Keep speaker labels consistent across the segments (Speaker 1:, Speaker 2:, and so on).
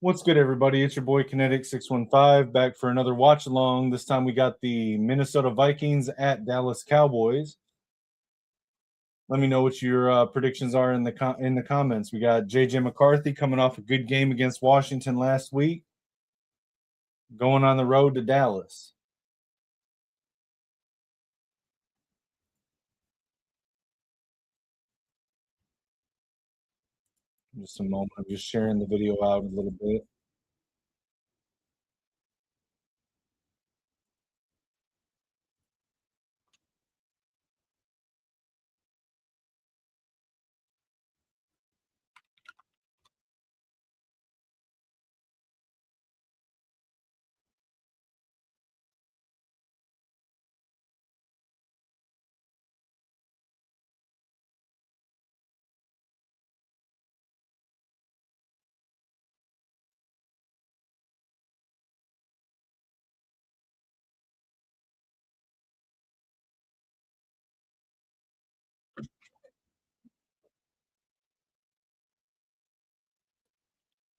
Speaker 1: What's good, everybody? It's your boy Kinetik 615 back for another watch along. This time we got the Minnesota Vikings at Dallas Cowboys. Let me know what your predictions are in the comments. We got JJ McCarthy coming off a good game against Washington last week, going on the road to Dallas. Just a moment. I'm just sharing the video out a little bit.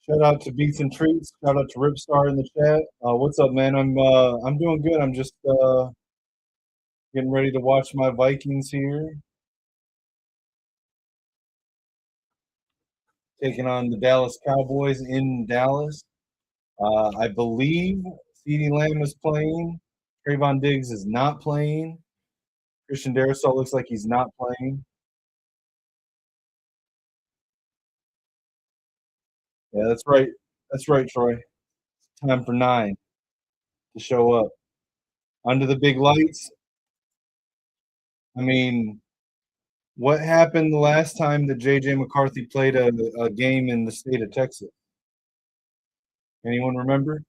Speaker 1: Shout out to Beats and Treats. Shout out to Ripstar in the chat. What's up, man? I'm doing good. I'm just getting ready to watch my Vikings here, taking on the Dallas Cowboys in Dallas. I believe CeeDee Lamb is playing. Trayvon Diggs is not playing. Christian Darrisaw looks like he's not playing. Yeah, that's right. That's right, Troy. Time for 9 to show up. Under the big lights. I mean, what happened the last time that JJ McCarthy played a game in the state of Texas? Anyone remember?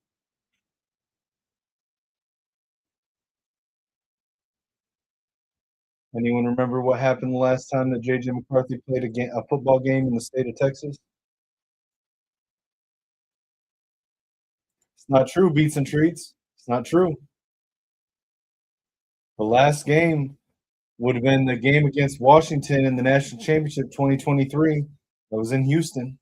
Speaker 1: Anyone remember what happened the last time that JJ McCarthy played a football game in the state of Texas? It's not true, Beats and Treats. It's not true. The last game would have been the game against Washington in the national championship 2023. That was in Houston.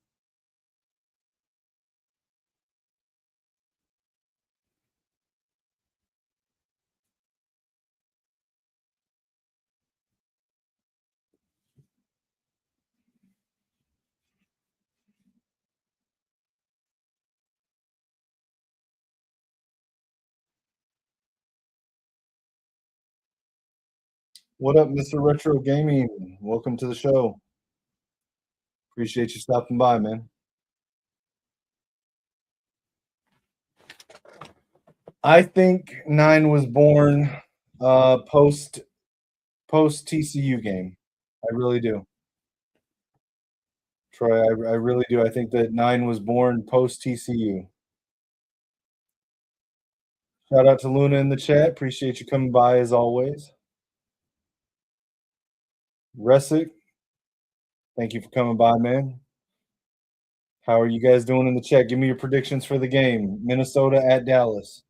Speaker 1: What up, Mr. Retro Gaming? Welcome to the show. Appreciate you stopping by, man. I think 9 was born post TCU game. I really do. Troy, I really do. I think that 9 was born post TCU. Shout out to Luna in the chat. Appreciate you coming by as always. Resick, thank you for coming by, man. How are you guys doing in the chat? Give me your predictions for the game. Minnesota at Dallas.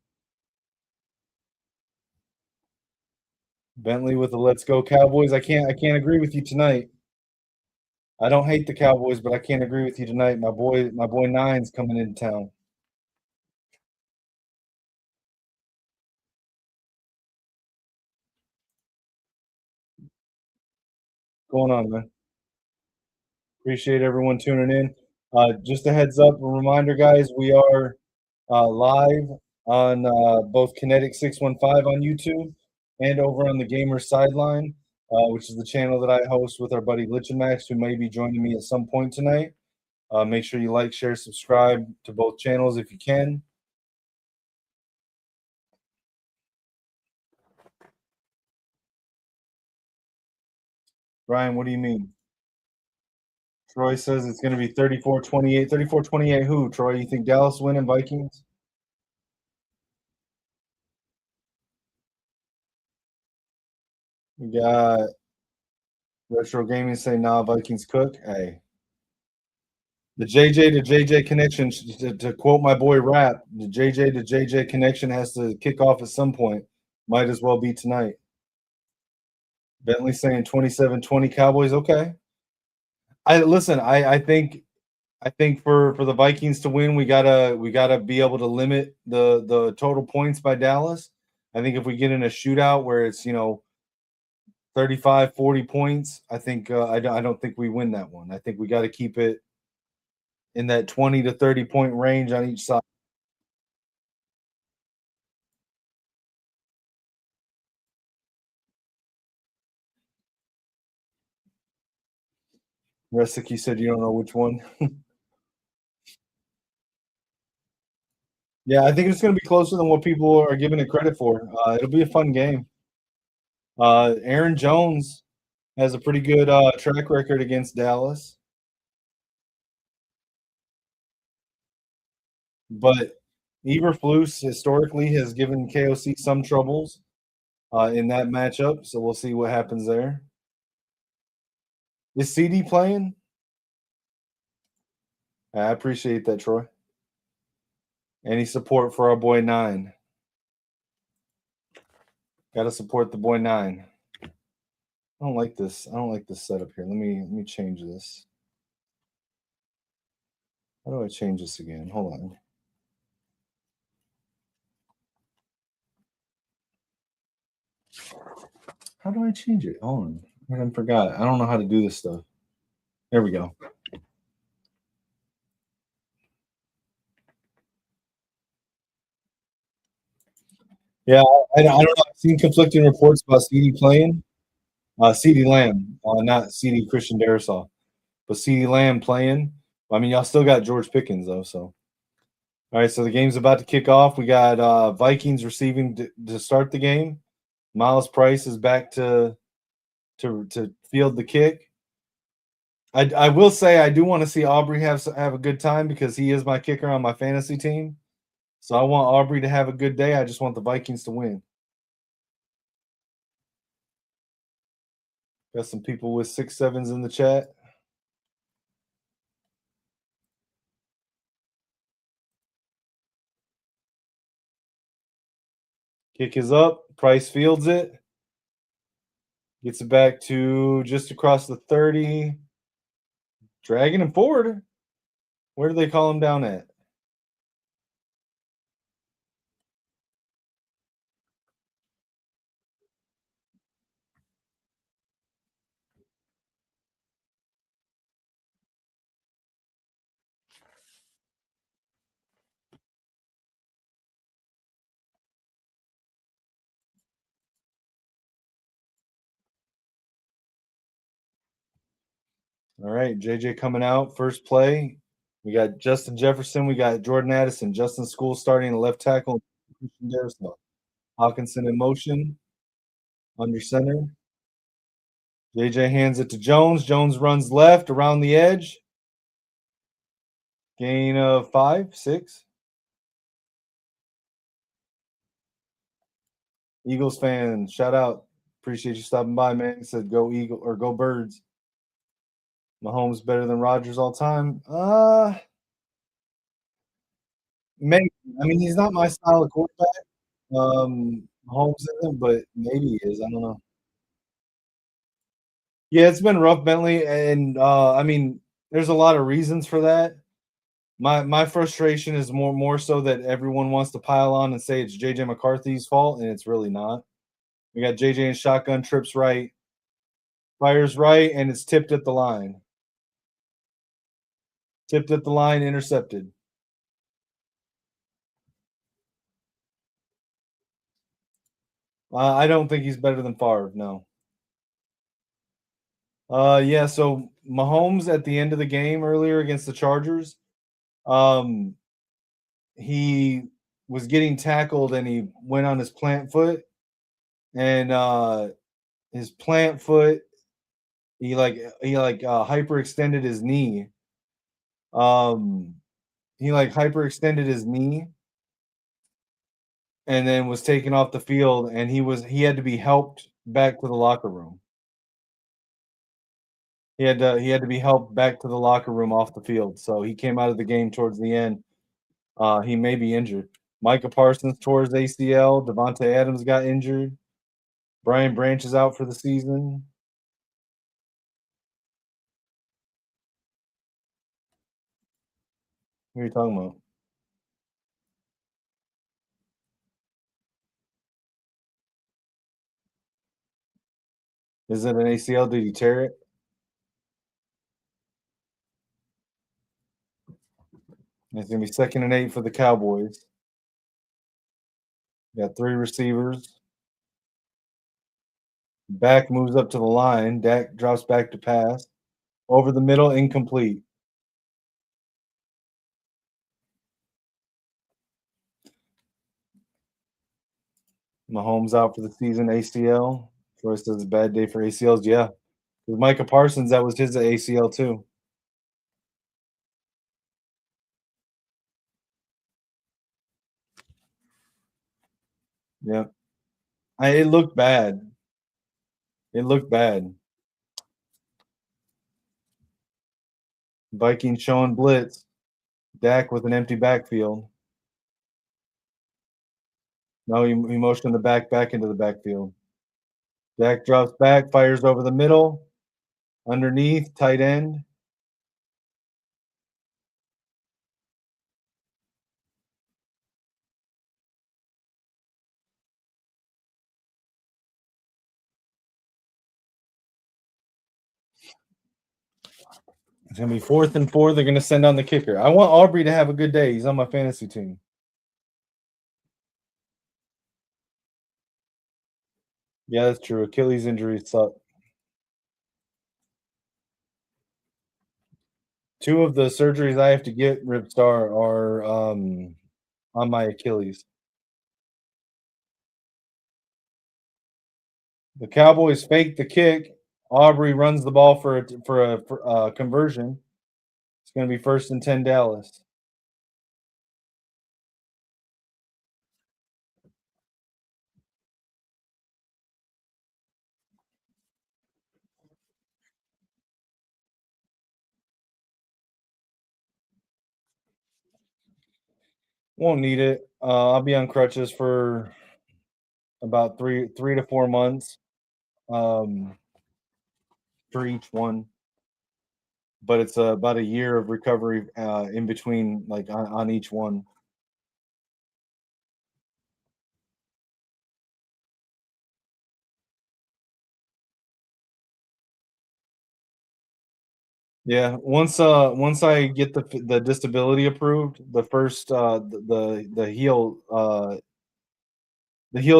Speaker 1: Bentley with the Let's Go Cowboys. I can't agree with you tonight. I don't hate the Cowboys, but I can't agree with you tonight. My boy 9's coming into town. What's going on, man? Appreciate everyone tuning in. Just a heads up, a reminder, guys, we are live on both Kinetik 615 on YouTube and over on the Gamer Sideline, which is the channel that I host with our buddy Lich and Max, who may be joining me at some point tonight. Make sure you like, share, subscribe to both channels if you can. Brian, what do you mean? Troy says it's going to be 34-28. 34-28 who, Troy? You think Dallas winning Vikings? We got Retro Gaming saying, nah, Vikings cook. Hey. The JJ to JJ connection, to quote my boy Rap, the JJ to JJ connection has to kick off at some point. Might as well be tonight. Bentley saying 27-20 Cowboys. Okay. I think I think for the Vikings to win, we gotta be able to limit the total points by Dallas. I think if we get in a shootout where it's 35, 40 points, I think I don't think we win that one. I think we got to keep it in that 20 to 30 point range on each side. Resicky said you don't know which one. Yeah, I think it's going to be closer than what people are giving it credit for. It'll be a fun game. Aaron Jones has a pretty good track record against Dallas, but Eberflus historically has given KOC some troubles in that matchup. So we'll see what happens there. Is CD playing? I appreciate that, Troy. Any support for our boy Nine? Got to support the boy Nine. I don't like this. I don't like this setup here. Let me change this. How do I change this again? Hold on. How do I change it? Hold on. I forgot. I don't know how to do this stuff. There we go. Yeah, I don't know. I've seen conflicting reports about CD playing. CD Lamb, not CD Christian Darrisaw, but CD Lamb playing. I mean, y'all still got George Pickens though. So, all right. So the game's about to kick off. We got Vikings receiving to start the game. Miles Price is back to field the kick. I will say I do want to see Aubrey have a good time because he is my kicker on my fantasy team. So I want Aubrey to have a good day. I just want the Vikings to win. Got some people with 6-7s in the chat. Kick is up. Price fields it. Gets it back to just across the 30. Dragging him forward. Where do they call him down at? All right, JJ coming out. First play. We got Justin Jefferson. We got Jordan Addison. Justin School starting at left tackle. Hawkinson in motion. Under center. JJ hands it to Jones. Jones runs left around the edge. Gain of 5, 6. Eagles fan, shout out. Appreciate you stopping by, man. He said go Eagle or go Birds. Mahomes better than Rodgers all time. Maybe. I mean, he's not my style of quarterback. Mahomes isn't, but maybe he is. I don't know. Yeah, it's been rough, Bentley, and I mean, there's a lot of reasons for that. My frustration is more so that everyone wants to pile on and say it's JJ McCarthy's fault, and it's really not. We got JJ in shotgun, trips right, fires right, and it's tipped at the line. Tipped at the line, intercepted. I don't think he's better than Favre. No. Yeah. So Mahomes at the end of the game earlier against the Chargers, um, he was getting tackled and he went on his plant foot, and his plant foot, he hyperextended his knee. He like hyperextended his knee and then was taken off the field, and he had to be helped back to the locker room. He had to be helped back to the locker room off the field. So he came out of the game towards the end. He may be injured. Micah Parsons tore his ACL. Devontae Adams got injured. Brian Branch is out for the season. What are you talking about? Is it an ACL? Did you tear it? It's gonna be 2nd and 8 for the Cowboys. Got three receivers. Back moves up to the line. Dak drops back to pass. Over the middle, incomplete. Mahomes out for the season, ACL. Troy says it's a bad day for ACLs. Yeah. With Micah Parsons, that was his ACL too. Yeah. It looked bad. It looked bad. Vikings showing blitz. Dak with an empty backfield. No, he motioned the back into the backfield. Dak drops back, fires over the middle, underneath, tight end. It's gonna be 4th and 4. They're gonna send on the kicker. I want Aubrey to have a good day. He's on my fantasy team. Yeah, that's true. Achilles injuries suck. Two of the surgeries I have to get, Ripstar, are on my Achilles. The Cowboys fake the kick. Aubrey runs the ball for a conversion. It's going to be 1st and 10 Dallas. Won't need it. I'll be on crutches for about 3 to 4 months um, for each one, but it's about a year of recovery in between, like on each one. Yeah, once I get the disability approved, the first the heel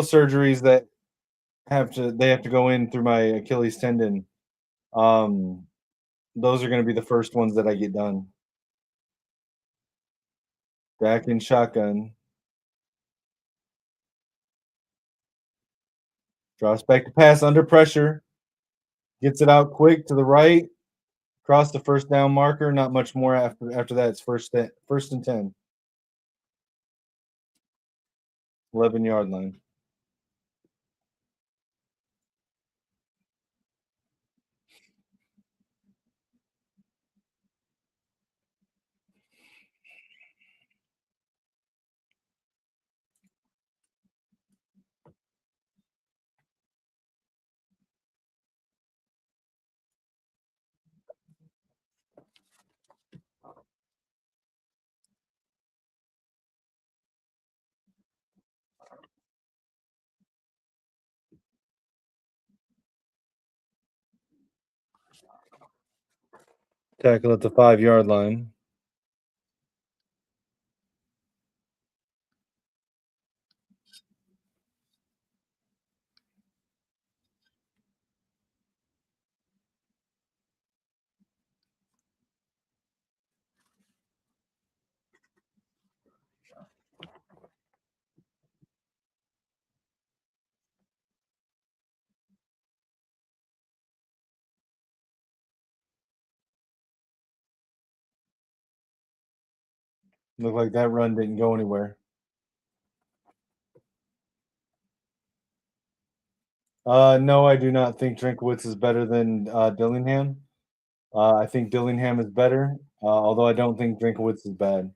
Speaker 1: surgeries that they have to go in through my Achilles tendon. Um, those are going to be the first ones that I get done. Back in shotgun, drops back to pass under pressure, gets it out quick to the right, cross the first down marker. Not much more after that. It's 1st and 10, 11-yard line. Tackle at the 5-yard line. Looked like that run didn't go anywhere. No, I do not think Drinkowitz is better than Dillingham. I think Dillingham is better, although I don't think Drinkowitz is bad.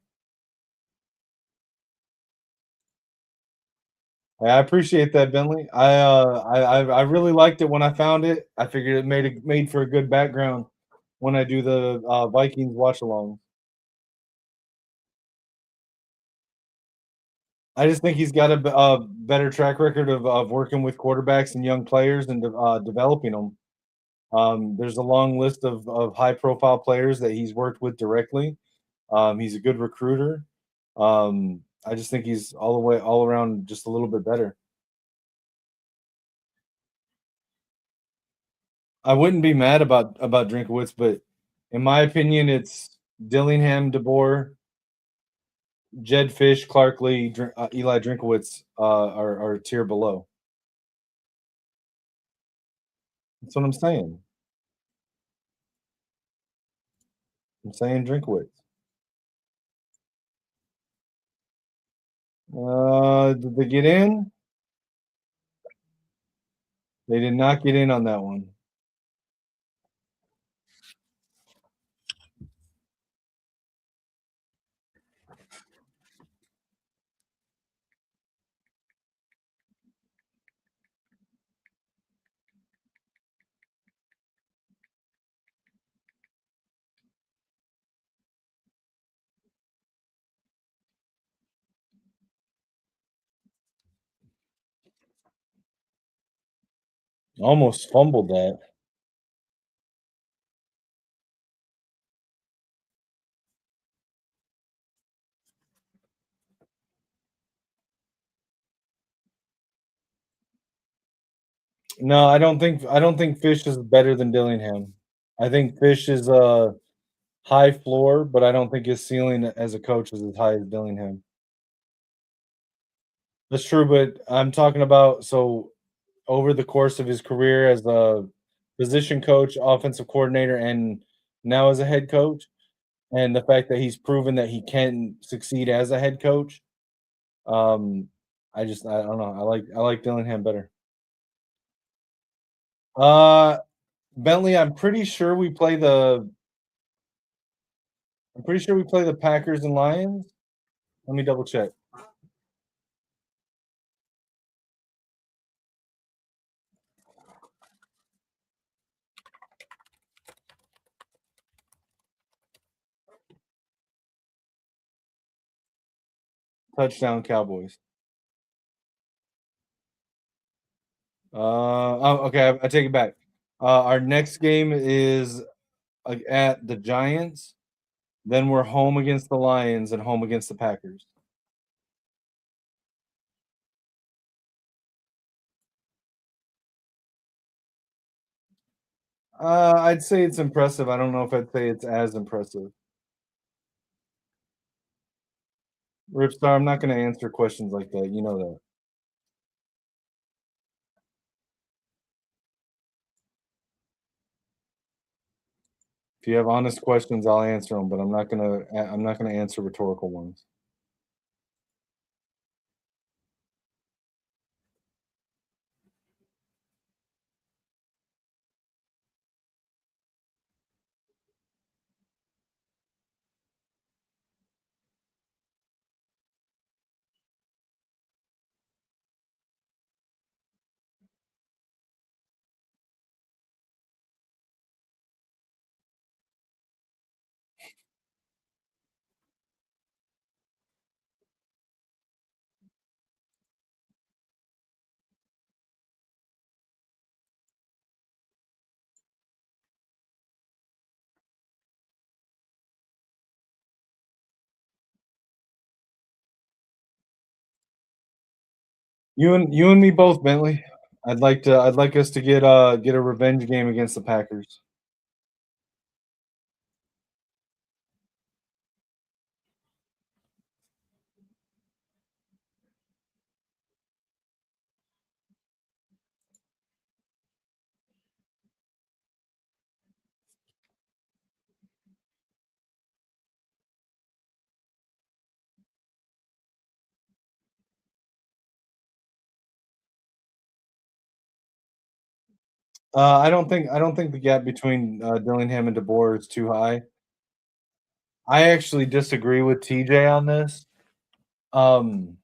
Speaker 1: I appreciate that, Bentley. I really liked it when I found it. I figured it made for a good background when I do the Vikings watch along. I just think he's got a better track record of working with quarterbacks and young players and developing them. There's a long list of high profile players that he's worked with directly. He's a good recruiter. I just think he's all around just a little bit better. I wouldn't be mad about Drinkowitz, but in my opinion, it's Dillingham, DeBoer, Jed Fish, Clark Lee, Eli Drinkowitz are a tier below. That's what I'm saying. I'm saying Drinkowitz. Did they get in? They did not get in on that one. Almost fumbled that. No, I don't think Fish is better than Dillingham. I think Fish is a high floor, but I don't think his ceiling as a coach is as high as Dillingham. That's true, but I'm talking about so over the course of his career as a position coach, offensive coordinator, and now as a head coach, and the fact that he's proven that he can succeed as a head coach. Um, I don't know. I like Dillingham better. Uh, Bentley, I'm pretty sure we play the Packers and Lions. Let me double check. Touchdown Cowboys. Okay, I take it back. Our next game is at the Giants. Then we're home against the Lions and home against the Packers. I'd say it's impressive. I don't know if I'd say it's as impressive. Ripstar, I'm not going to answer questions like that. You know that. If you have honest questions, I'll answer them, but I'm not gonna answer rhetorical ones. You and me both, Bentley. I'd like us to get a revenge game against the Packers. I don't think the gap between Dillingham and DeBoer is too high. I actually disagree with TJ on this. Um,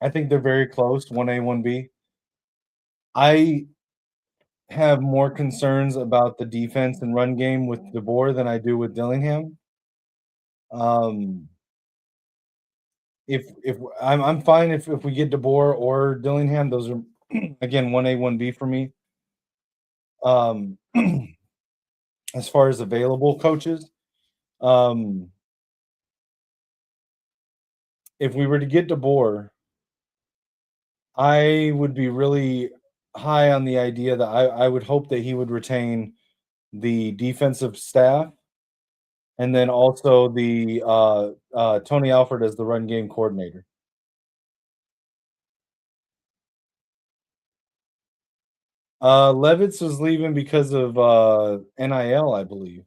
Speaker 1: I think they're very close, 1A, 1B. I have more concerns about the defense and run game with DeBoer than I do with Dillingham. Um, if I'm fine if we get DeBoer or Dillingham. Those are again 1A, 1B for me. Um, as far as available coaches, um, if we were to get DeBoer, I would be really high on the idea that I would hope that he would retain the defensive staff and then also the Tony Alford as the run game coordinator. Levitz was leaving because of NIL, I believe.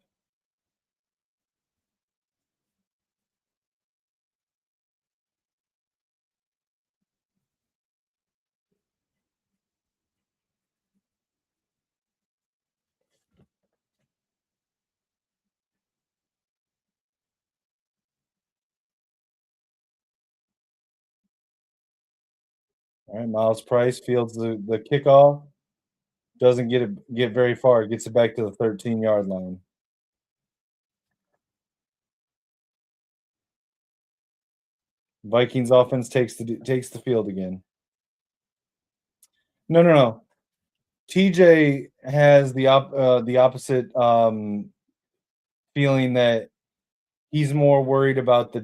Speaker 1: All right, Miles Price fields the kickoff, doesn't get very far, gets it back to the 13-yard line. Vikings offense takes the field again. No, no, no. TJ has the opposite feeling that he's more worried about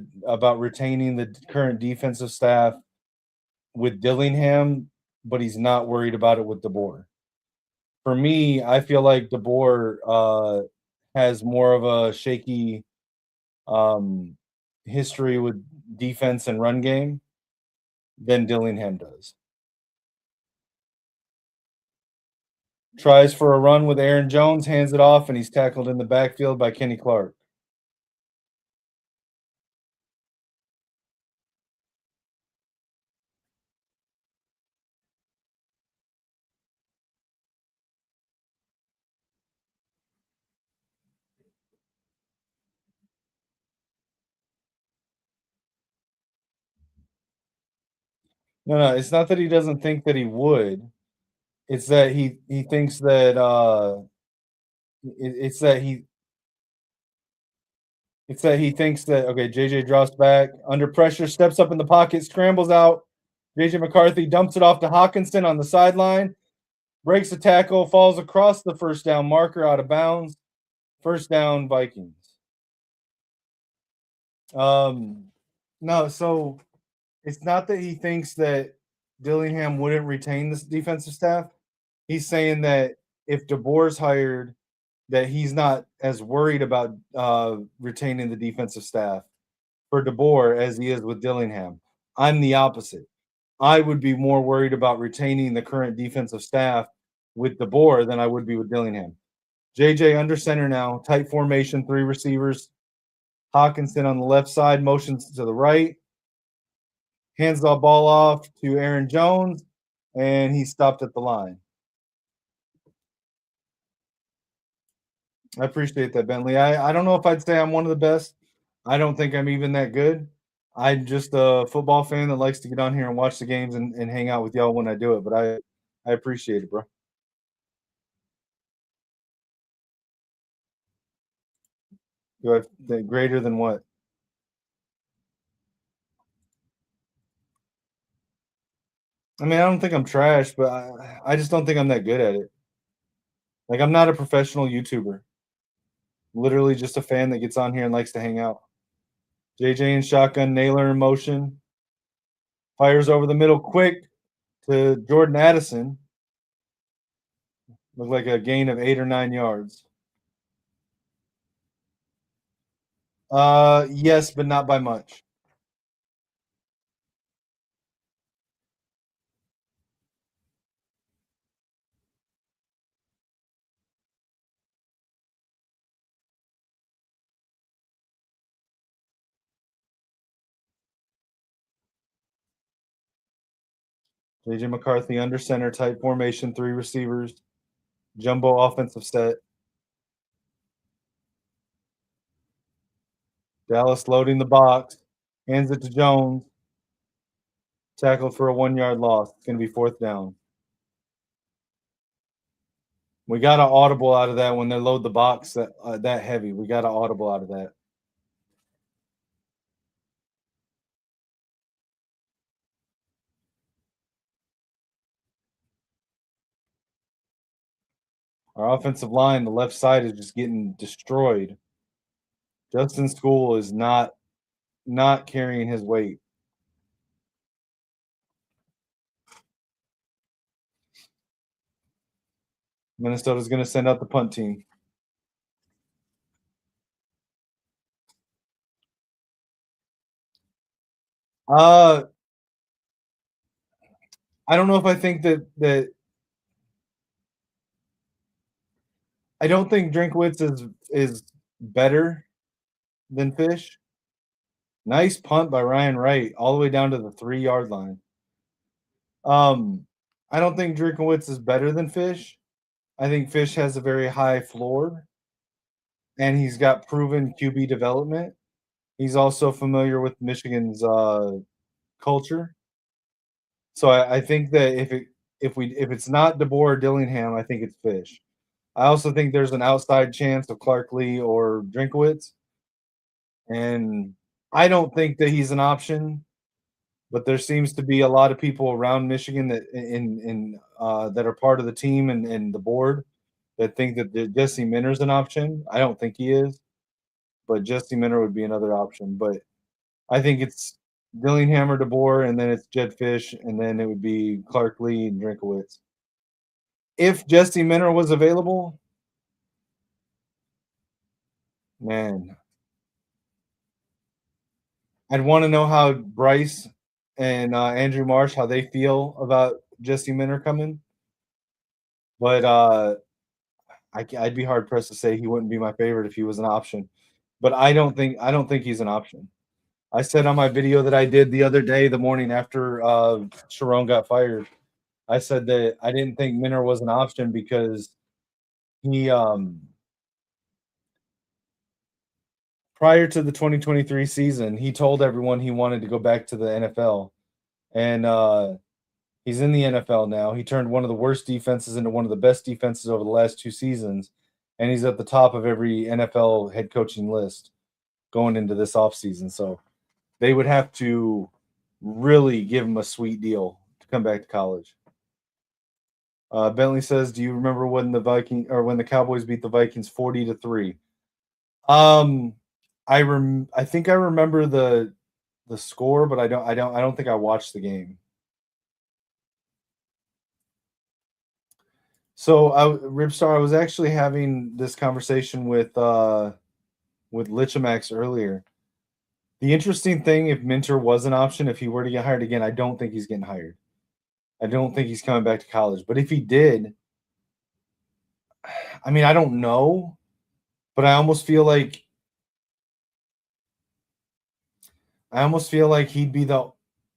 Speaker 1: retaining the current defensive staff with Dillingham, but he's not worried about it with DeBoer. For me, I feel like DeBoer has more of a shaky um, history with defense and run game than Dillingham does. Tries for a run with Aaron Jones, hands it off, and he's tackled in the backfield by Kenny Clark. No, no, it's not that he doesn't think that he would. It's that he thinks that it's that he thinks that okay, JJ drops back under pressure, steps up in the pocket, scrambles out. JJ McCarthy dumps it off to Hawkinson on the sideline, breaks the tackle, falls across the first down marker out of bounds. First down, Vikings. Um, no, so it's not that he thinks that Dillingham wouldn't retain this defensive staff. He's saying that if DeBoer's hired, that he's not as worried about retaining the defensive staff for DeBoer as he is with Dillingham. I'm the opposite. I would be more worried about retaining the current defensive staff with DeBoer than I would be with Dillingham. JJ under center now, tight formation, three receivers. Hawkinson on the left side, motions to the right, hands the ball off to Aaron Jones, and he stopped at the line. I appreciate that, Bentley. I don't know if I'd say I'm one of the best. I don't think I'm even that good. I'm just a football fan that likes to get on here and watch the games and hang out with y'all when I do it. But I appreciate it, bro. Do I greater than what? I mean, I don't think I'm trash, but I just don't think I'm that good at it. Like, I'm not a professional YouTuber. Literally just a fan that gets on here and likes to hang out. JJ in shotgun, Naylor in motion. Fires over the middle quick to Jordan Addison. Looked like a gain of 8 or 9 yards. Yes, but not by much. JJ McCarthy under center, tight formation, three receivers, jumbo offensive set. Dallas loading the box, hands it to Jones. Tackled for a 1 yard loss. It's going to be fourth down. We got an audible out of that when they load the box that heavy. We got an audible out of that. Our offensive line, the left side is just getting destroyed. Justin School is not carrying his weight. Minnesota's going to send out the punt team. Uh, I don't know if I think that I don't think Drinkwitz is better than Fish. Nice punt by Ryan Wright all the way down to the 3-yard line. Um, I don't think Drinkwitz is better than Fish. I think Fish has a very high floor, and he's got proven QB development. He's also familiar with Michigan's culture. So I think that if it's not DeBoer or Dillingham, I think it's Fish. I also think there's an outside chance of Clark Lee or Drinkowitz, and I don't think that he's an option. But there seems to be a lot of people around Michigan that that are part of the team and the board that think that Jesse Minter's an option. I don't think he is, but Jesse Minter would be another option. But I think it's Dillingham or DeBoer, and then it's Jed Fish, and then it would be Clark Lee and Drinkowitz. If Jesse Minter was available, man, I'd want to know how Bryce and Andrew Marsh how they feel about Jesse Minter coming. But I'd be hard pressed to say he wouldn't be my favorite if he was an option. But I don't think he's an option. I said on my video that I did the other day, the morning after Sharon got fired, I said that I didn't think Minter was an option because he prior to the 2023 season, he told everyone he wanted to go back to the NFL. And he's in the NFL now. He turned one of the worst defenses into one of the best defenses over the last 2 seasons, and he's at the top of every NFL head coaching list going into this offseason. So they would have to really give him a sweet deal to come back to college. Bentley says, "Do you remember when when the Cowboys beat the Vikings 40-3?" Um, I think I remember the score, but I don't think I watched the game. So Ripstar, I was actually having this conversation with Lichamax earlier. The interesting thing, if Minter was an option, if he were to get hired again, I don't think he's getting hired. I don't think he's coming back to college. But if he did, I mean, I don't know, but I almost feel like he'd be the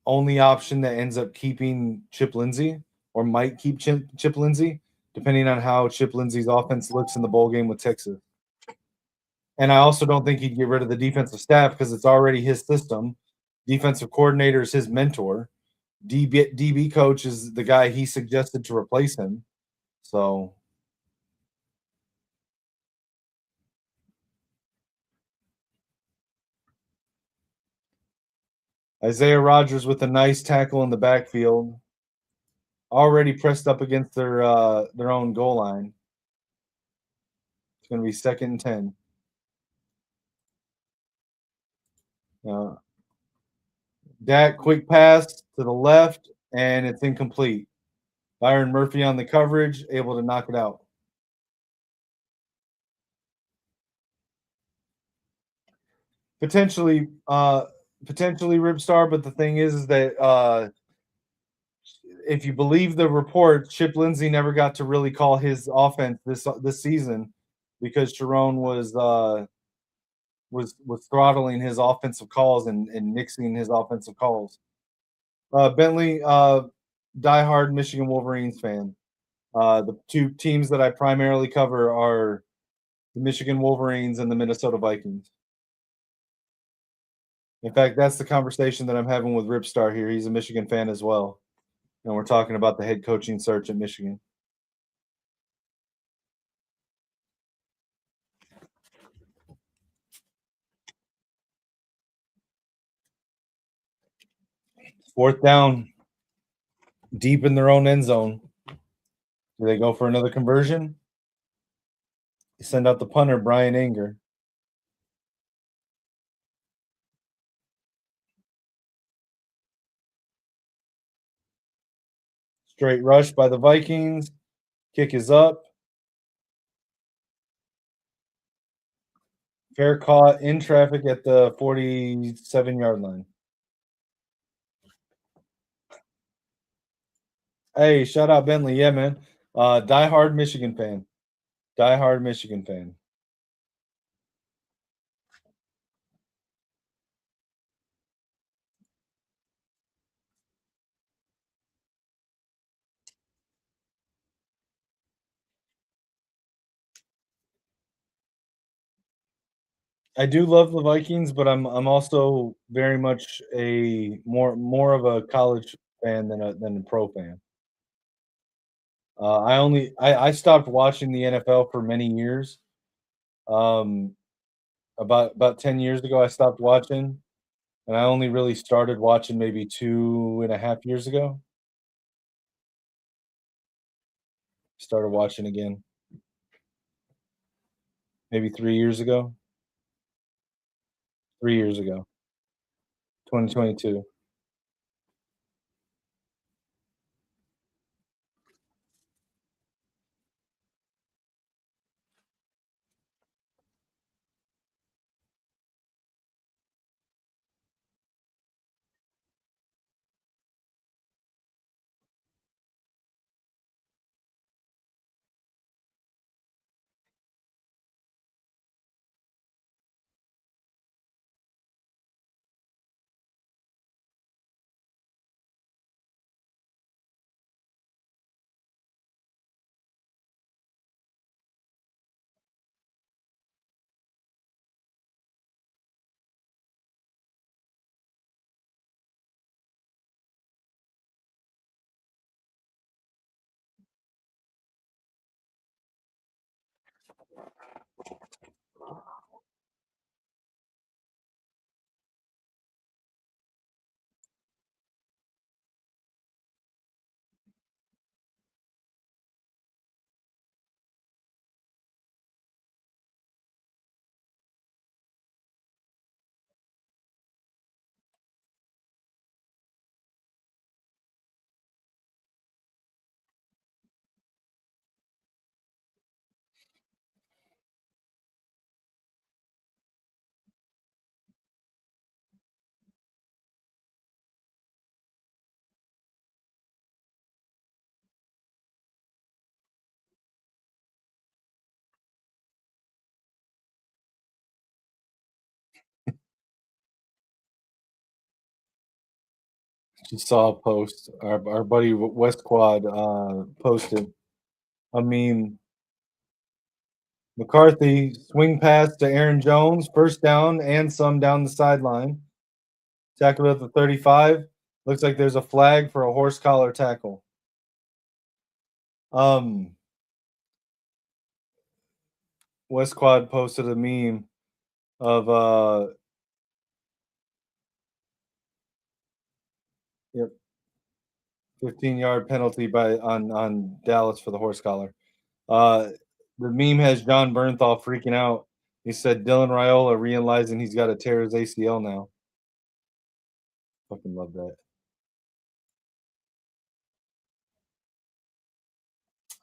Speaker 1: only option that ends up keeping Chip Lindsey or might keep Chip Lindsey, depending on how Chip Lindsey's offense looks in the bowl game with Texas. And I also don't think he'd get rid of the defensive staff because it's already his system. Defensive coordinator is his mentor. DB coach is the guy he suggested to replace him. So Isaiah Rodgers with a nice tackle in the backfield, already pressed up against their own goal line. It's going to be 2nd and 10. Dak quick pass to the left, and it's incomplete. Byron Murphy on the coverage, able to knock it out. Potentially, Ripstar, but the thing is that if you believe the report, Chip Lindsey never got to really call his offense this season because Sharon was throttling his offensive calls and nixing his offensive calls. Bentley, diehard Michigan Wolverines fan. The two teams that I primarily cover are the Michigan Wolverines and the Minnesota Vikings. In fact, that's the conversation that I'm having with Ripstar here. He's a Michigan fan as well. And we're talking about the head coaching search at Michigan. Fourth down, deep in their own end zone. Do they go for another conversion? Send out the punter, Brian Anger. Straight rush by the Vikings. Kick is up. Fair caught in traffic at the 47-yard line. Hey, shout out Bentley. Yeah, man. Die-hard Michigan fan. Die-hard Michigan fan. I do love the Vikings, but I'm also very much a more of a college fan than a pro fan. I stopped watching the NFL for many years. Um, about 10 years ago, I stopped watching, and I only really started watching maybe 2.5 years ago. Started watching again maybe 3 years ago. 3 years ago, 2022. Just saw a post. Our buddy West Quad posted a meme. McCarthy swing pass to Aaron Jones, first down and some down the sideline. Tackled at the 35. Looks like there's a flag for a horse collar tackle. Um, West Quad posted a meme of yep, 15-yard penalty by on Dallas for the horse collar. Uh, the meme has John Bernthal freaking out. He said Dylan Raiola realizing he's got to tear his ACL now. Fucking love that.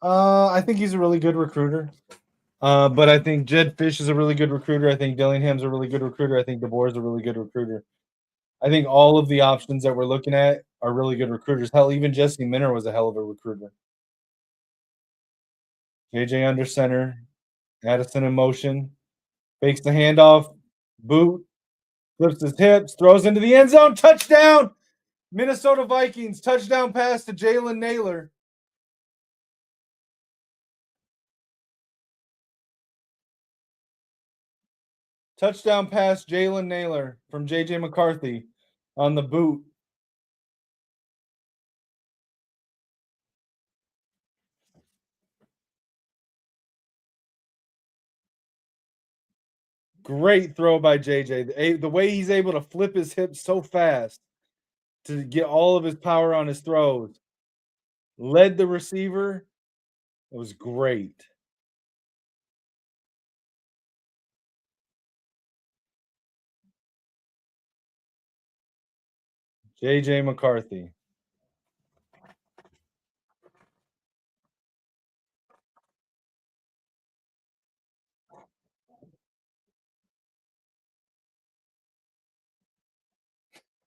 Speaker 1: I think he's a really good recruiter. But I think Jed Fish is a really good recruiter. I think Dillingham's a really good recruiter. I think DeBoer is a really good recruiter. I think all of the options that we're looking at are really good recruiters. Hell, even Jesse Minner was a hell of a recruiter. JJ under center, Addison in motion, fakes the handoff, boot, flips his hips, throws into the end zone, touchdown! Minnesota Vikings, touchdown pass to Jalen Naylor. Touchdown pass, Jalen Naylor from JJ McCarthy on the boot. Great throw by JJ. The way he's able to flip his hips so fast to get all of his power on his throws. Led the receiver. It was great. JJ McCarthy.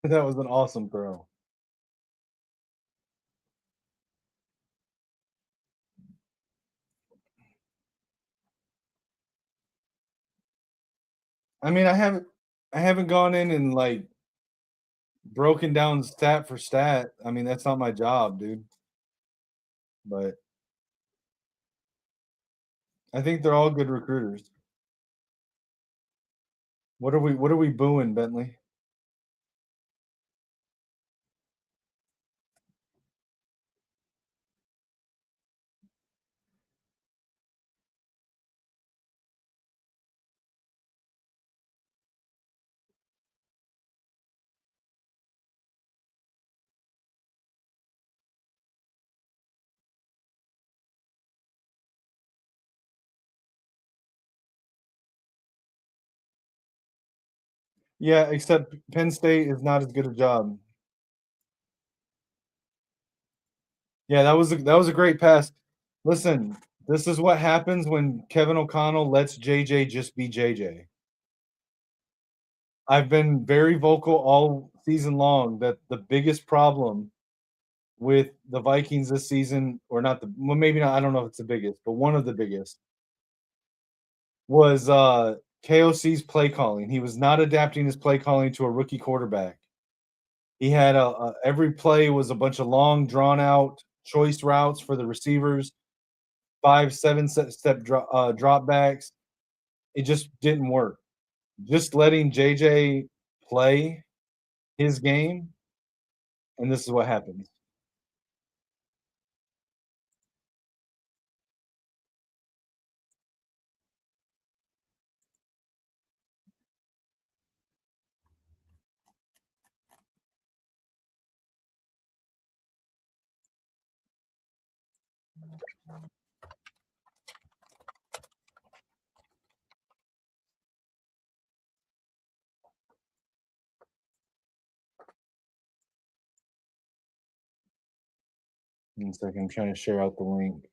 Speaker 1: That was an awesome throw. I mean, I haven't gone in and like broken down stat for stat. I mean, that's not my job, dude. But I think they're all good recruiters. What are we booing, Bentley? Yeah, except Penn State is not as good a job. Yeah, that was a great pass. Listen, this is what happens when Kevin O'Connell lets JJ just be JJ. I've been very vocal all season long that the biggest problem with the Vikings this season, or not the well, maybe not, I don't know if it's the biggest, but one of the biggest was KOC's play calling. He was not adapting his play calling to a rookie quarterback. He had every play was a bunch of long, drawn out choice routes for the receivers, 5, 7 step drop backs. It just didn't work. Just letting JJ play his game, and this is what happens. 1 second, I'm trying to share out the link.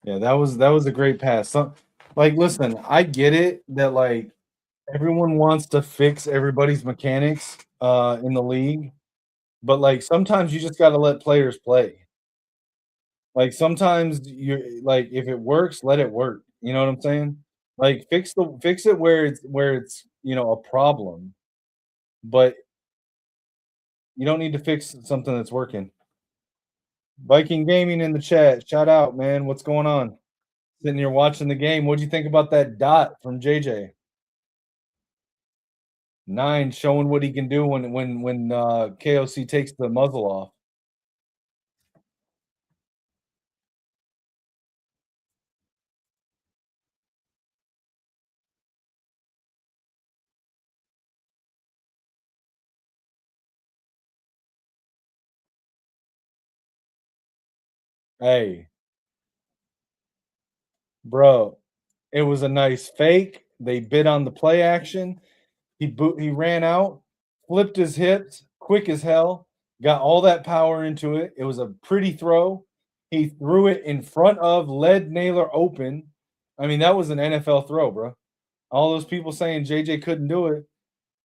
Speaker 1: Yeah, that was a great pass. Like, listen, I get it that like everyone wants to fix everybody's mechanics in the league, but like sometimes you just got to let players play. Like sometimes you like if it works, let it work. You know what I'm saying? Like fix it where it's a problem, but you don't need to fix something that's working. Viking Gaming in the chat. Shout out, man. What's going on? Sitting here watching the game. What'd you think about that dot from JJ? 9 showing what he can do when KOC takes the muzzle off. Hey, bro, it was a nice fake. They bid on the play action. He ran out, flipped his hips, quick as hell, got all that power into it. It was a pretty throw. He threw it in front of led Naylor open. I mean, that was an NFL throw, bro. All those people saying JJ couldn't do it,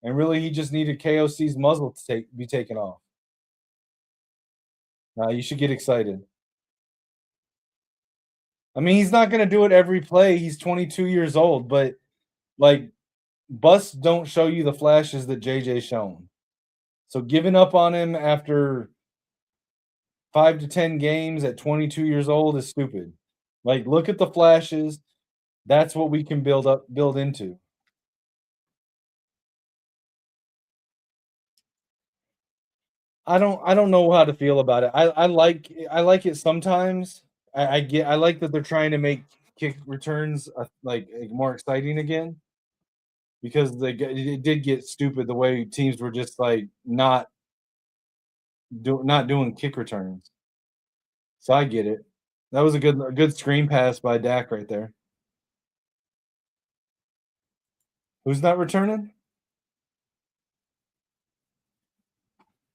Speaker 1: and really he just needed KOC's muzzle to be taken off. You should get excited. I mean, he's not going to do it every play. He's 22 years old, but like busts don't show you the flashes that JJ's shown. So giving up on him after 5 to 10 games at 22 years old is stupid. Like, look at the flashes. That's what we can build into. I don't know how to feel about it. I like it sometimes. I like that they're trying to make kick returns like more exciting again because it did get stupid the way teams were just like not doing kick returns. So I get it. That was a good screen pass by Dak right there. Who's not returning?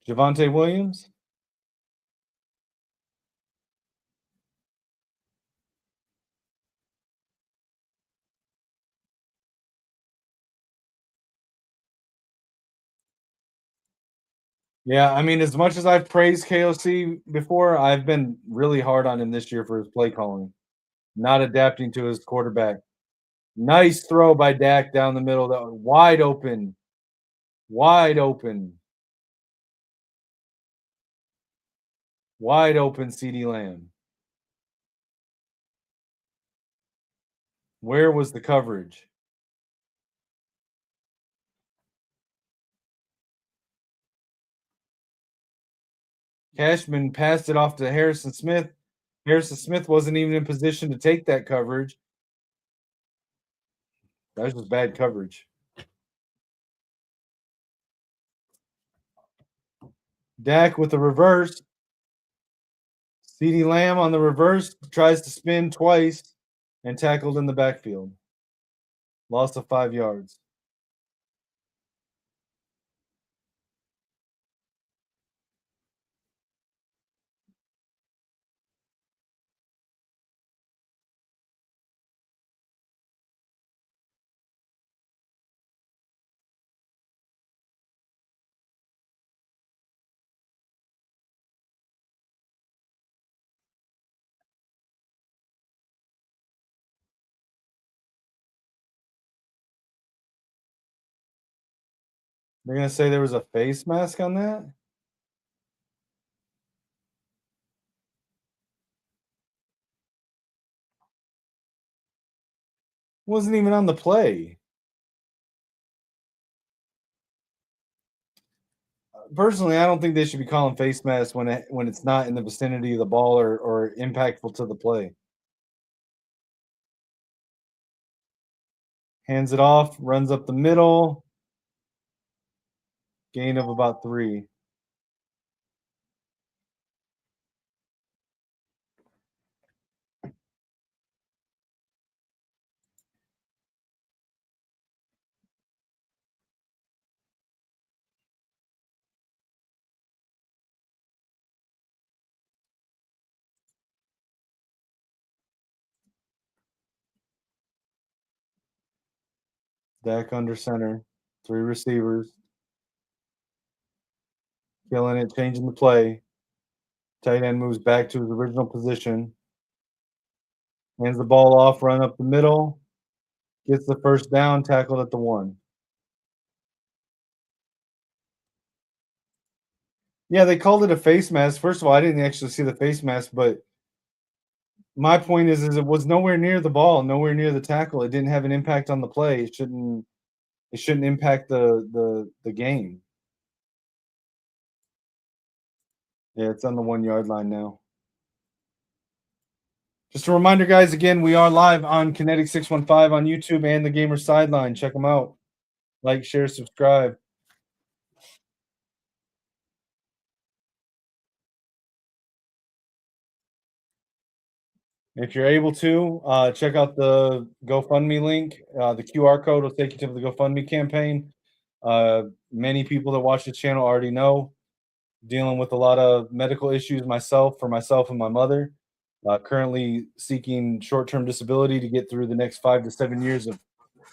Speaker 1: Javonte Williams? Yeah, I mean, as much as I've praised KOC before, I've been really hard on him this year for his play calling, not adapting to his quarterback. Nice throw by Dak down the middle, that wide open, wide open, wide open CD Lamb. Where was the coverage? Cashman passed it off to Harrison Smith. Harrison Smith wasn't even in position to take that coverage. That was just bad coverage. Dak with the reverse. CeeDee Lamb on the reverse tries to spin twice and tackled in the backfield. Loss of 5 yards. They're gonna say there was a face mask on that? Wasn't even on the play. Personally, I don't think they should be calling face masks when it's not in the vicinity of the ball or impactful to the play. Hands it off, runs up the middle, gain of about 3. Dak under center, 3 receivers, killing it, changing the play. Tight end moves back to his original position, hands the ball off, run up the middle, gets the first down, tackled at the 1. Yeah, they called it a face mask. First of all, I didn't actually see the face mask, but my point is it was nowhere near the ball, nowhere near the tackle. It didn't have an impact on the play. It shouldn't impact the game. Yeah, it's on the 1 yard line now. Just a reminder, guys, again, we are live on Kinetik 615 on YouTube and the Gamer Sideline. Check them out. Like, share, subscribe. If you're able to, check out the GoFundMe link. The QR code will take you to the GoFundMe campaign. Many people that watch the channel already know. Dealing with a lot of medical issues for myself and my mother. Currently seeking short-term disability to get through the next 5 to 7 years of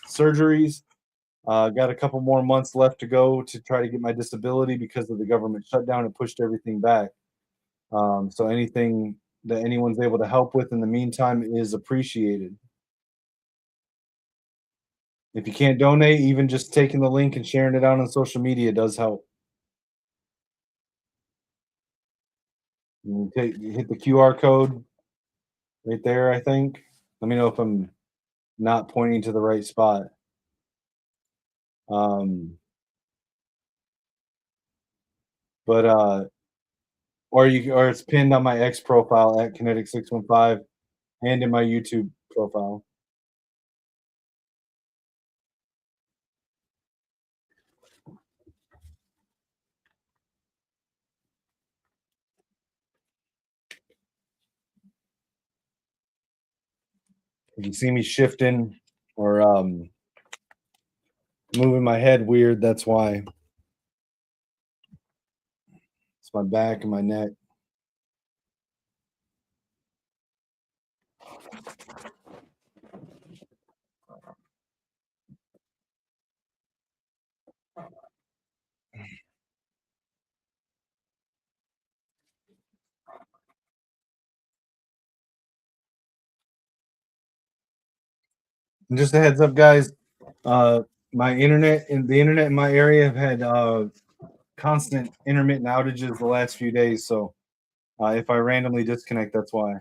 Speaker 1: surgeries. Got a couple more months left to go to try to get my disability because of the government shutdown and pushed everything back. So anything that anyone's able to help with in the meantime is appreciated. If you can't donate, even just taking the link and sharing it out on social media does help. You hit the QR code right there, I think. Let me know if I'm not pointing to the right spot. Um, But or it's pinned on my X profile at Kinetik615 and in my YouTube profile. If you see me shifting or moving my head weird, that's why. It's my back and my neck. And just a heads up, guys. My internet in the internet in my area have had constant intermittent outages the last few days. So if I randomly disconnect, that's why.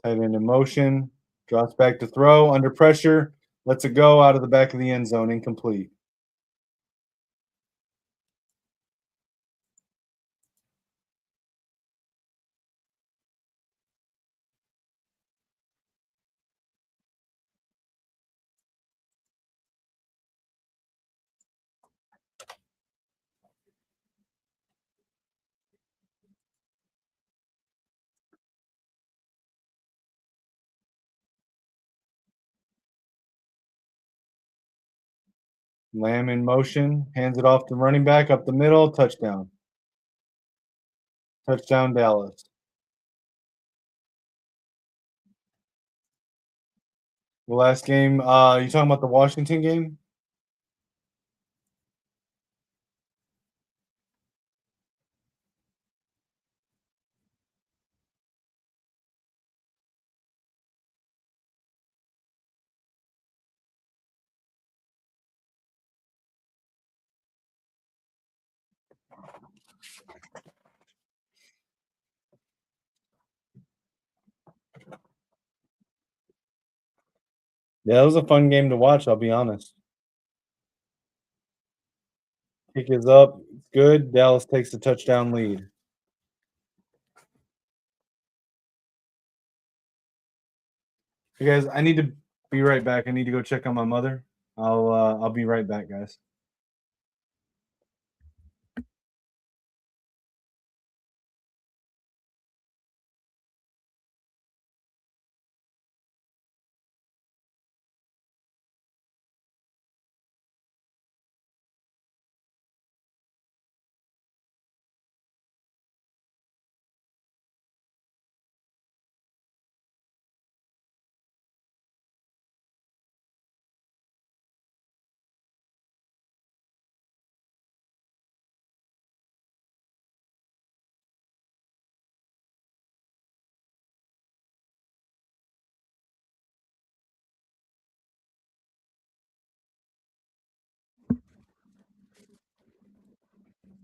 Speaker 1: Tight end in motion, drops back to throw under pressure, lets it go out of the back of the end zone, incomplete. Lamb in motion, hands it off to running back up the middle, touchdown. Touchdown, Dallas. The last game, you talking about the Washington game? Yeah, it was a fun game to watch, I'll be honest. Kick is up, it's good. Dallas takes the touchdown lead. You guys, I need to be right back. I need to go check on my mother. I'll be right back, guys.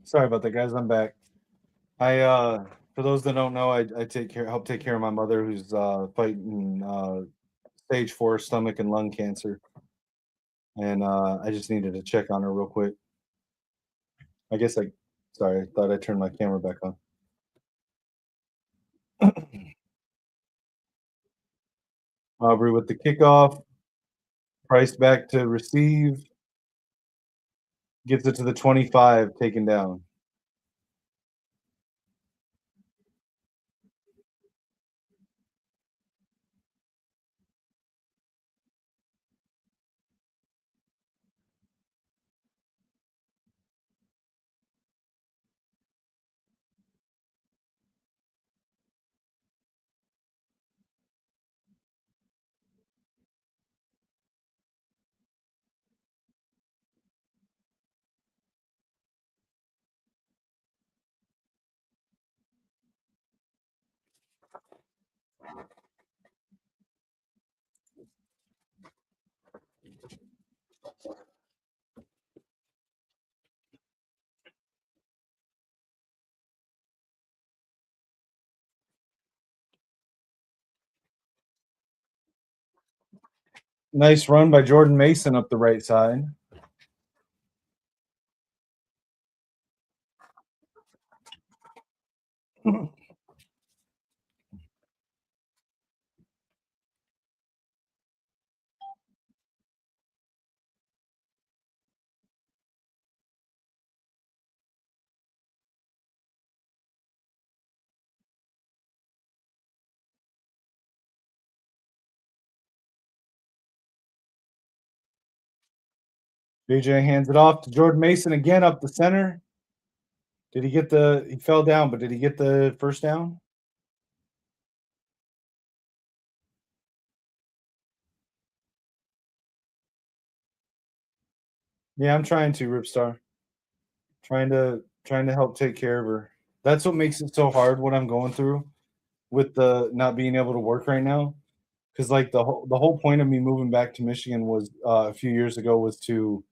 Speaker 1: Sorry about that, guys. I'm back. I for those that don't know, I help take care of my mother who's fighting stage 4 stomach and lung cancer, and I just needed to check on her real quick. I guess I sorry, I thought I turned my camera back on. Aubrey with the kickoff, Price back to receive, gets it to the 25, taken down. Nice run by Jordan Mason up the right side. JJ hands it off to Jordan Mason again up the center. Did he get the? He fell down, but did he get the first down? Yeah, I'm trying to Ripstar. Trying to help take care of her. That's what makes it so hard what I'm going through with the not being able to work right now. Because like the whole point of me moving back to Michigan was a few years ago was to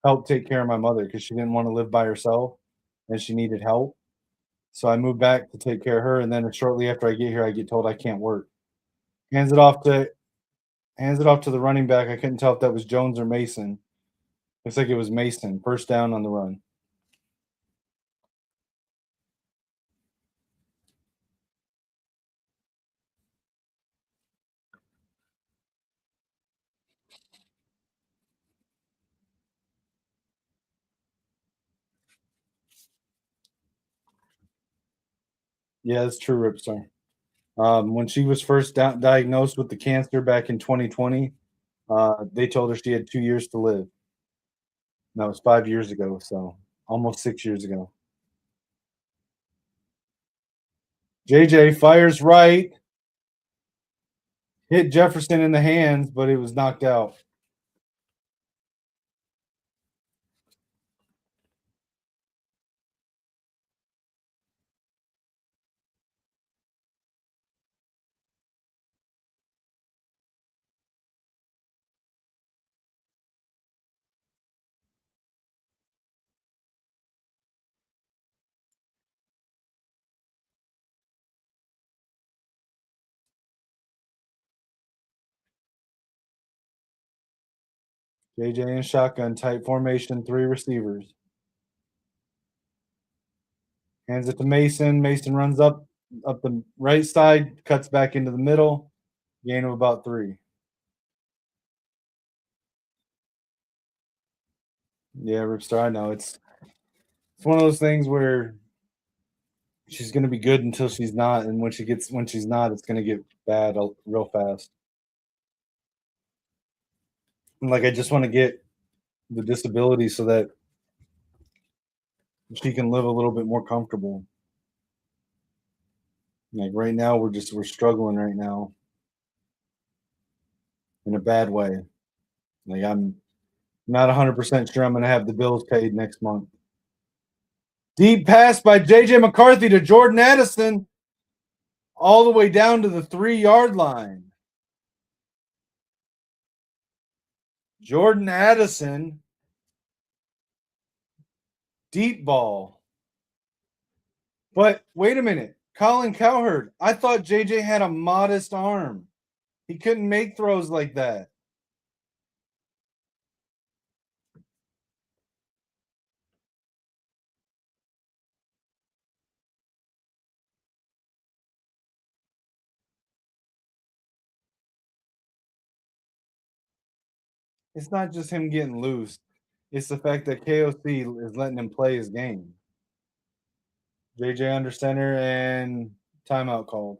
Speaker 1: help take care of my mother because she didn't want to live by herself and she needed help. So I moved back to take care of her, and then shortly after I get here, I get told I can't work. Hands it off to hands it off to the running back. I couldn't tell if that was Jones or Mason. Looks like it was Mason. First down on the run. Yeah, that's true, Ripstar. When she was first diagnosed with the cancer back in 2020, they told her she had 2 years to live. That was 5 years ago, so almost 6 years ago. JJ fires right, hit Jefferson in the hands, but it was knocked out. JJ in shotgun, tight formation, three receivers. Hands it to Mason. Mason runs up the right side, cuts back into the middle. Gain of about 3. Yeah, Ripstar. I know it's one of those things where she's going to be good until she's not, and when she's not, it's going to get bad real fast. And like I just want to get the disability so that she can live a little bit more comfortable. Like right now, we're struggling right now in a bad way. Like I'm not 100% sure I'm going to have the bills paid next month. Deep pass by JJ McCarthy to Jordan Addison, all the way down to the 3-yard line. Jordan Addison, deep ball. But wait a minute, Colin Cowherd. I thought JJ had a modest arm. He couldn't make throws like that. It's not just him getting loose. It's the fact that KOC is letting him play his game. JJ under center and timeout called.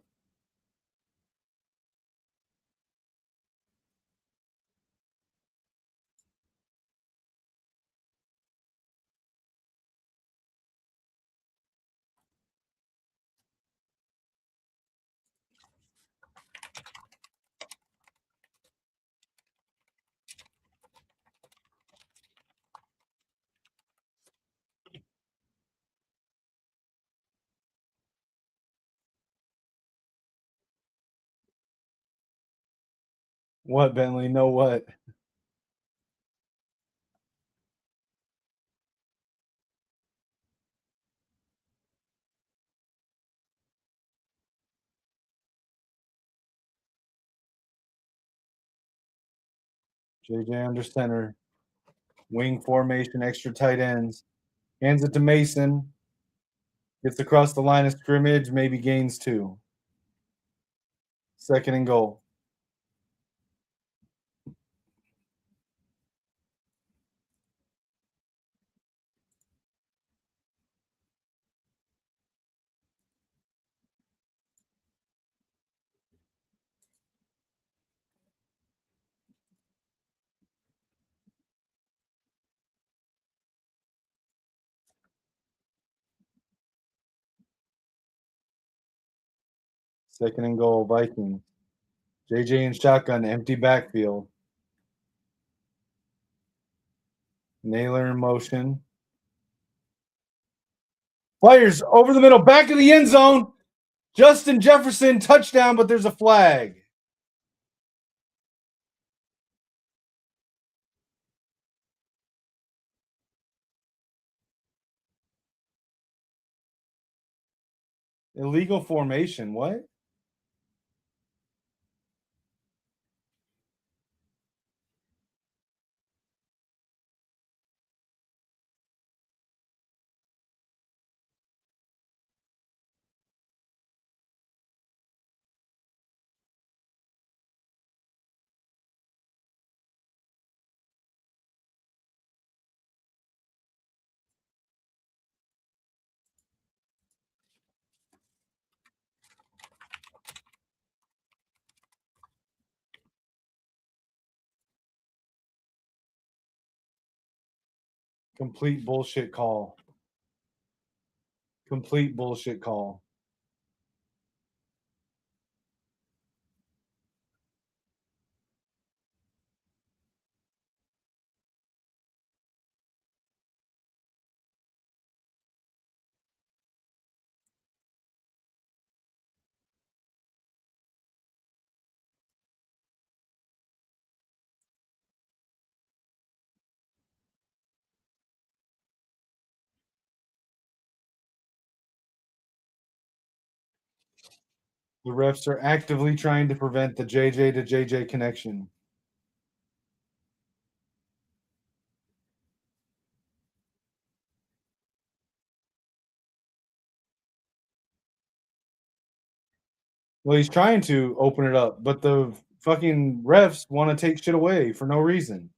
Speaker 1: What, Bentley? No what? JJ under center. Wing formation, extra tight ends. Hands it to Mason. Gets across the line of scrimmage, maybe gains 2. Second and goal. Second and goal, Vikings. JJ in shotgun, empty backfield. Naylor in motion. Fires over the middle, back of the end zone. Justin Jefferson, touchdown, but there's a flag. Illegal formation. What? Complete bullshit call. Complete bullshit call. The refs are actively trying to prevent the JJ to JJ connection. Well, he's trying to open it up, but the fucking refs want to take shit away for no reason.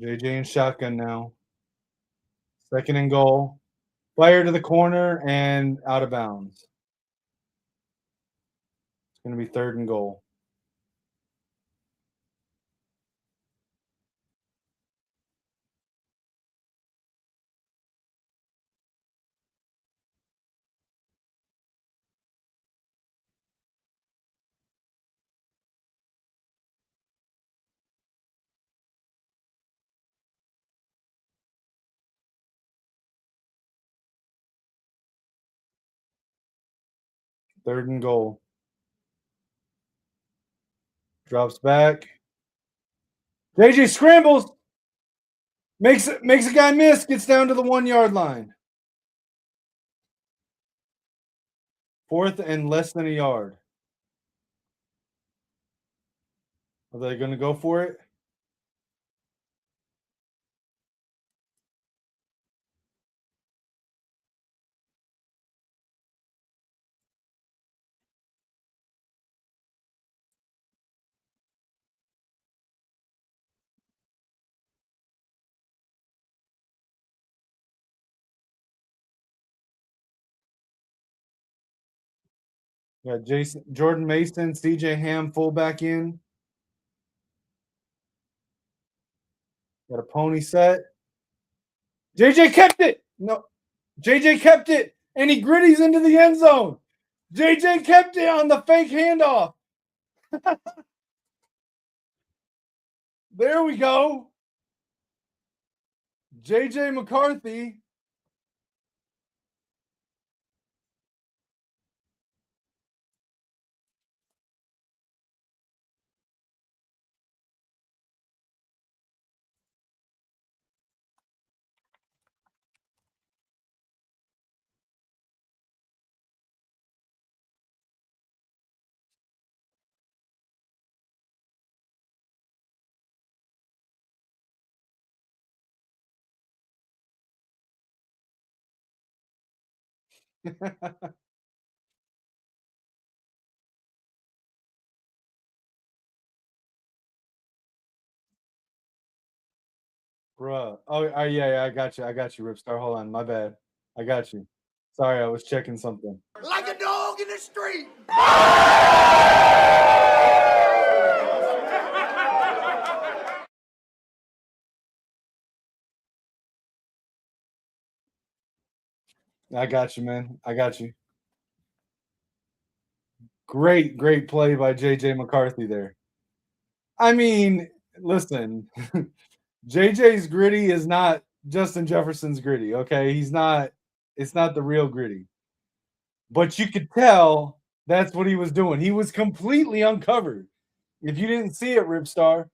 Speaker 1: JJ in shotgun now. Second and goal. Fire to the corner and out of bounds. It's going to be third and goal. Third and goal. Drops back. JJ scrambles. Makes a guy miss. Gets down to the 1 yard line. Fourth and less than a yard. Are they going to go for it? Got Jordan Mason, CJ Ham fullback in. Got a pony set. JJ kept it. No, JJ kept it, and he gritties into the end zone. JJ kept it on the fake handoff. There we go. JJ McCarthy Bruh. Oh, yeah, yeah, I got you. I got you, Ripstar. Hold on, my bad. I got you. Sorry, I was checking something.
Speaker 2: Like a dog in the street.
Speaker 1: I got you, man. I got you. Great, great play by JJ McCarthy there. I mean, listen, JJ's gritty is not Justin Jefferson's gritty, okay? He's not, it's not the real gritty. But you could tell that's what he was doing. He was completely uncovered. If you didn't see it, Ripstar,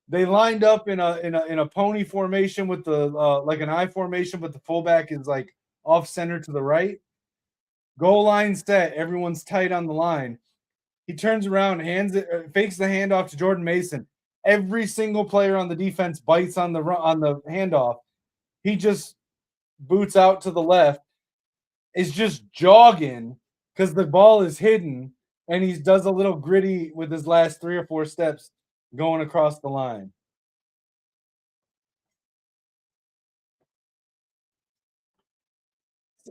Speaker 1: they lined up in a pony formation with the like an I formation, but the fullback is like off center to the right. Goal line set, everyone's tight on the line. He turns around, hands it, fakes the handoff to Jordan Mason. Every single player on the defense bites on the handoff. He just boots out to the left, is just jogging because the ball is hidden, and he does a little gritty with his last 3 or 4 steps going across the line.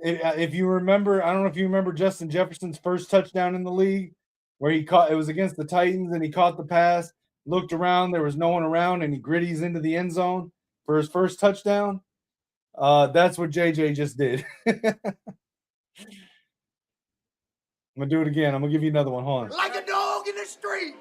Speaker 1: If you remember, I don't know if you remember Justin Jefferson's first touchdown in the league, where he caught, it was against the Titans, and he caught the pass, looked around, there was no one around, and he gritties into the end zone for his first touchdown. That's what JJ just did. I'm gonna do it again. I'm gonna give you another one. Hold on.
Speaker 2: Like a dog in the street.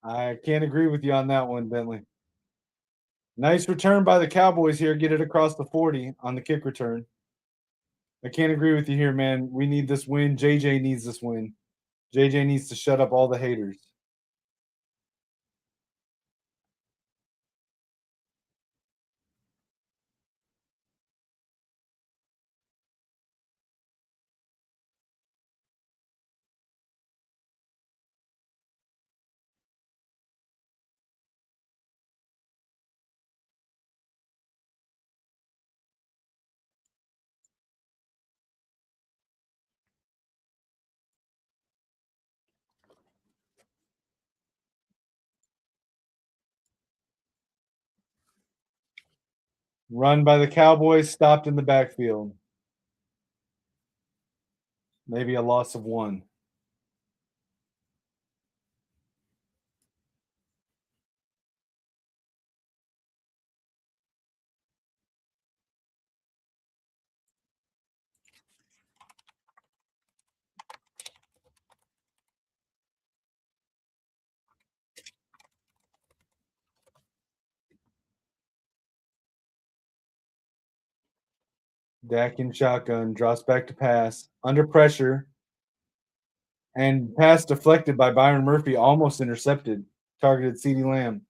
Speaker 1: I can't agree with you on that one, Bentley. Nice return by the Cowboys here. Get it across the 40 on the kick return. I can't agree with you here, man. We need this win. JJ needs this win. JJ needs to shut up all the haters. Run by the Cowboys, stopped in the backfield. Maybe a loss of 1. Dak in shotgun, drops back to pass, under pressure, and pass deflected by Byron Murphy, almost intercepted. Targeted CeeDee Lamb.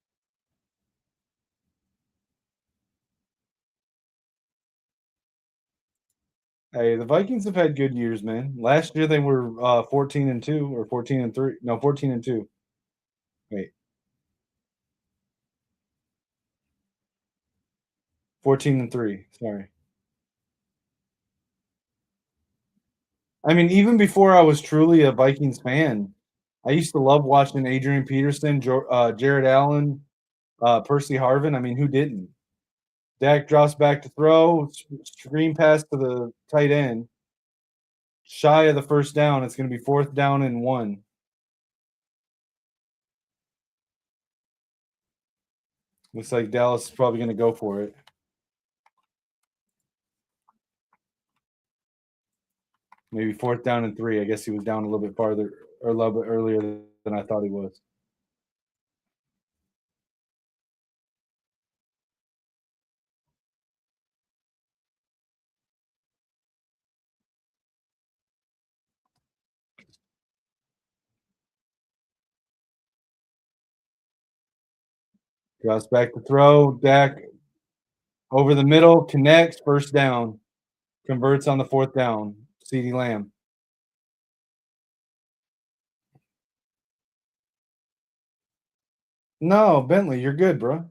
Speaker 1: Hey, the Vikings have had good years, man. Last year they were 14-2 or 14-3. No, 14-2. Wait. 14-3. Sorry. I mean, even before I was truly a Vikings fan, I used to love watching Adrian Peterson, Jared Allen, Percy Harvin. I mean, who didn't? Dak drops back to throw, screen pass to the tight end. Shy of the first down. It's going to be 4th down and 1. Looks like Dallas is probably going to go for it. Maybe 4th down and 3. I guess he was down a little bit farther or a little bit earlier than I thought he was. Drops back to throw. Dak over the middle, connects, 1st down. Converts on the 4th down. CeeDee Lamb. No, Bentley, you're good, bro.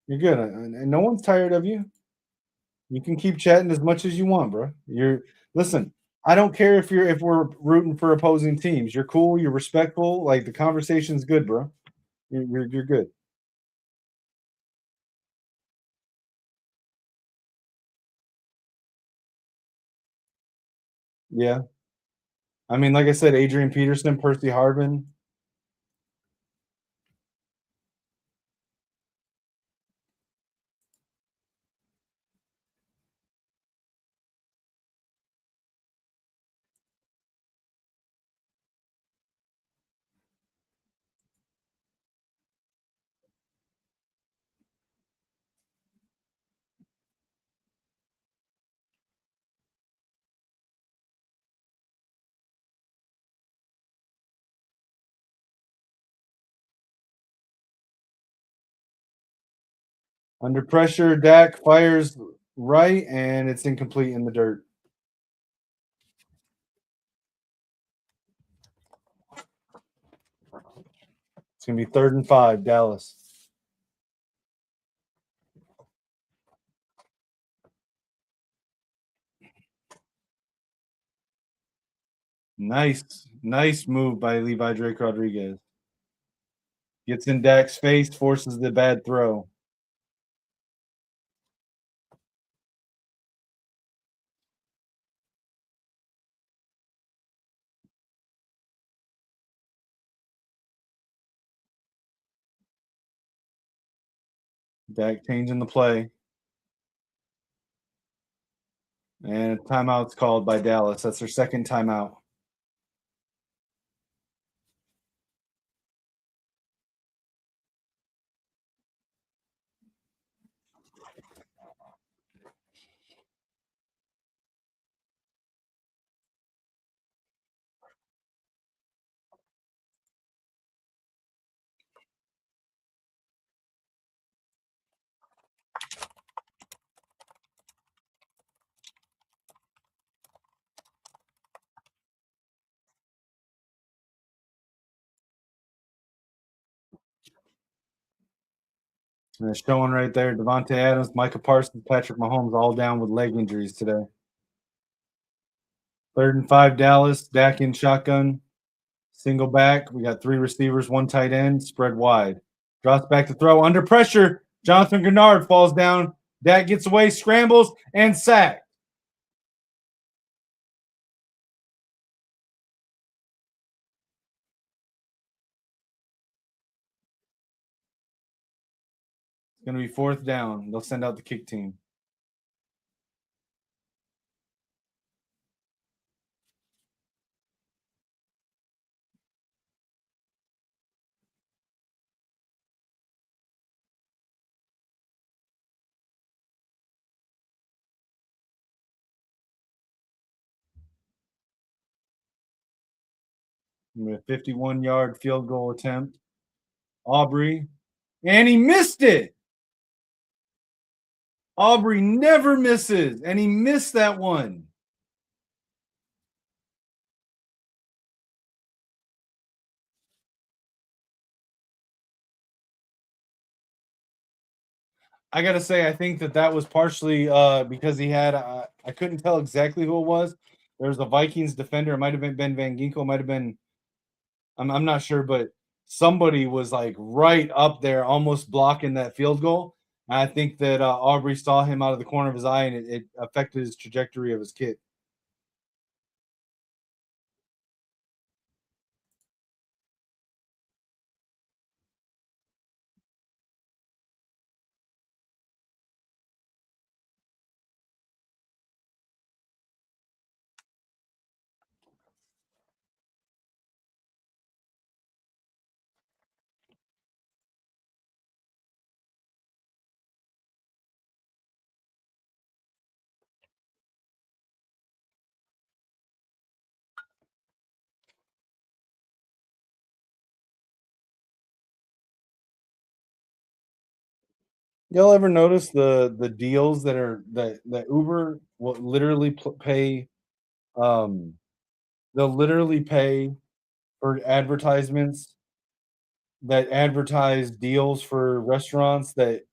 Speaker 1: You're good. And no one's tired of you. You can keep chatting as much as you want, bro. Listen, I don't care if we're rooting for opposing teams. You're cool, you're respectful, like the conversation's good, bro. You're good. Yeah. I mean, like I said, Adrian Peterson, Percy Harvin. Under pressure, Dak fires right, and it's incomplete in the dirt. It's gonna be 3rd and 5, Dallas. Nice move by Levi Drake Rodriguez. Gets in Dak's face, forces the bad throw. Dak changing the play. And timeout's called by Dallas. That's their 2nd timeout. And it's showing right there, Devontae Adams, Micah Parsons, Patrick Mahomes all down with leg injuries today. 3rd and 5, Dallas. Dak in shotgun. Single back. We got 3 receivers, 1 tight end, spread wide. Drops back to throw. Under pressure. Jonathan Grenard falls down. Dak gets away, scrambles, and sacked. It's going to be 4th down. They'll send out the kick team. A 51-yard field goal attempt. Aubrey. And he missed it. Aubrey never misses. And he missed that one. I gotta say, I think that was partially because he had. I couldn't tell exactly who it was. There was a Vikings defender. It might have been Ben Van Ginkel. It might have been I'm not sure, but somebody was like right up there, almost blocking that field goal. And I think that Aubrey saw him out of the corner of his eye, and it affected his trajectory of his kick. Y'all ever notice the deals that Uber will literally pay? Um, they'll literally pay for advertisements that advertise deals for restaurants that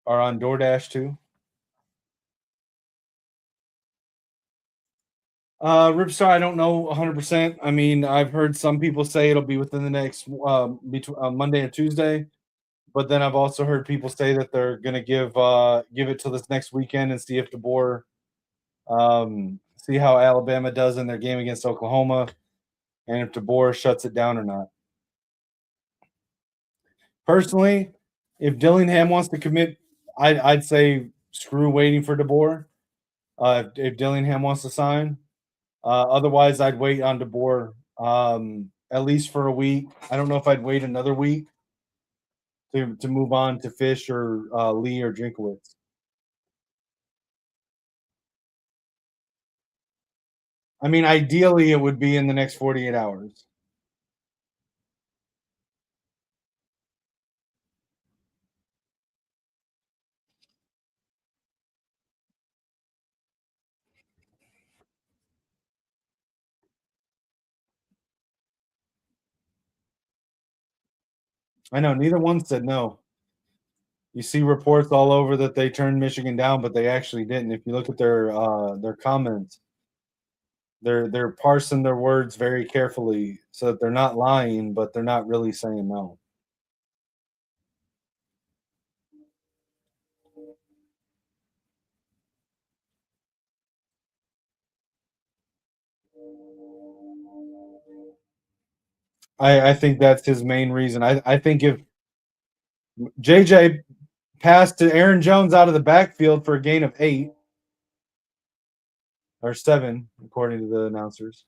Speaker 1: are on DoorDash too. Ripstar, I don't know 100%. I mean, I've heard some people say it'll be within the next between Monday and Tuesday, but then I've also heard people say that they're gonna give it till this next weekend and see if DeBoer see how Alabama does in their game against Oklahoma, and if DeBoer shuts it down or not. Personally, if Dillingham wants to commit, I'd say screw waiting for DeBoer. If Dillingham wants to sign, otherwise I'd wait on DeBoer at least for a week. I don't know if I'd wait another week to move on to Fish or Lee or Drinkowitz. I mean, ideally it would be in the next 48 hours. I know neither one said no. You see reports all over that they turned Michigan down, but they actually didn't. If you look at their comments, they're parsing their words very carefully so that they're not lying, but they're not really saying no. I think that's his main reason. I think if JJ passed to Aaron Jones out of the backfield for a gain of 8 or 7, according to the announcers.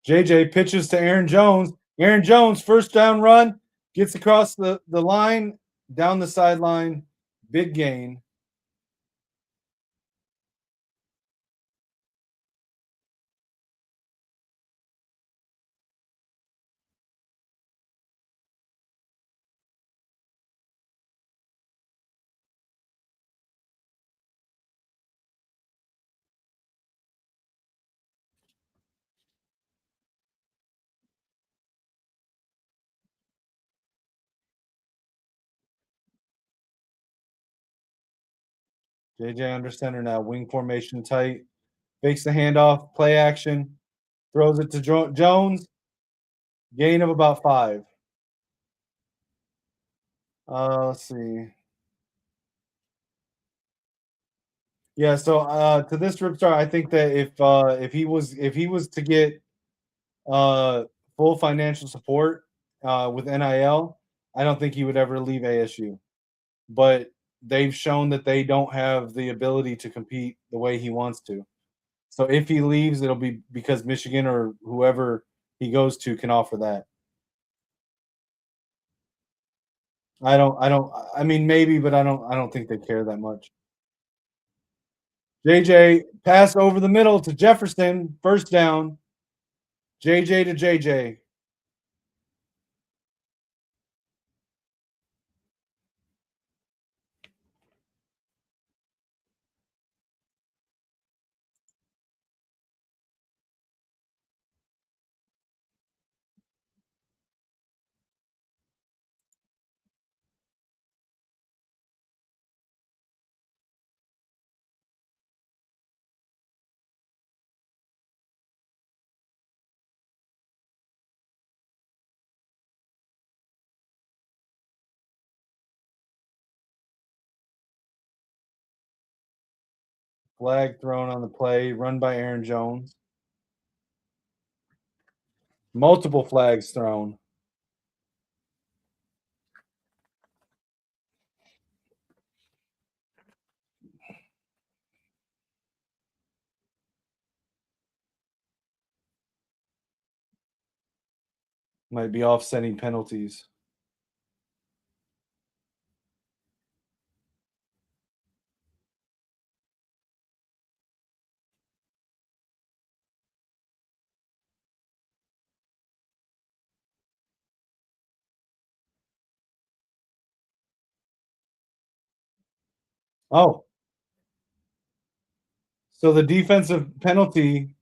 Speaker 1: JJ pitches to Aaron Jones. Aaron Jones, first down run, gets across the line, down the sideline, big gain. JJ under center now, wing formation tight, fakes the handoff, play action, throws it to Jones, gain of about 5. Let's see. Yeah, so to this Ripstar, I think that if he was to get uh, full financial support with NIL, I don't think he would ever leave ASU. But they've shown that they don't have the ability to compete the way he wants to. So if he leaves, it'll be because Michigan or whoever he goes to can offer that. I mean maybe, but I don't think they care that much. JJ pass over the middle to Jefferson, first down. JJ to JJ. Flag thrown on the play, run by Aaron Jones. Multiple flags thrown. Might be offsetting penalties. Oh, so the defensive penalty.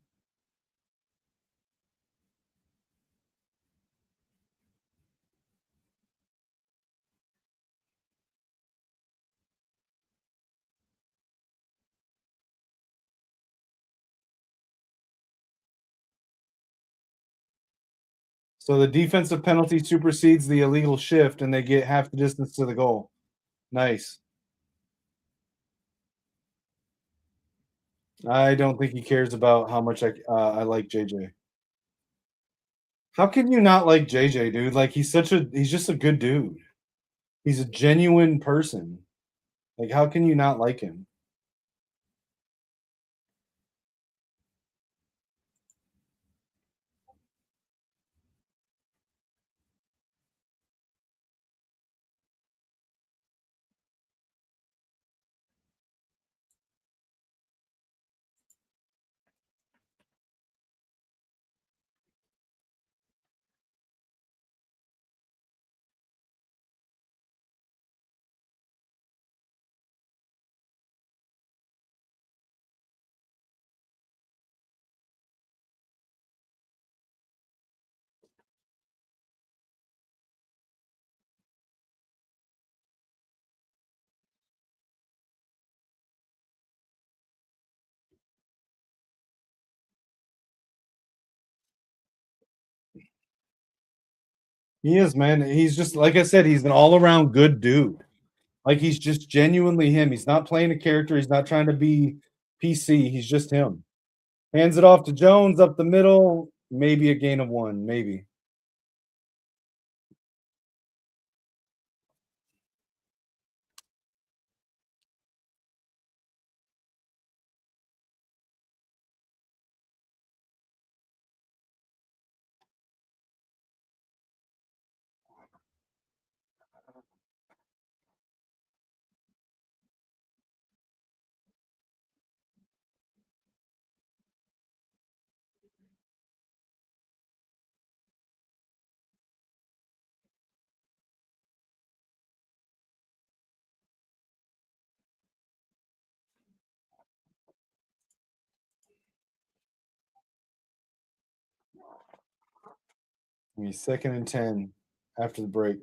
Speaker 1: So the defensive penalty supersedes the illegal shift, and they get half the distance to the goal. Nice. I don't think he cares about how much I like JJ. How can you not like JJ, dude? Like he's just a good dude. He's a genuine person. Like how can you not like him? He is, man. He's just like I said, he's an all-around good dude. Like he's just genuinely him. He's not playing a character. He's not trying to be PC. He's just him. Hands it off to Jones up the middle. Maybe a gain of one. Maybe. He's 2nd and 10 after the break.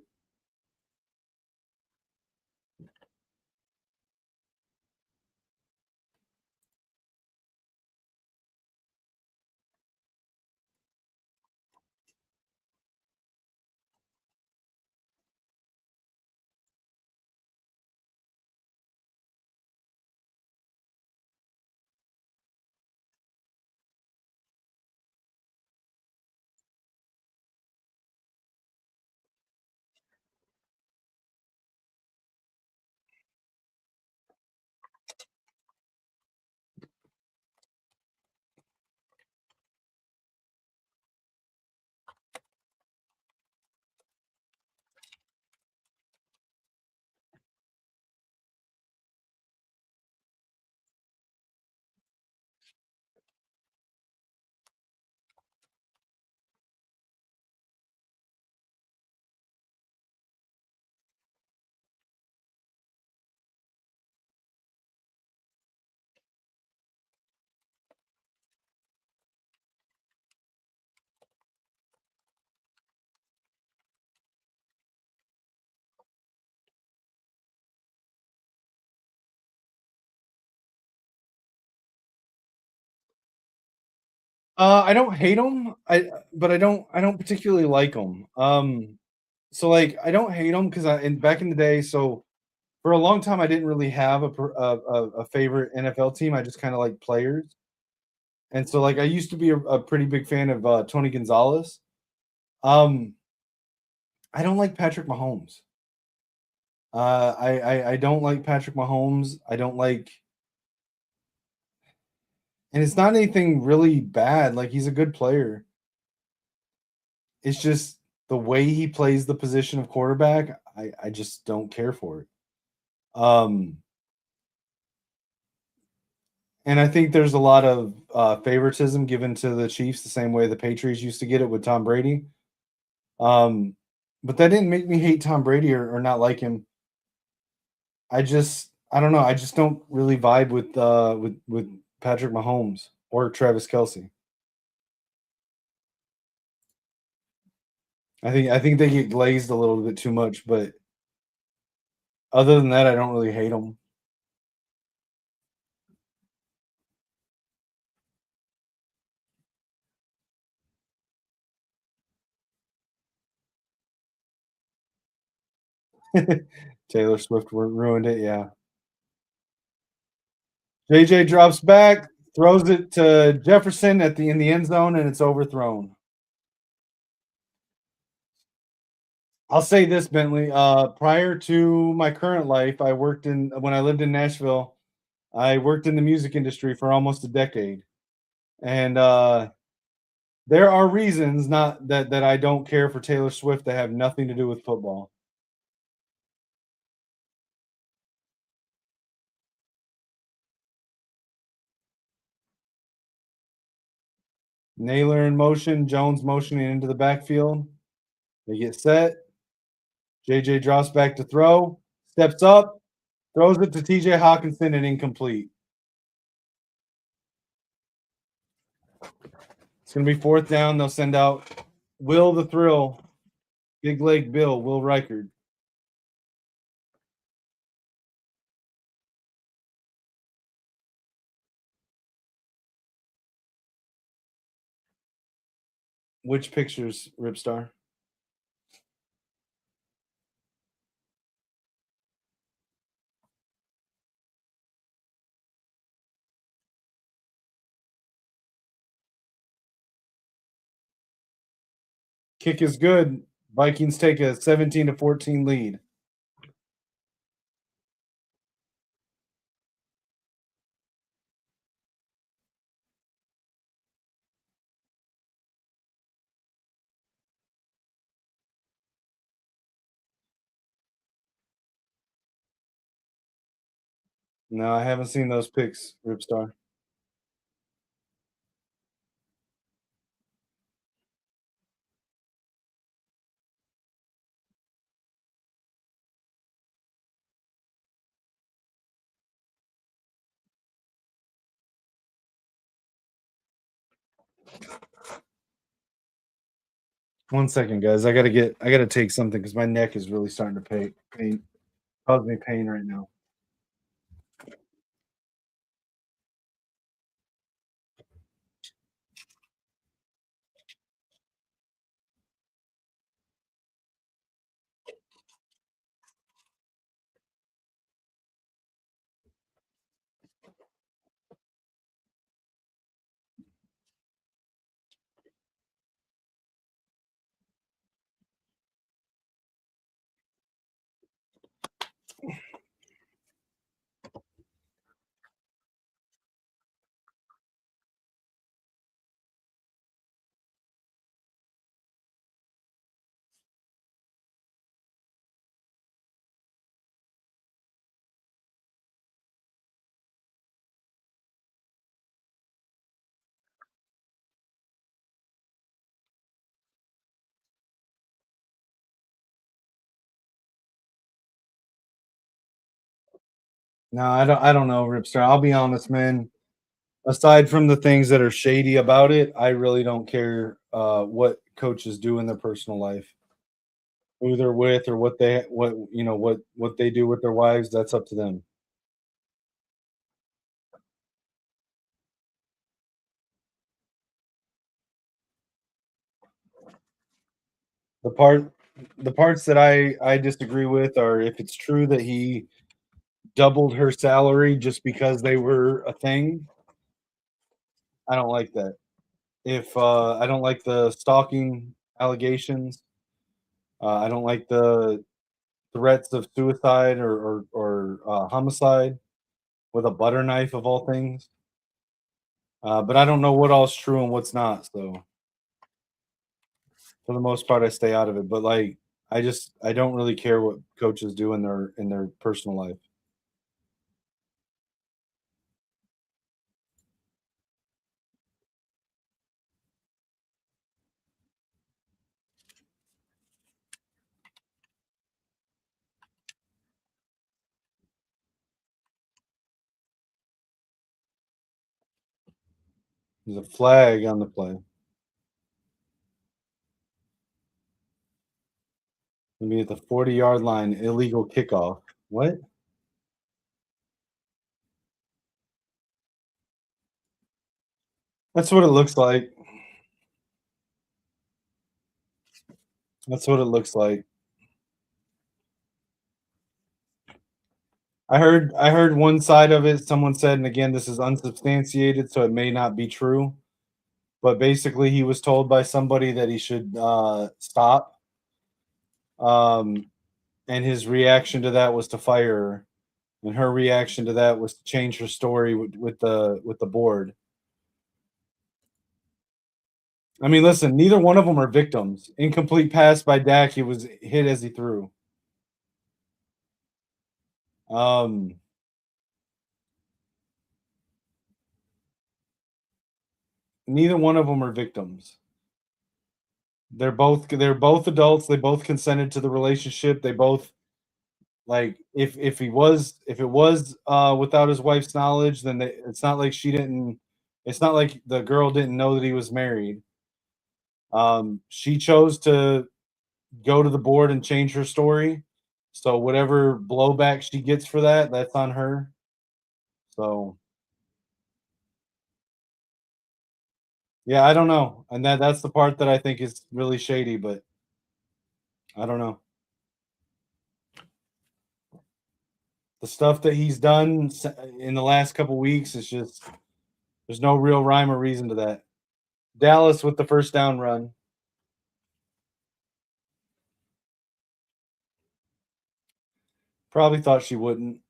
Speaker 1: I don't hate him. But I don't particularly like him. So like I don't hate him because back in the day, so For a long time, I didn't really have a favorite NFL team. I just kind of like players, and so like I used to be a pretty big fan of Tony Gonzalez. Um, I don't like Patrick Mahomes. I don't like Patrick Mahomes. I don't like, and it's not anything really bad. Like he's a good player. It's just the way he plays the position of quarterback. I just don't care for it. Um, and I think there's a lot of favoritism given to the Chiefs, the same way the Patriots used to get it with Tom Brady. Um, but that didn't make me hate Tom Brady or not like him. I don't know. I just don't really vibe with Patrick Mahomes or Travis Kelsey. I think they get glazed a little bit too much, but other than that, I don't really hate them. Taylor Swift ruined it. Yeah. JJ drops back, throws it to Jefferson in the end zone, and it's overthrown. I'll say this, Bentley. Prior to my current life, I worked in when I lived in Nashville. I worked in the music industry for almost a decade, and there are reasons not that I don't care for Taylor Swift that have nothing to do with football. Naylor in motion, Jones motioning into the backfield. They get set. JJ drops back to throw, steps up, throws it to TJ Hawkinson and incomplete. It's going to be fourth down. They'll send out Will the Thrill, Big Leg Bill, Will Reichard. Which pictures, Ripstar? Kick is good. Vikings take a 17-14 lead. No, I haven't seen those pics, Ripstar. One second, guys. I gotta take something because my neck is really starting to cause me pain right now. No, I don't know, Ripstar. I'll be honest, man. Aside from the things that are shady about it, I really don't care what coaches do in their personal life, who they're with, or what they do with their wives. That's up to them. The part the parts that I disagree with are if it's true that he doubled her salary just because they were a thing. I don't like that. If I don't like the stalking allegations, I don't like the threats of suicide or homicide with a butter knife of all things. But I don't know what all's true and what's not. So for the most part, I stay out of it. But like, I don't really care what coaches do in their personal life. There's a flag on the play. Maybe at the 40-yard line, illegal kickoff. What? That's what it looks like. That's what it looks like. I heard one side of it. Someone said, and again, this is unsubstantiated, so it may not be true. But basically, he was told by somebody that he should stop. Um, and his reaction to that was to fire her, and her reaction to that was to change her story with the board. I mean, listen, neither one of them are victims. Incomplete pass by Dak. He was hit as he threw. Um, Neither one of them are victims. They're both adults. They both consented to the relationship. They both like if it was without his wife's knowledge, then it's not like she didn't. It's not like the girl didn't know that he was married. She chose to go to the board and change her story. So whatever blowback she gets for that, that's on her. So yeah, I don't know, and that's the part that I think is really shady. But I don't know the stuff that he's done in the last couple weeks is just there's no real rhyme or reason to that. Dallas with the first down run. Probably thought she wouldn't.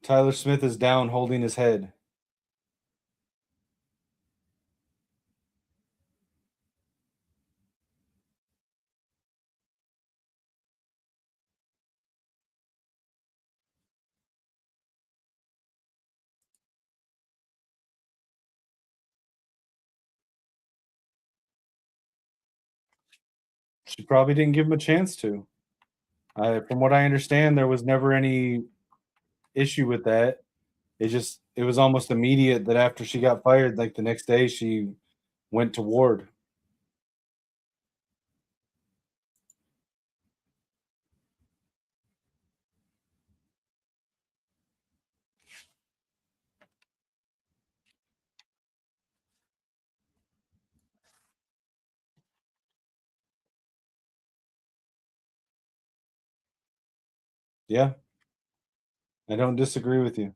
Speaker 1: Tyler Smith is down holding his head. She probably didn't give him a chance to. From what I understand, there was never any issue with that. It was almost immediate that after she got fired, like the next day, she went to Ward. Yeah, I don't disagree with you.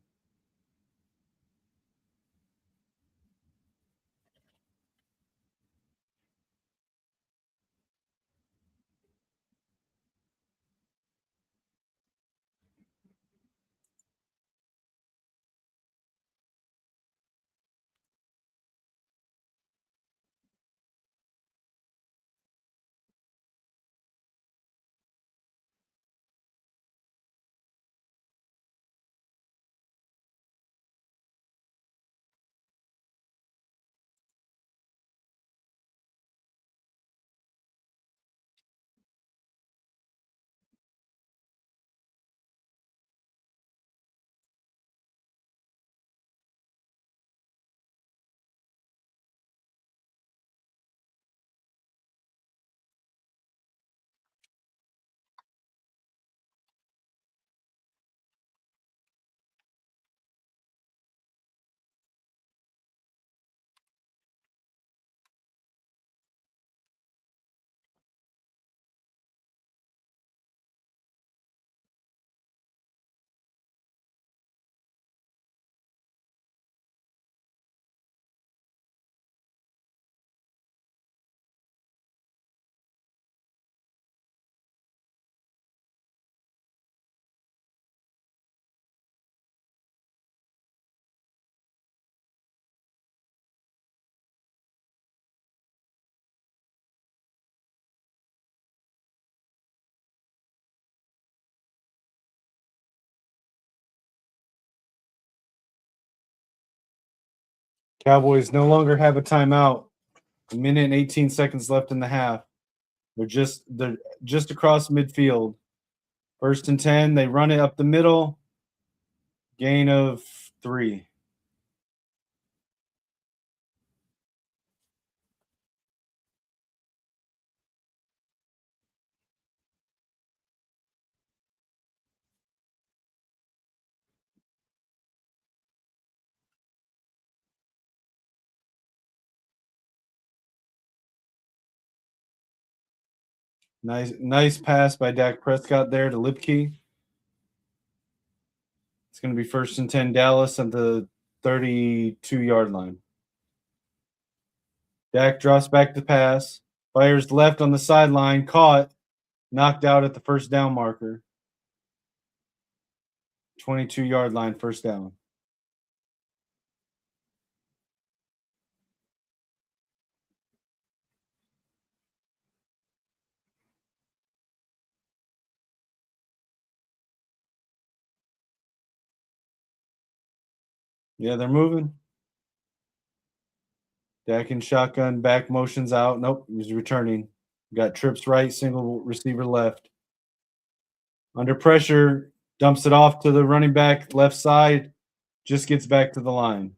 Speaker 1: Cowboys no longer have a timeout. A minute and 18 seconds left in the half. They're just across midfield. First and 10. They run it up the middle. Gain of 3. Nice pass by Dak Prescott there to Lipke. It's going to be first and 10 Dallas at the 32-yard line. Dak drops back the pass, fires left on the sideline, caught, knocked out at the first down marker. 22-yard line, first down. Yeah, they're moving. Dak in shotgun, back motions out. Nope, he's returning. Got trips right, single receiver left. Under pressure, dumps it off to the running back left side, just gets back to the line.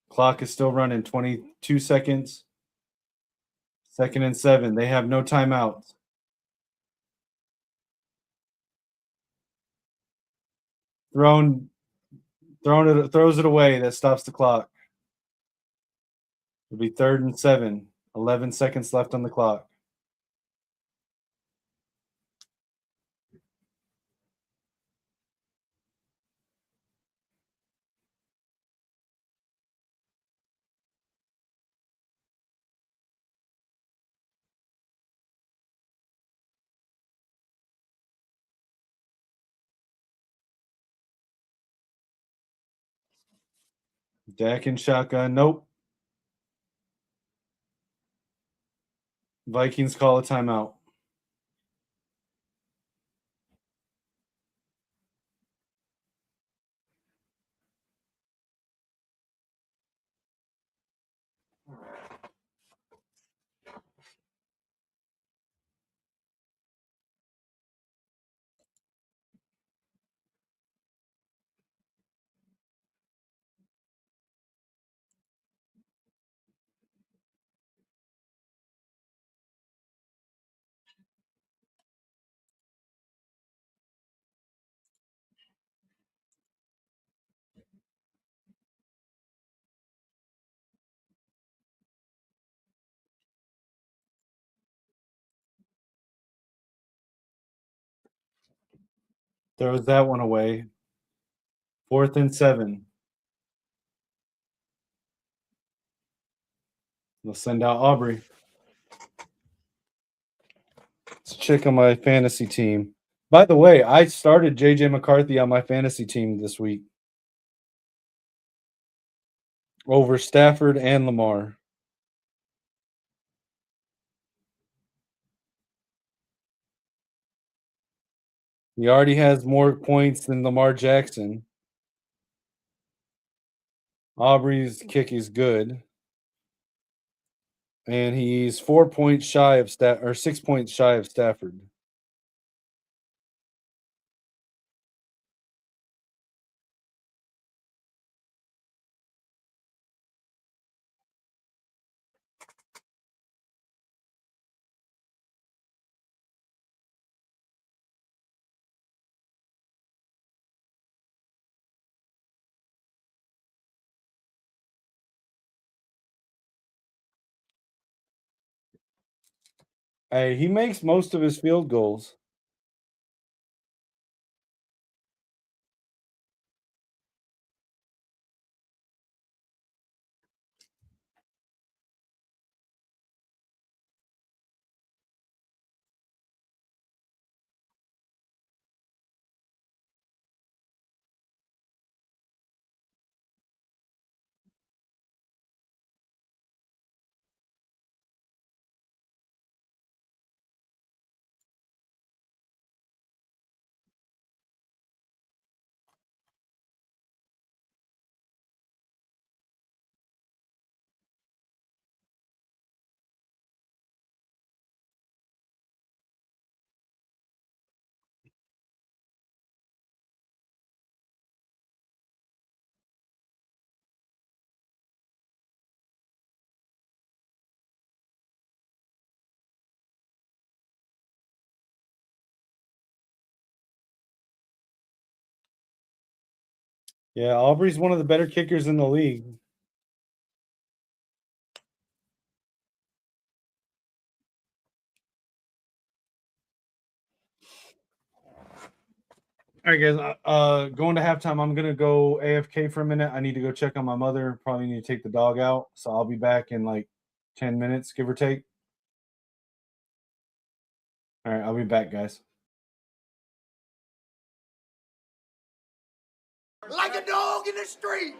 Speaker 1: Clock is still running, 22 seconds. Second and 7. They have no timeouts. Throws it away. That stops the clock. It'll be third and 7. 11 seconds left on the clock. Dak in shotgun. Nope. Vikings call a timeout. Throws that one away. Fourth and 7. They'll send out Aubrey. Let's check on my fantasy team. By the way, I started JJ McCarthy on my fantasy team this week over Stafford and Lamar. He already has more points than Lamar Jackson. Aubrey's kick is good. And he's 4 points shy of 6 points shy of Stafford. Hey, he makes most of his field goals. Yeah, Aubrey's one of the better kickers in the league. All right, guys. Going to halftime. I'm gonna go AFK for a minute. I need to go check on my mother. Probably need to take the dog out. So I'll be back in like 10 minutes, give or take. All right, I'll be back, guys.
Speaker 2: Like a dog in the street.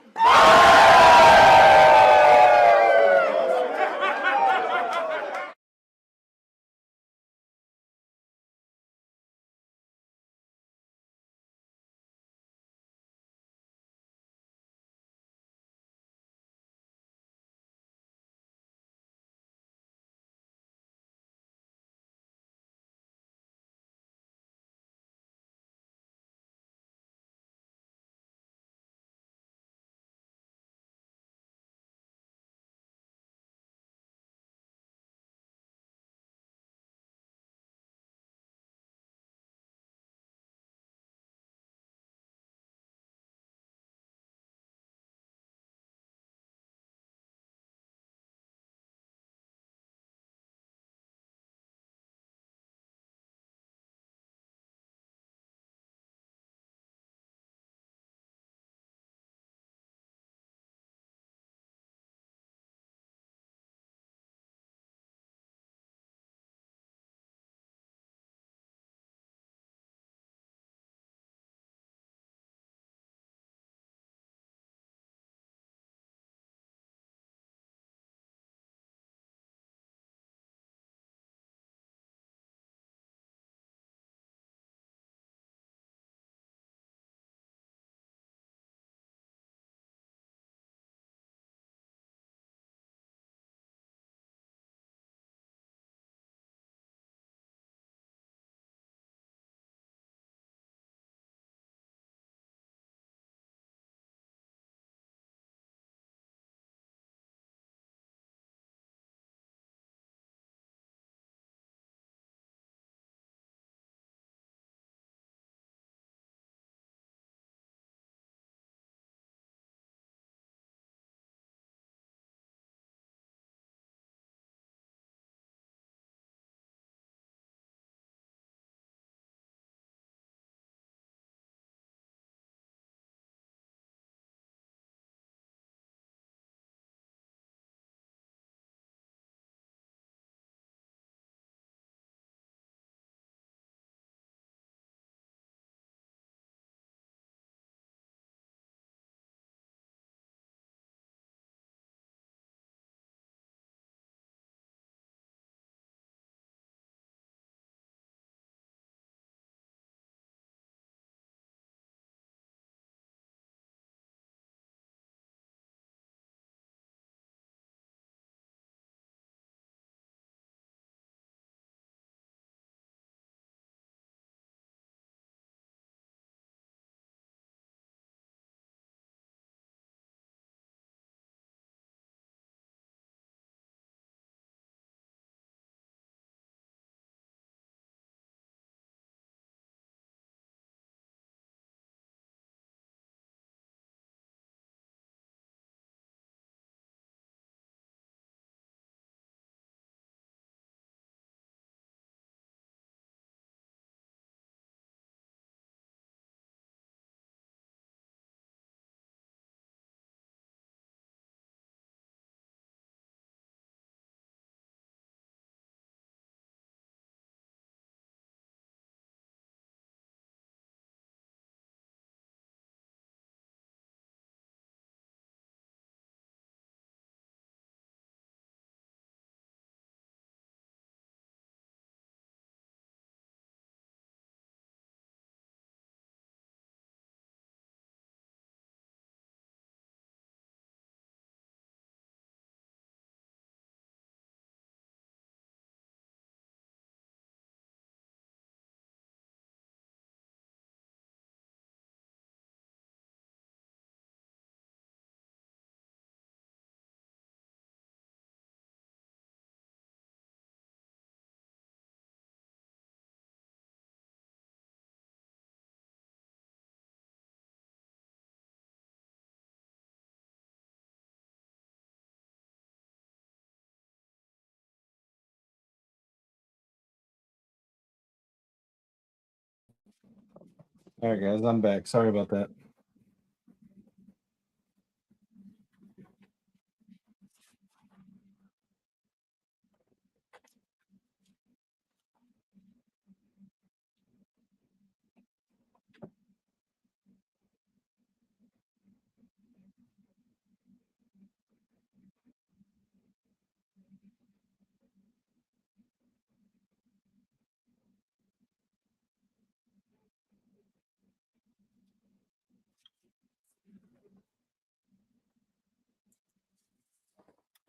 Speaker 1: All right, guys, I'm back. Sorry about that.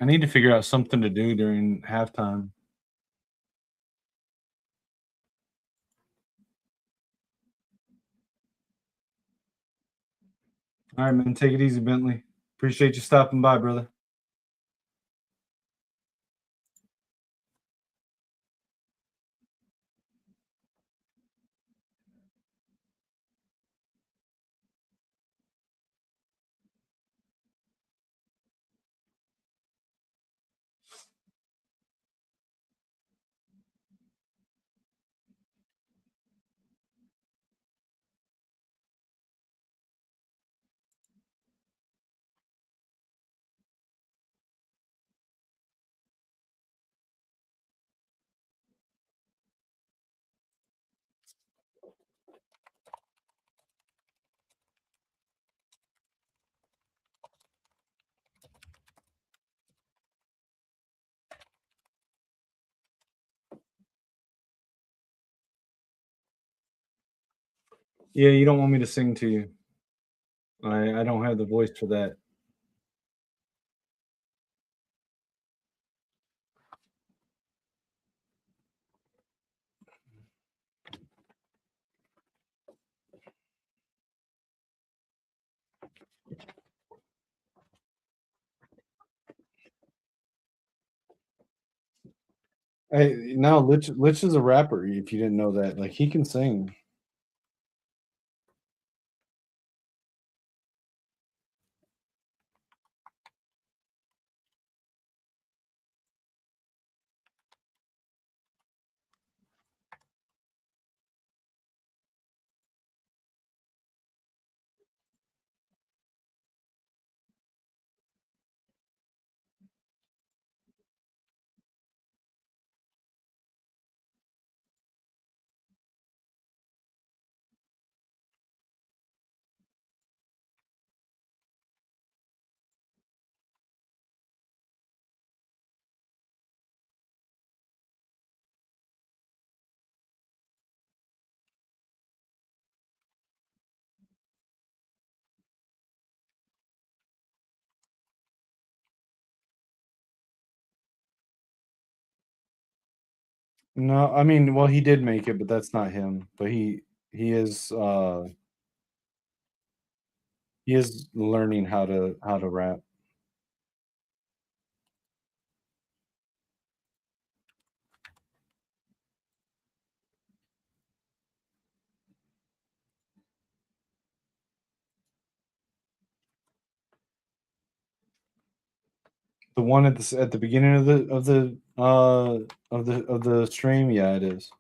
Speaker 1: I need to figure out something to do during halftime. All right, man. Take it easy, Bentley. Appreciate you stopping by, brother. Yeah, you don't want me to sing to you. I don't have the voice for that. Hey, now Lich is a rapper. If you didn't know that, like he can sing. No, I mean, well, he did make it, but that's not him. But he is he is learning how to rap. The one at the beginning of the stream, yeah, it is.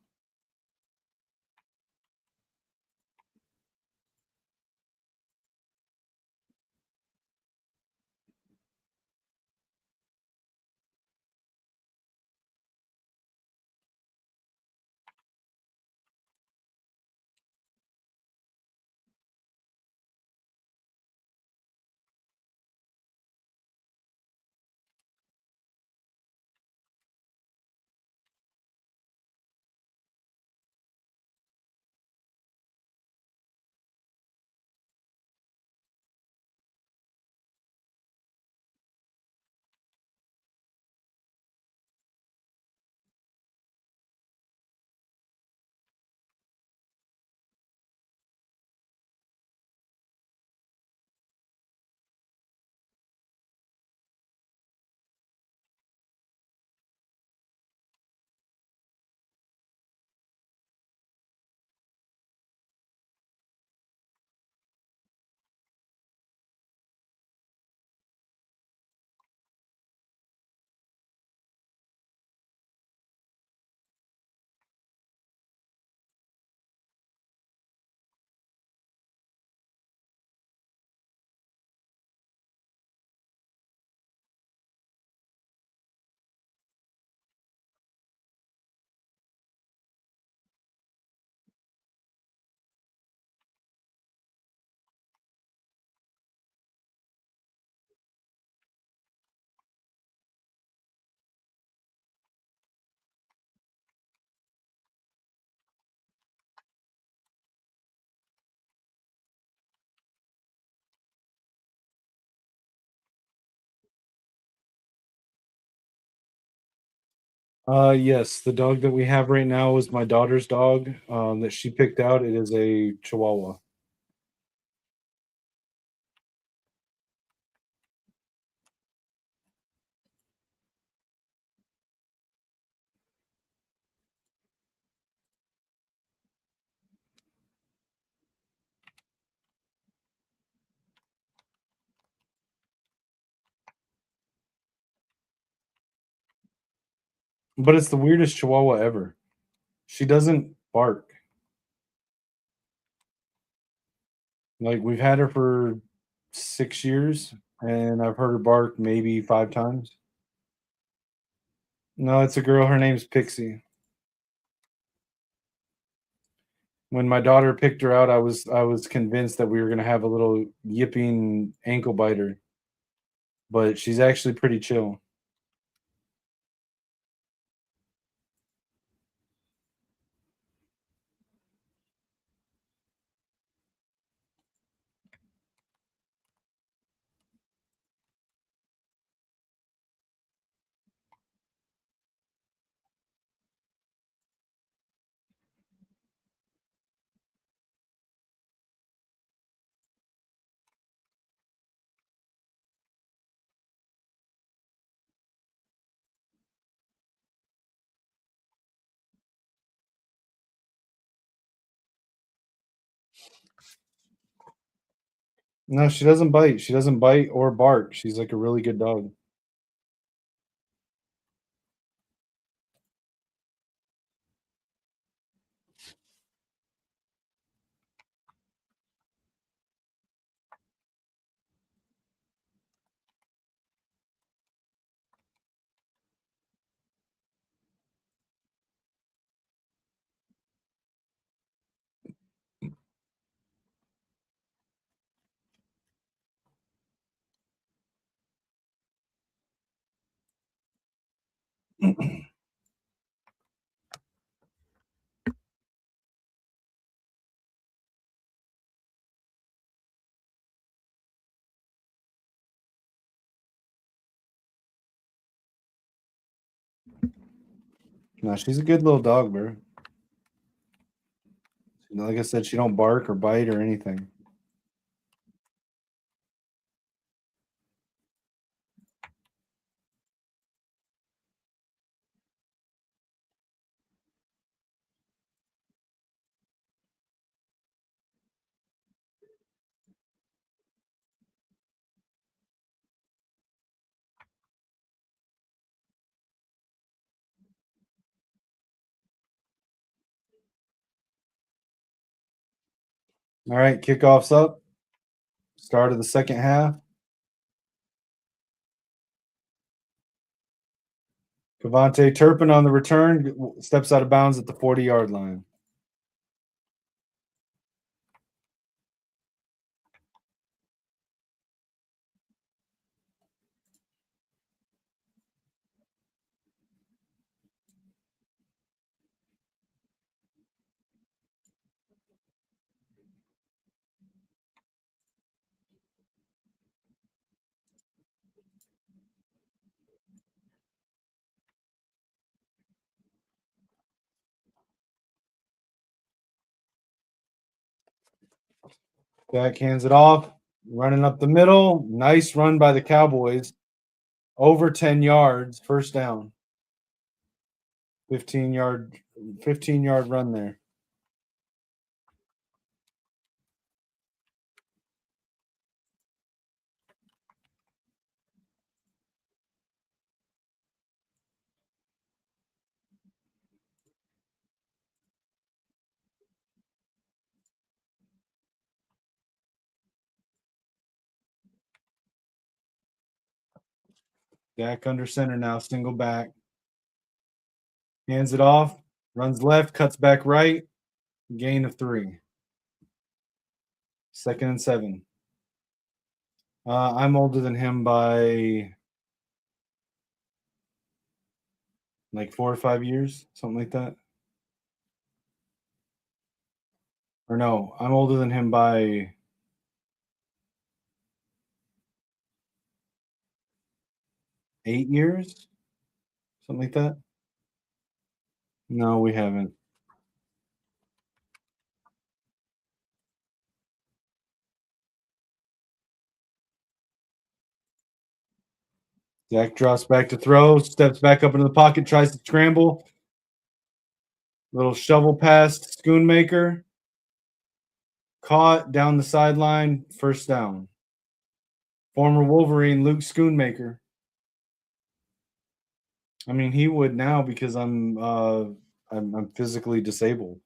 Speaker 1: Yes, the dog that we have right now is my daughter's dog, that she picked out. It is a Chihuahua. But it's the weirdest Chihuahua ever. She doesn't bark. Like, we've had her for 6 years, and I've heard her bark maybe 5 times. No, it's a girl. Her name's Pixie. When my daughter picked her out, I was convinced that we were gonna have a little yipping ankle biter, but she's actually pretty chill. No, she doesn't bite. She doesn't bite or bark. She's like a really good dog. No, she's a good little dog, bro. Like I said, she don't bark or bite or anything. All right, kickoff's up. Start of the second half. Cavante Turpin on the return steps out of bounds at the 40-yard line. Dak hands it off, running up the middle. Nice run by the Cowboys. Over 10 yards, first down. 15-yard run there. Dak under center now, single back. Hands it off, runs left, cuts back right, gain of 3. Second and 7. I'm older than him by like 4 or 5 years, something like that. Or no, I'm older than him by 8 years, something like that. No, we haven't. Dak drops back to throw, steps back up into the pocket, tries to scramble. Little shovel pass to Schoonmaker. Caught down the sideline, first down. Former Wolverine Luke Schoonmaker. I mean, he would now because I'm physically disabled.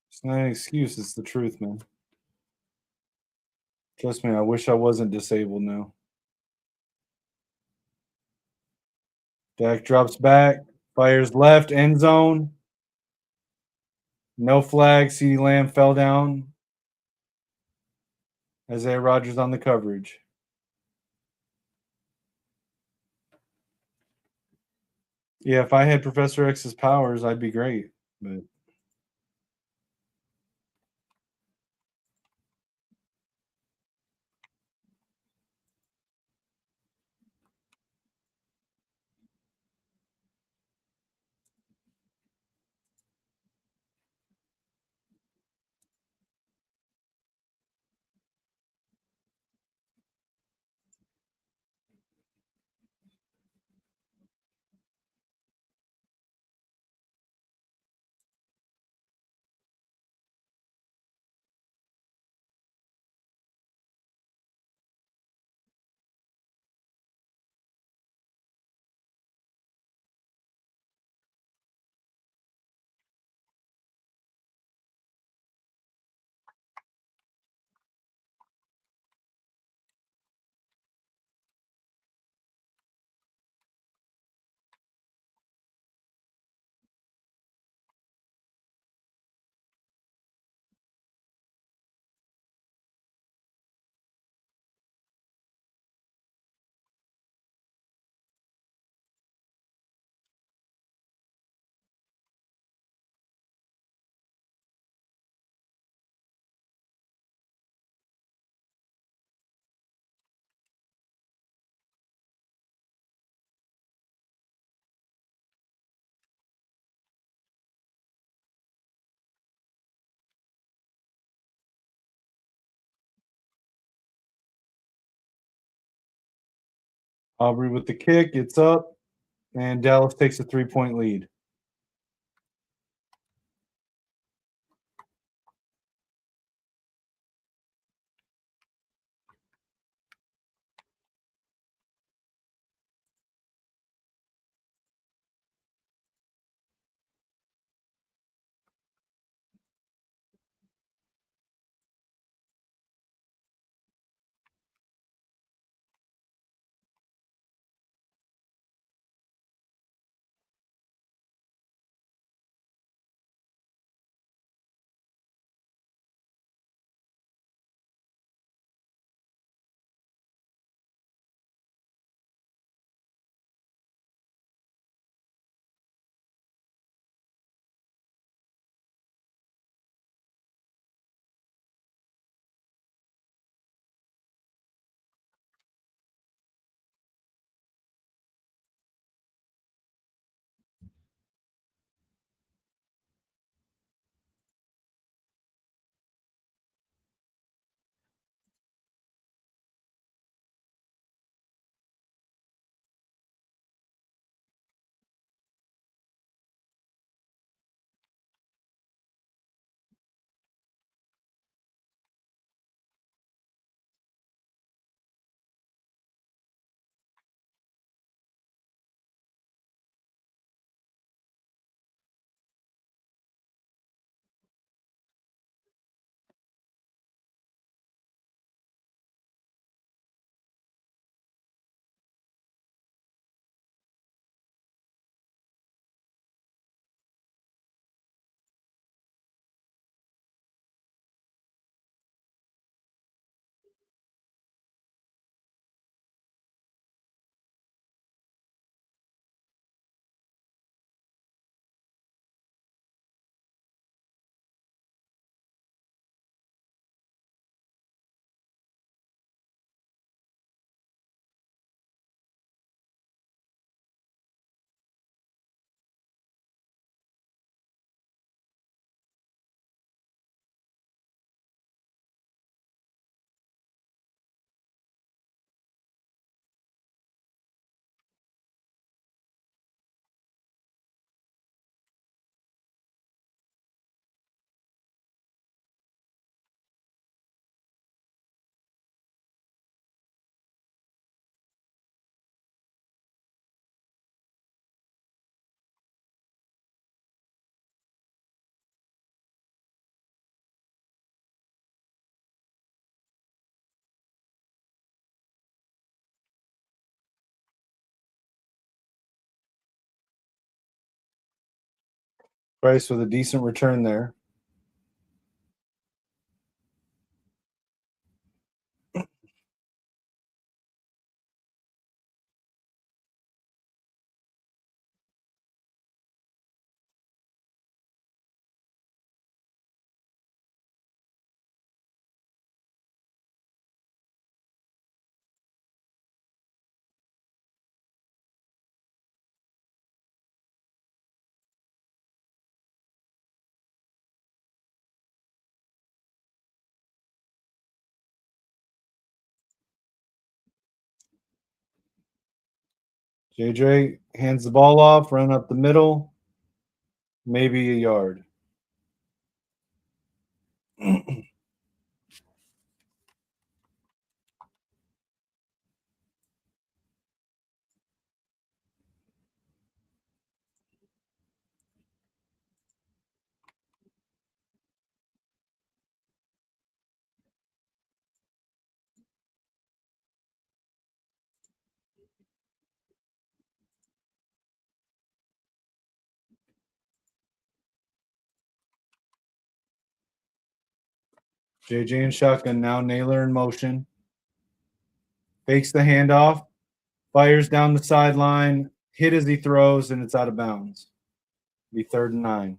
Speaker 1: It's not an excuse, it's the truth, man. Trust me, I wish I wasn't disabled now. Dak drops back, fires left, end zone. No flag. CeeDee Lamb fell down. Isaiah Rodgers on the coverage. Yeah, if I had Professor X's powers, I'd be great. But Aubrey with the kick, it's up, and Dallas takes a 3-point lead. Price with a decent return there. JJ hands the ball off, run up the middle, maybe a yard. JJ and shotgun now. Naylor in motion. Fakes the handoff, fires down the sideline, hit as he throws, and it's out of bounds. Be 3rd and 9.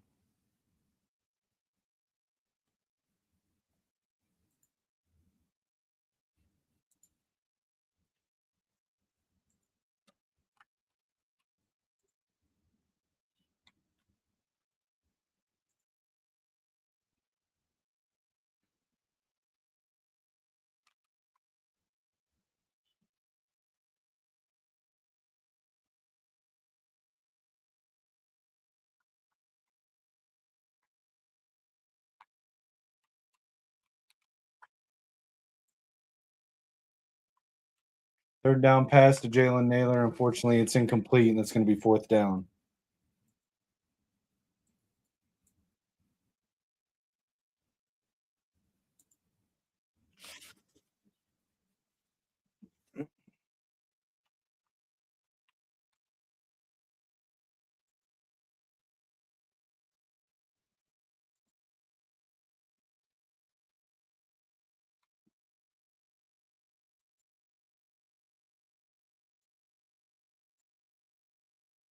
Speaker 1: Third down pass to Jalen Naylor. Unfortunately, it's incomplete, and it's going to be 4th down.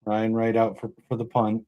Speaker 1: Ryan Wright out for the punt.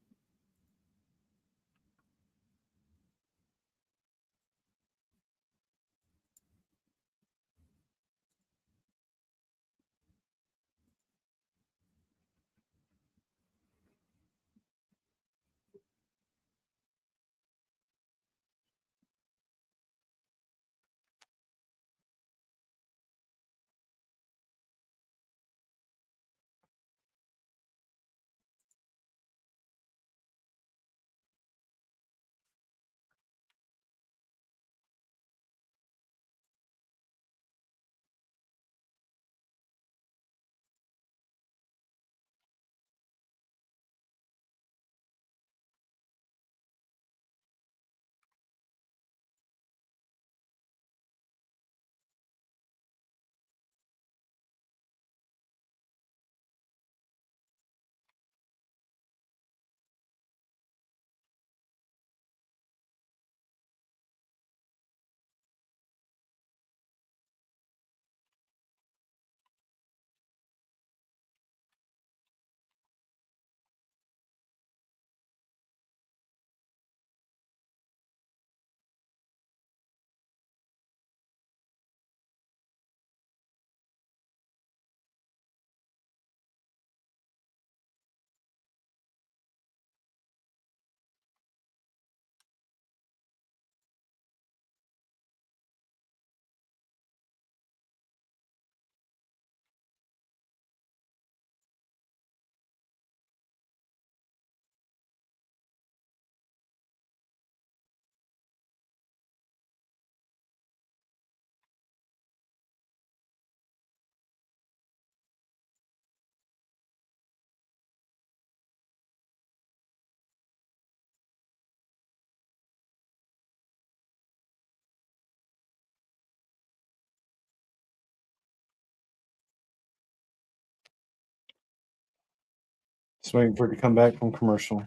Speaker 1: Just waiting for it to come back from commercial.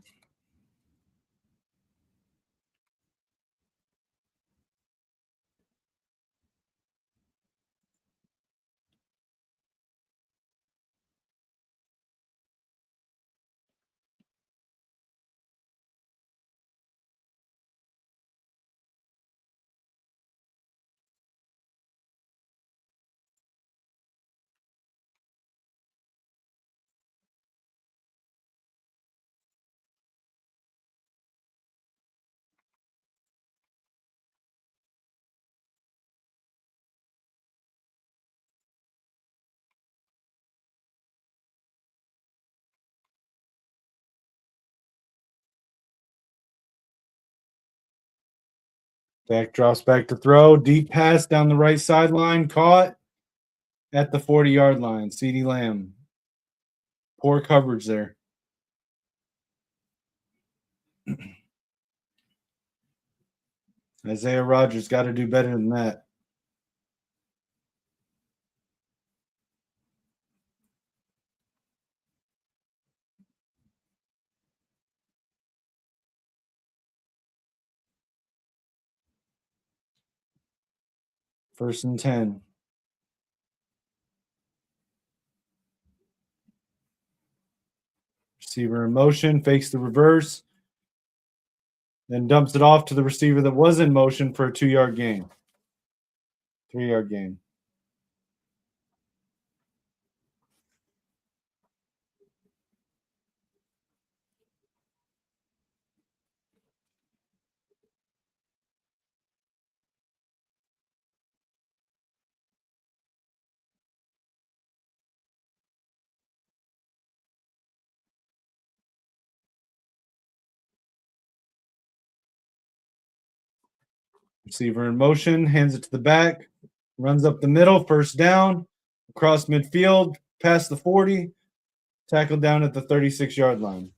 Speaker 1: Dak drops back to throw. Deep pass down the right sideline. Caught at the 40-yard line. CeeDee Lamb. Poor coverage there. Isaiah Rodgers got to do better than that. First and 10. Receiver in motion, fakes the reverse, then dumps it off to the receiver that was in motion for a 2-yard gain. 3-yard gain. Receiver in motion, hands it to the back, runs up the middle, first down, across midfield, past the 40, tackled down at the 36-yard line.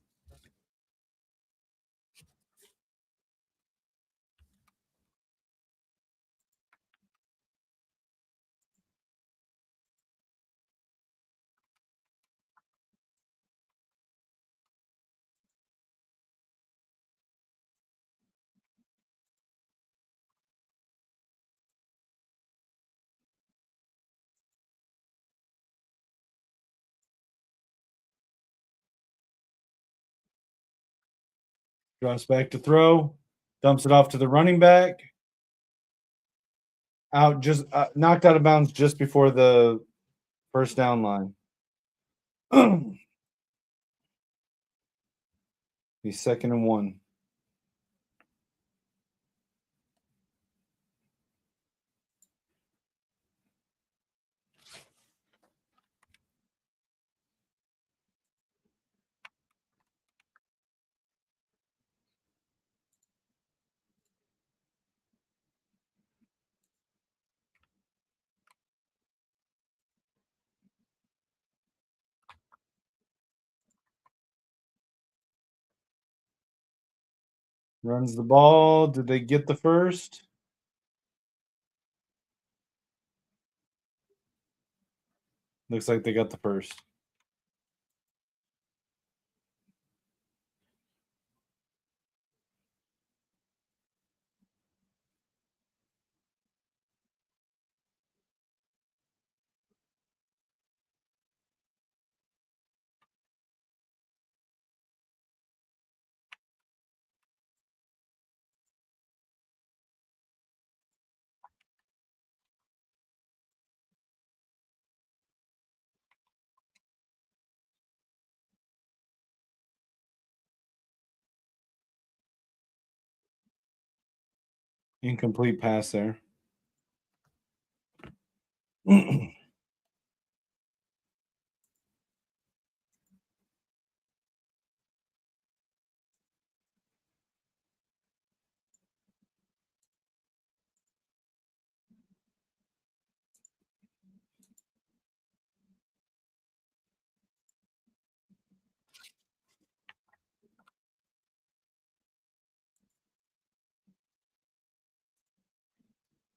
Speaker 1: Drops back to throw, dumps it off to the running back. Out, just knocked out of bounds just before the first down line. He's 2nd and 1. Runs the ball. Did they get the first? Looks like they got the first. Incomplete pass there.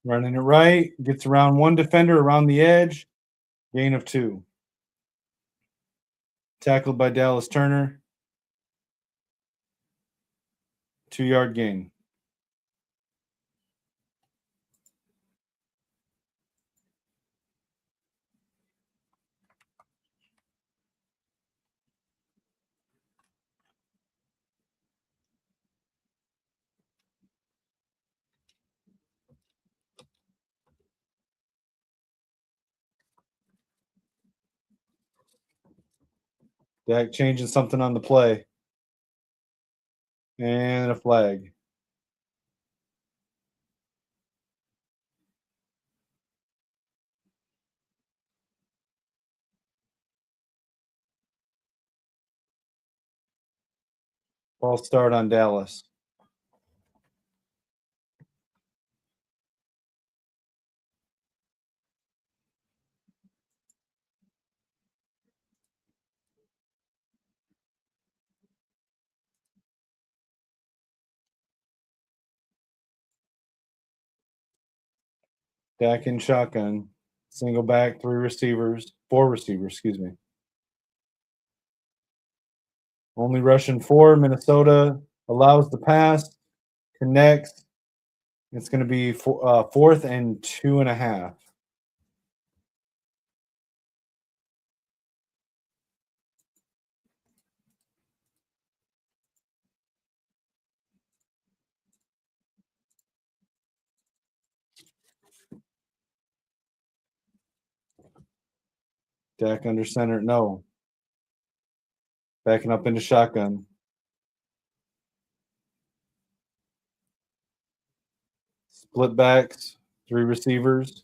Speaker 1: Running it right, gets around one defender around the edge, gain of 2. Tackled by Dallas Turner, 2-yard gain. Dak changing something on the play. And a flag. False start on Dallas. Dak in shotgun. Single back, four receivers, excuse me. Only rushing four. Minnesota allows the pass, connects. It's going to be fourth and 2.5. Dak under center. No. Backing up into shotgun. Split backs, three receivers.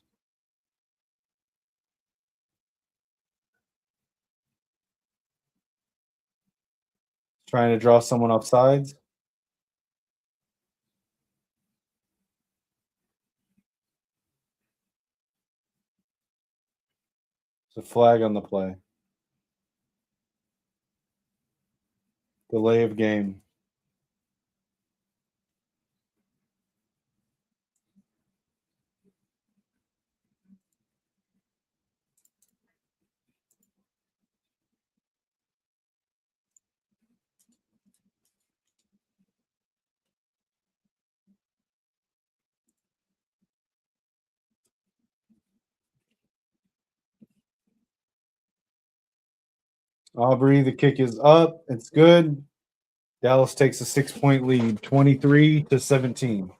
Speaker 1: Trying to draw someone off sides. It's a flag on the play. Delay of game. Aubrey, the kick is up. It's good. Dallas takes a 6-point lead, 23-17.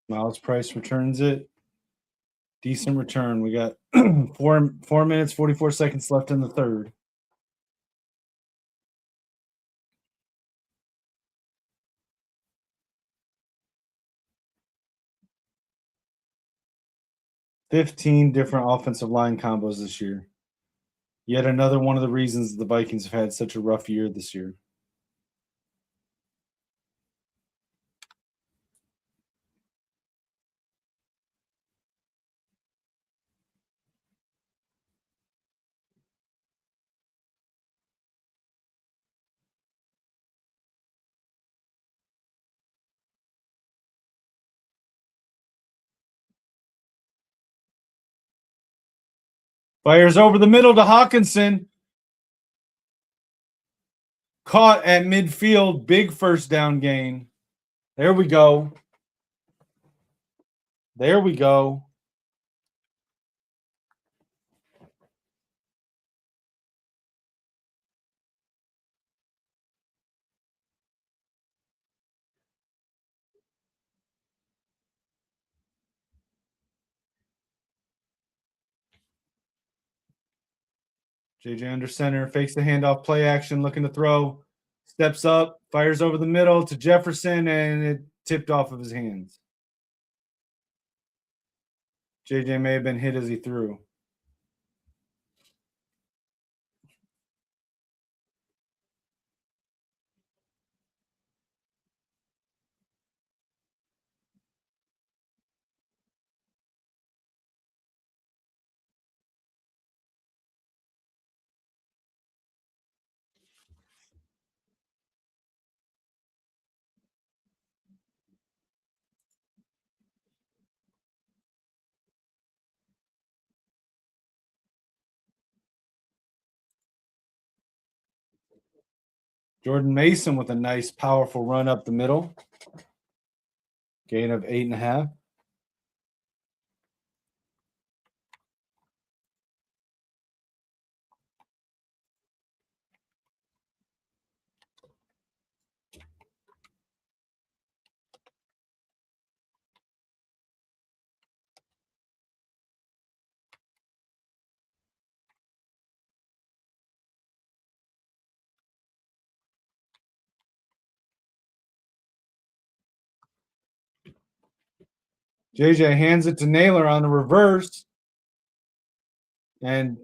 Speaker 1: Miles Price returns it. Decent return. We got 4 minutes, 44 seconds left in the third. 15 different offensive line combos this year. Yet another one of the reasons the Vikings have had such a rough year this year. Fires over the middle to Hawkinson. Caught at midfield. Big first down gain. There we go. There we go. JJ under center, fakes the handoff, play action, looking to throw. Steps up, fires over the middle to Jefferson, and it tipped off of his hands. JJ may have been hit as he threw. Jordan Mason with a nice, powerful run up the middle. Gain of 8.5. JJ hands it to Naylor on the reverse and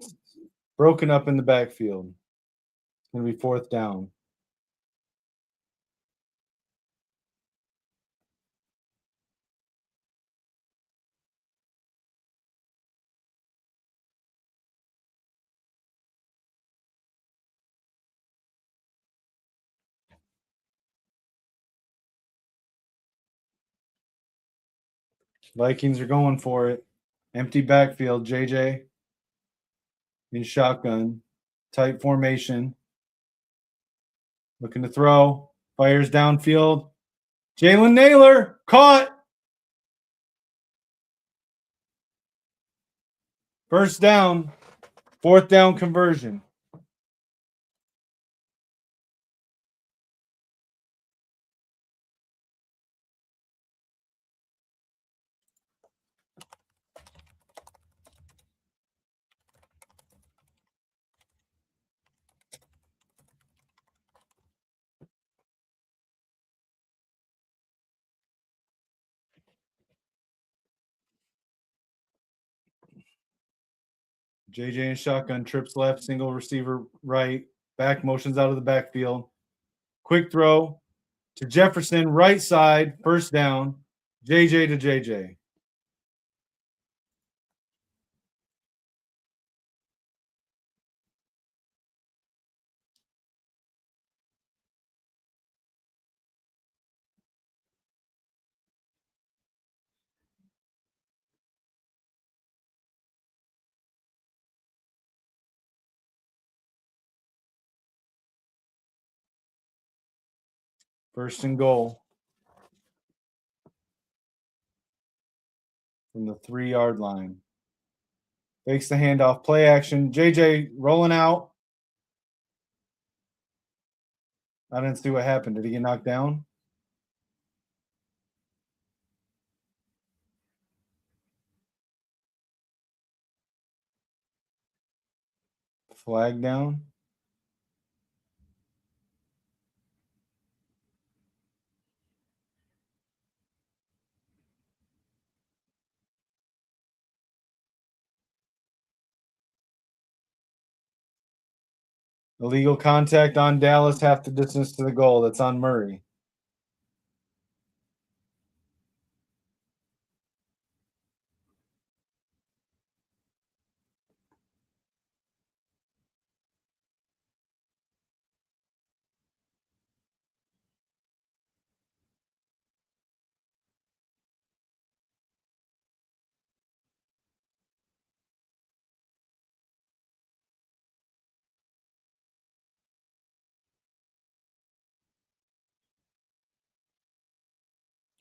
Speaker 1: broken up in the backfield. It's going to be 4th down. Vikings are going for it. Empty backfield. JJ in shotgun. Tight formation. Looking to throw. Fires downfield. Jalen Naylor caught. First down. 4th down conversion. JJ in shotgun, trips left, single receiver right, back motions out of the backfield. Quick throw to Jefferson, right side, first down. JJ to JJ. First and goal from the 3-yard line. Fakes the handoff, play action. JJ rolling out. I didn't see what happened. Did he get knocked down? Flag down. Illegal contact on Dallas, half the distance to the goal. That's on Murray.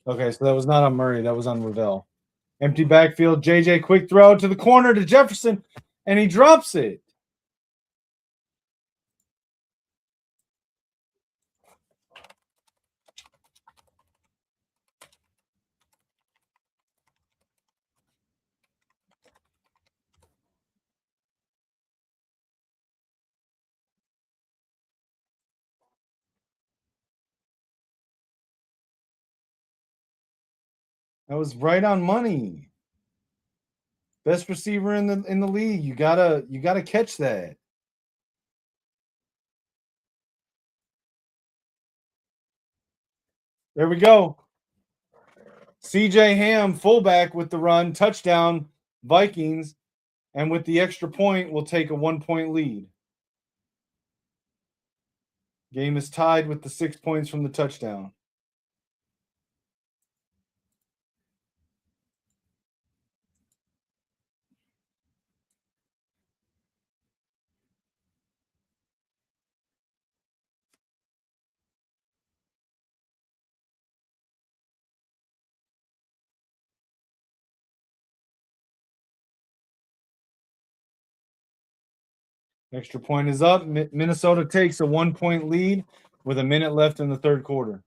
Speaker 1: Okay, so that was not on Murray. That was on Ravel. Empty backfield. JJ quick throw to the corner to Jefferson, and he drops it. That was right on money. Best receiver in the league. You gotta catch that. There we go. CJ Ham, fullback with the run, touchdown, Vikings, and with the extra point, we'll take a 1-point lead. Game is tied with the 6 points from the touchdown. Extra point is up. Minnesota takes a 1-point lead with a minute left in the third quarter.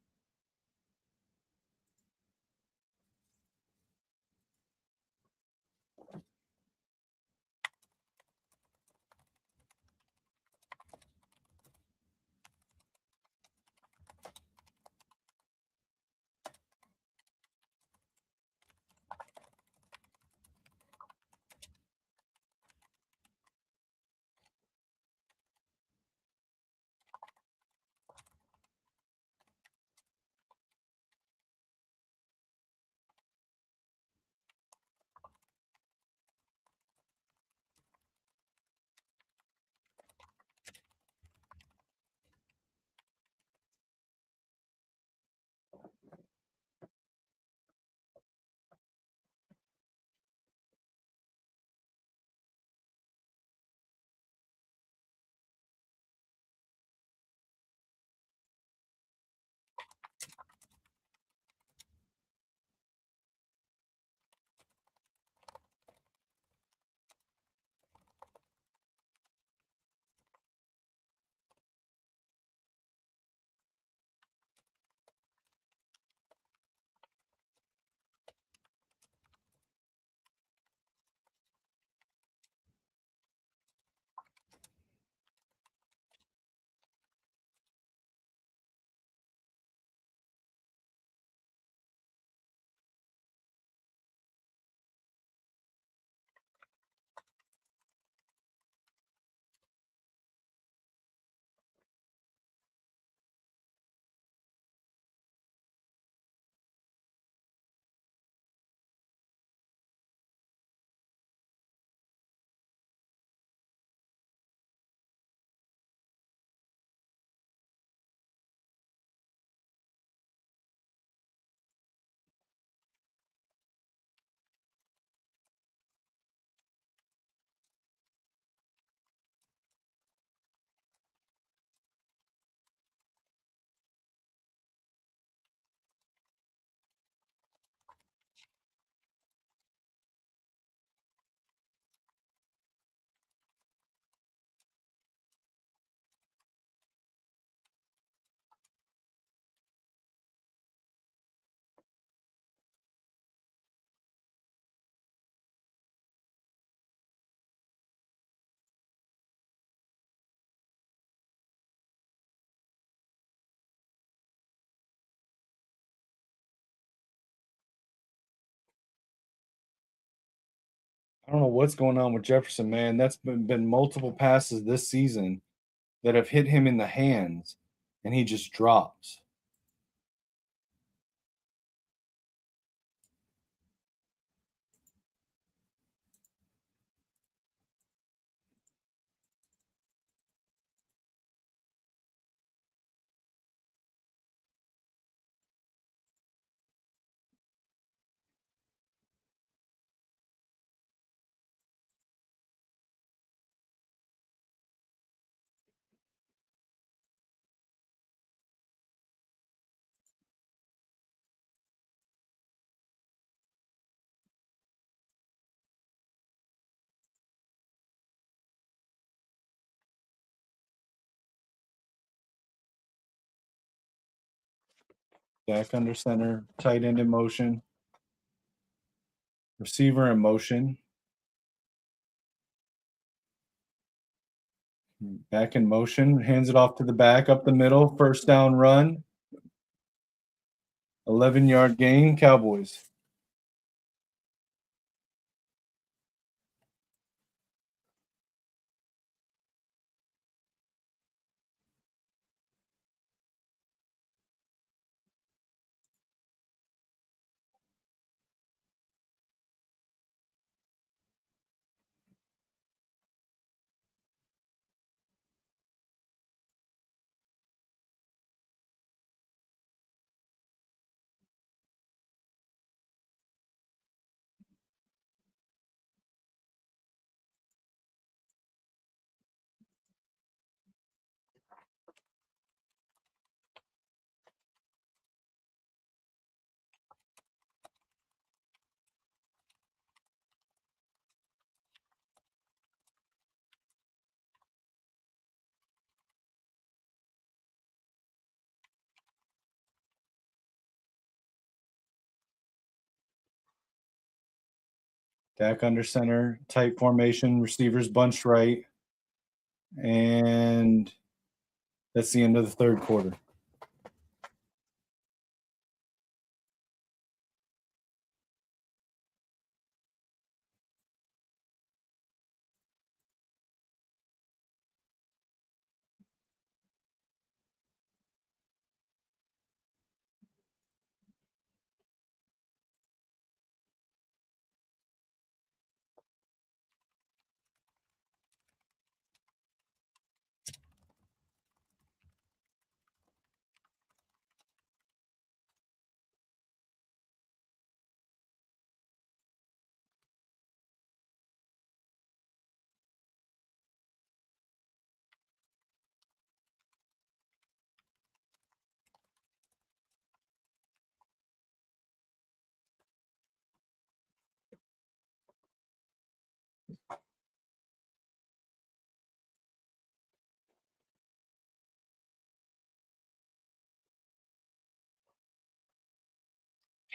Speaker 1: I don't know what's going on with Jefferson, man. That's been multiple passes this season that have hit him in the hands, and he just drops. Back under center, tight end in motion, receiver in motion, back in motion, hands it off to the back, up the middle, first down run, 11-yard gain, Cowboys. Back under center, tight formation, receivers bunched right, and that's the end of the third quarter.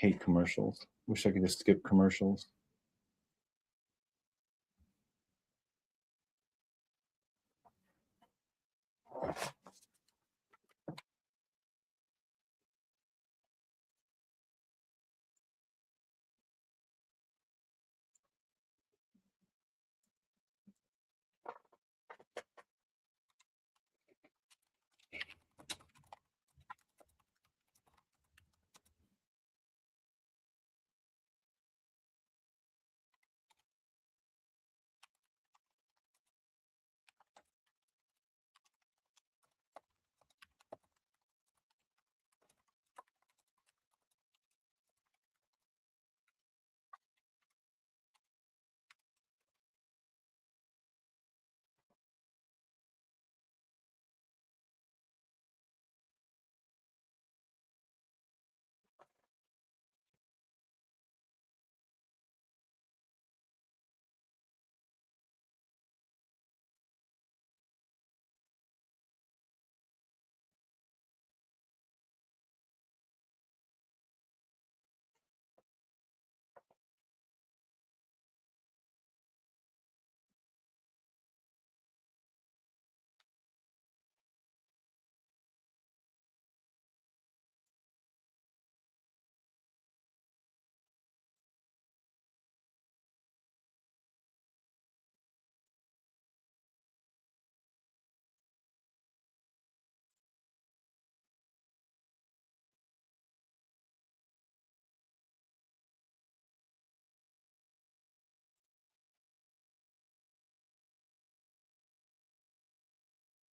Speaker 1: Hate commercials. Wish I could just skip commercials.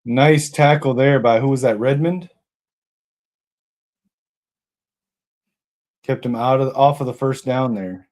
Speaker 1: Nice tackle there by who was that? Redmond? Kept him off of the first down there.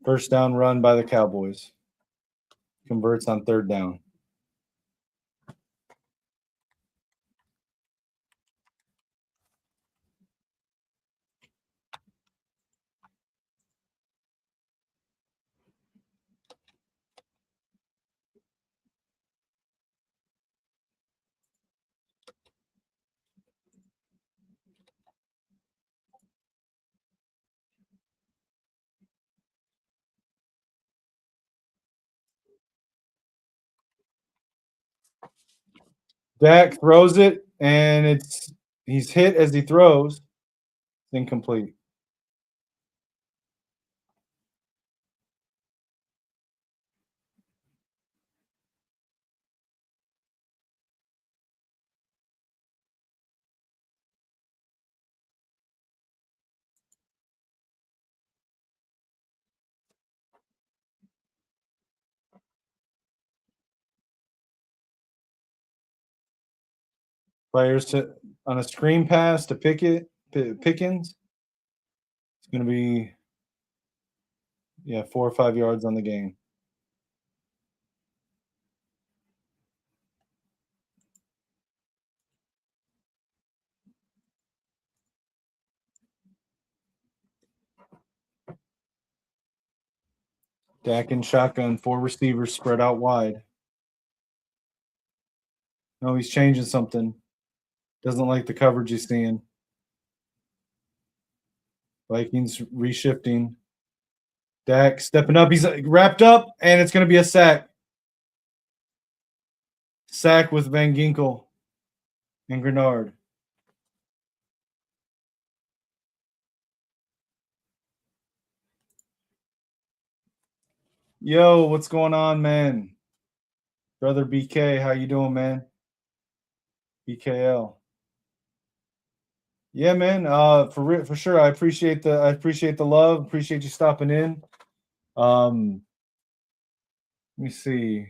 Speaker 1: First down run by the Cowboys. Converts on third down. Dak throws it, and he's hit as he throws. It's incomplete. Players on a screen pass to Pickens. It's going to be 4 or 5 yards on the game. Dak in shotgun, 4 receivers spread out wide. No, he's changing something. Doesn't like the coverage he's seeing. Vikings reshifting. Dak stepping up. He's wrapped up, and it's going to be a sack. Sack with Van Ginkel and Grenard. Yo, what's going on, man? Brother BK, how you doing, man? BKL. Yeah, man. For sure. I appreciate the love. Appreciate you stopping in. Let me see.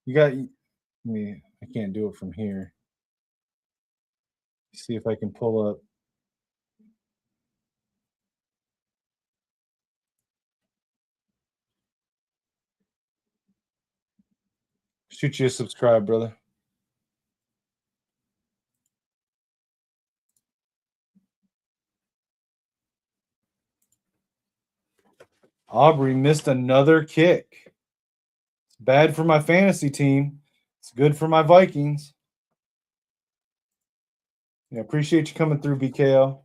Speaker 1: I can't do it from here. See if I can pull up. Shoot you a subscribe, brother. Aubrey missed another kick. It's bad for my fantasy team. It's good for my Vikings. Yeah, appreciate you coming through, BKO.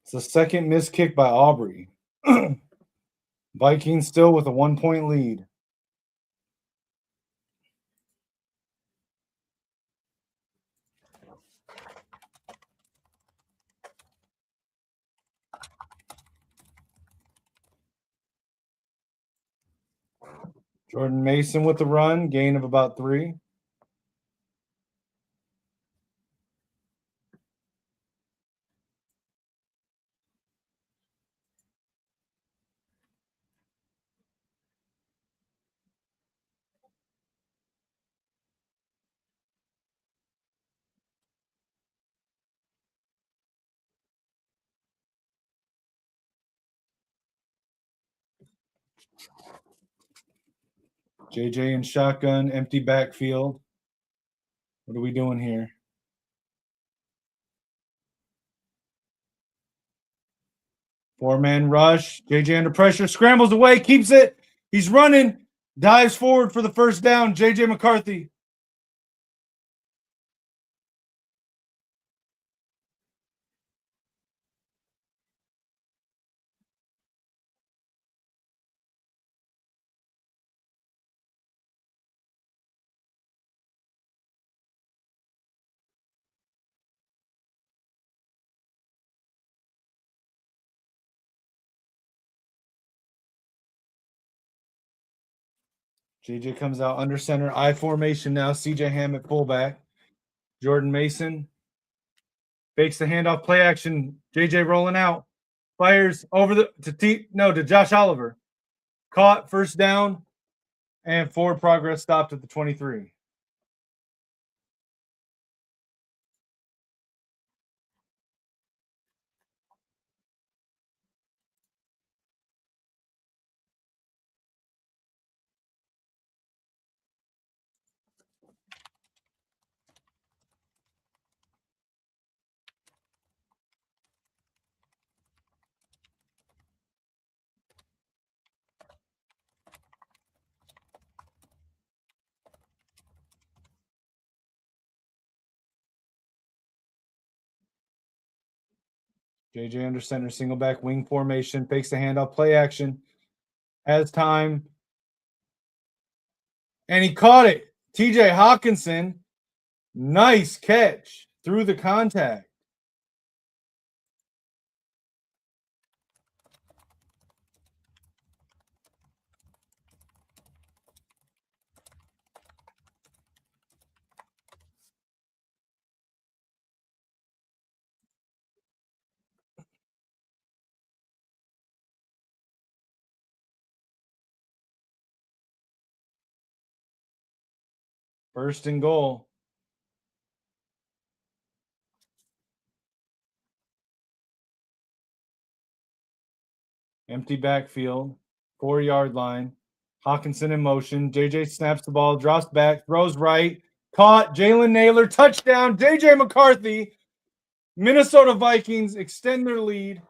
Speaker 1: It's the second missed kick by Aubrey. Vikings still with a 1-point lead. Jordan Mason with the run, gain of about 3. JJ in shotgun, empty backfield. What are we doing here? Four-man rush. JJ under pressure, scrambles away, keeps it. He's running, dives forward for the first down. JJ McCarthy. JJ comes out under center. I formation now. CJ Ham at fullback. Jordan Mason fakes the handoff, play action. JJ rolling out. Fires over to Josh Oliver. Caught, first down, and forward progress stopped at the 23. JJ under center, single back wing formation, fakes the handoff, play action, has time, and he caught it. TJ Hawkinson, nice catch through the contact. First and goal. Empty backfield, 4-yard line. Hawkinson in motion. JJ snaps the ball, drops back, throws right. Caught. Jalen Naylor, touchdown. JJ McCarthy. Minnesota Vikings extend their lead.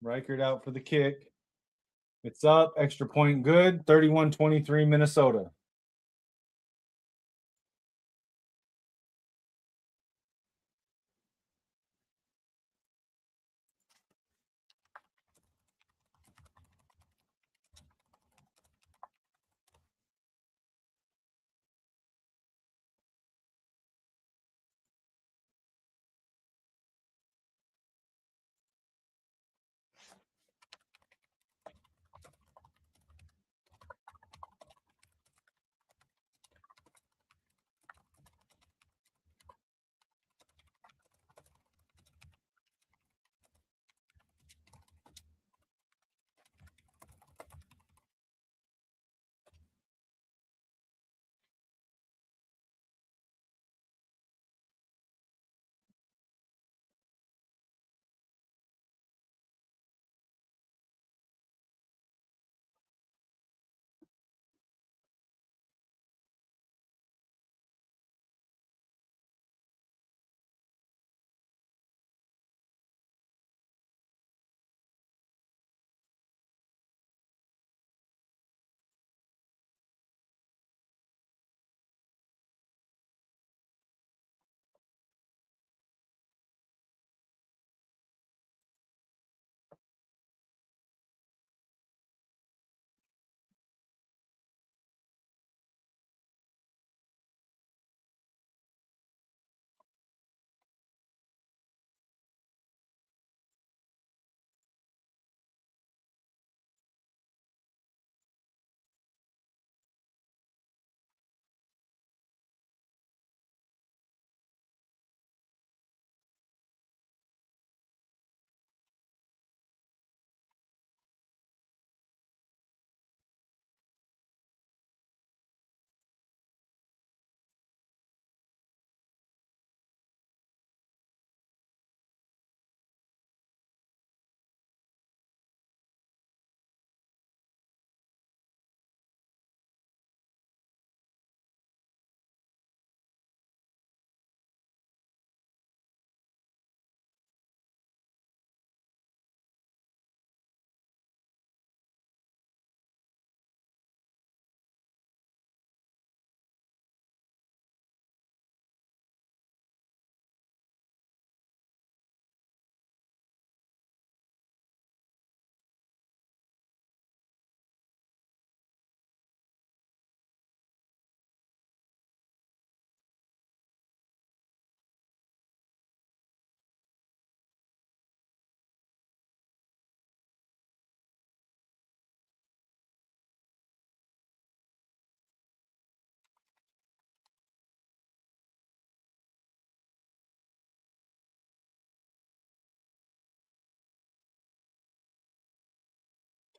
Speaker 1: Reichert out for the kick. It's up. Extra point good. 31-23 Minnesota.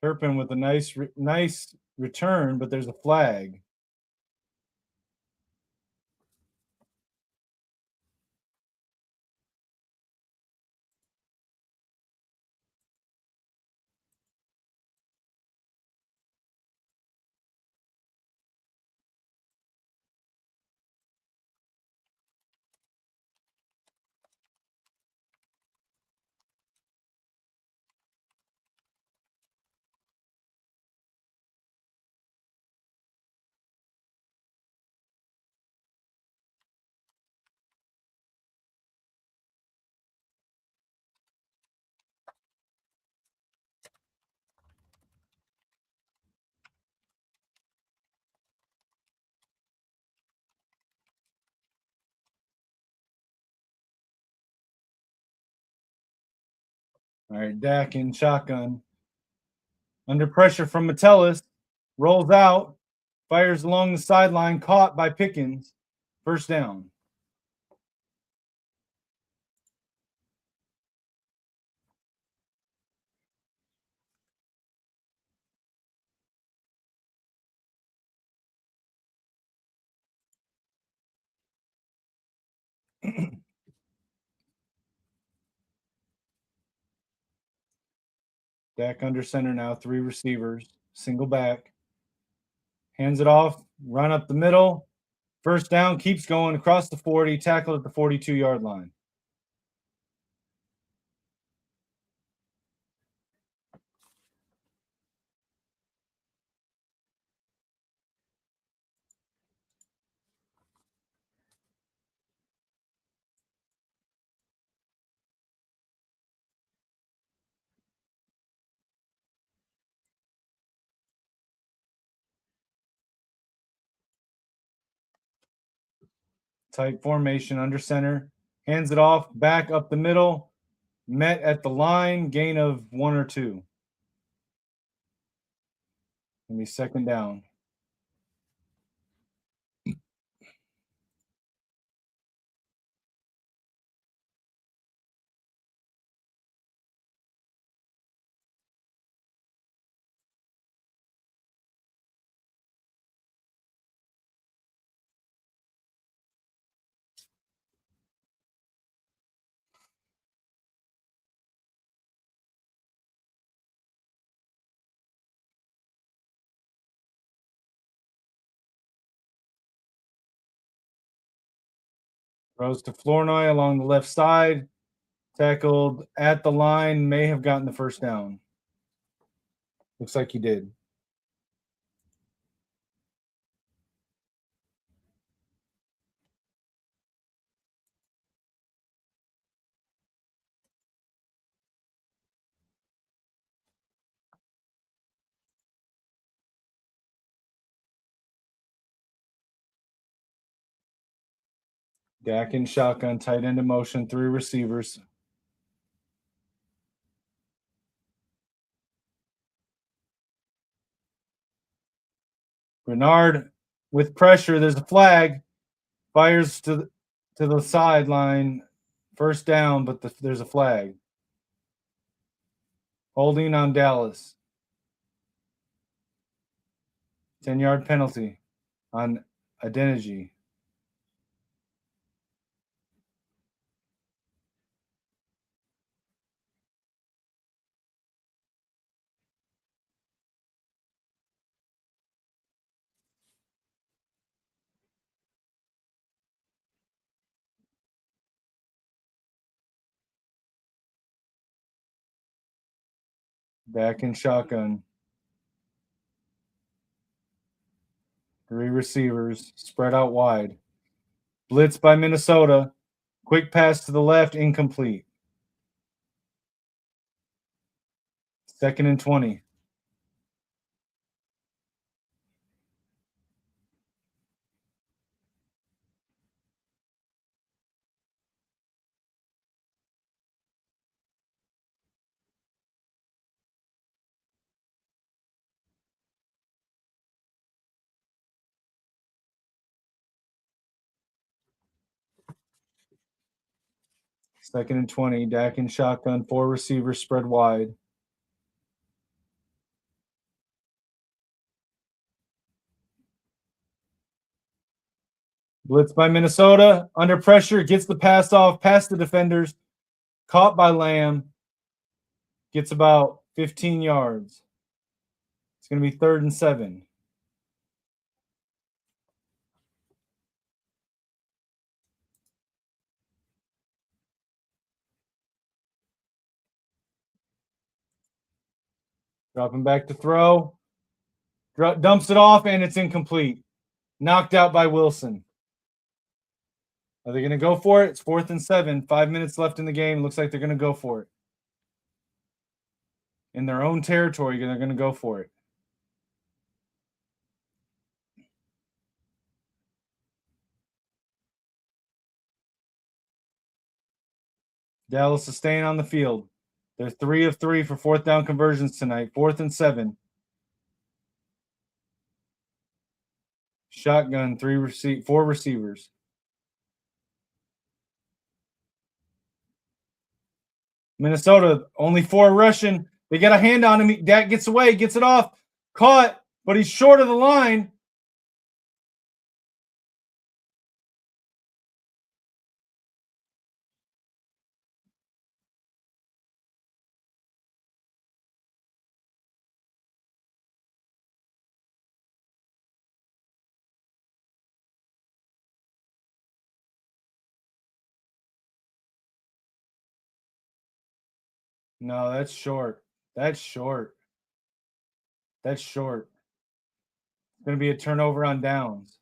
Speaker 1: Turpin with a nice return, but there's a flag. All right, Dak in shotgun. Under pressure from Metellus, rolls out, fires along the sideline, caught by Pickens. First down. Dak under center now, 3 receivers, single back. Hands it off, run up the middle. First down, keeps going across the 40, tackled at the 42-yard line. Tight formation under center. Hands it off, back up the middle. Met at the line, gain of 1 or 2. Gonna be second down. Throws to Flournoy along the left side. Tackled at the line, may have gotten the first down. Looks like he did. Dak in shotgun, tight end in motion, 3 receivers. Bernard with pressure. There's a flag. Fires to the sideline. First down, but there's a flag. Holding on Dallas. 10-yard penalty on Adeniji. Back in shotgun. 3 receivers spread out wide. Blitz by Minnesota. Quick pass to the left, incomplete. Second and 20. Second and 20. Dak in shotgun. 4 receivers spread wide. Blitz by Minnesota. Under pressure, gets the pass off, past the defenders. Caught by Lamb. Gets about 15 yards. It's going to be 3rd and 7. Dropping back to throw. Dumps it off, and it's incomplete. Knocked out by Wilson. Are they going to go for it? It's 4th and 7. 5 minutes left in the game. Looks like they're going to go for it. In their own territory, they're going to go for it. Dallas is staying on the field. They're 3 of 3 for 4th down conversions tonight. 4th and 7. Shotgun, 4 receivers. Minnesota, only 4 rushing. They get a hand on him. Dak gets away, gets it off. Caught, but he's short of the line. No, that's short. That's short. That's short. It's going to be a turnover on downs.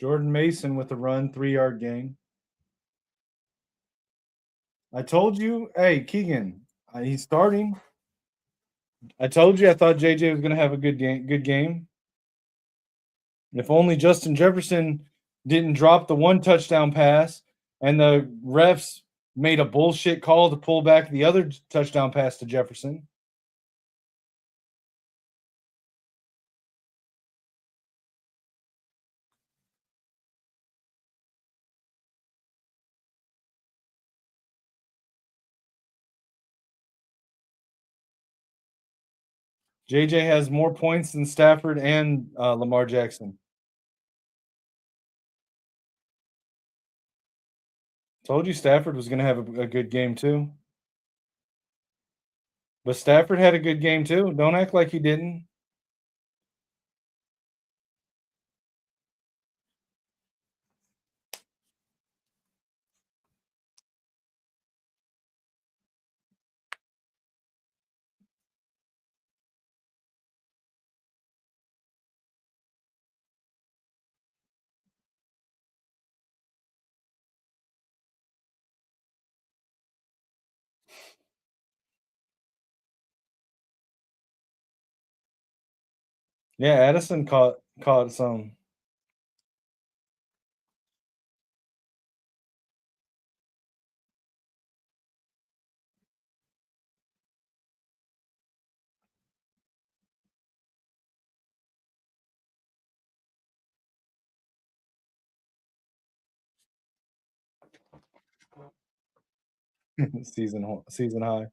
Speaker 1: Jordan Mason with a run, 3-yard gain. I told you, hey, Keegan, he's starting. I told you I thought JJ was going to have a good game. If only Justin Jefferson didn't drop the 1 touchdown pass and the refs made a bullshit call to pull back the other touchdown pass to Jefferson. JJ has more points than Stafford and Lamar Jackson. Told you Stafford was going to have a good game too. But Stafford had a good game too. Don't act like he didn't. Yeah, Addison caught some. season high.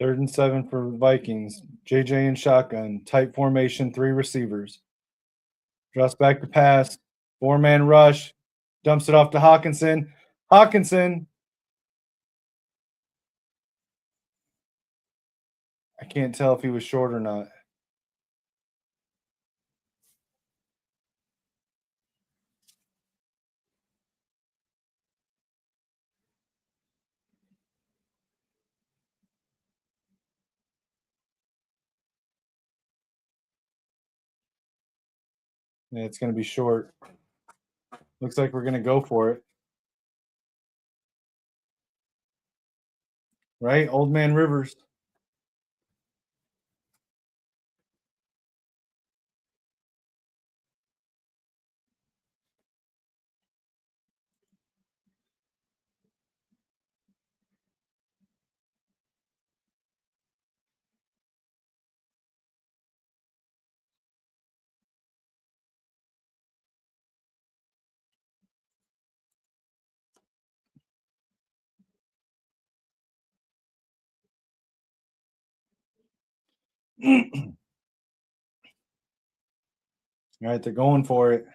Speaker 1: Third and 7 for Vikings. JJ in shotgun. Tight formation, 3 receivers. Drops back to pass. 4-man rush. Dumps it off to Hawkinson. Hawkinson. I can't tell if he was short or not. Yeah, it's going to be short. Looks like we're going to go for it. Right? Old man Rivers. All right, they're going for it.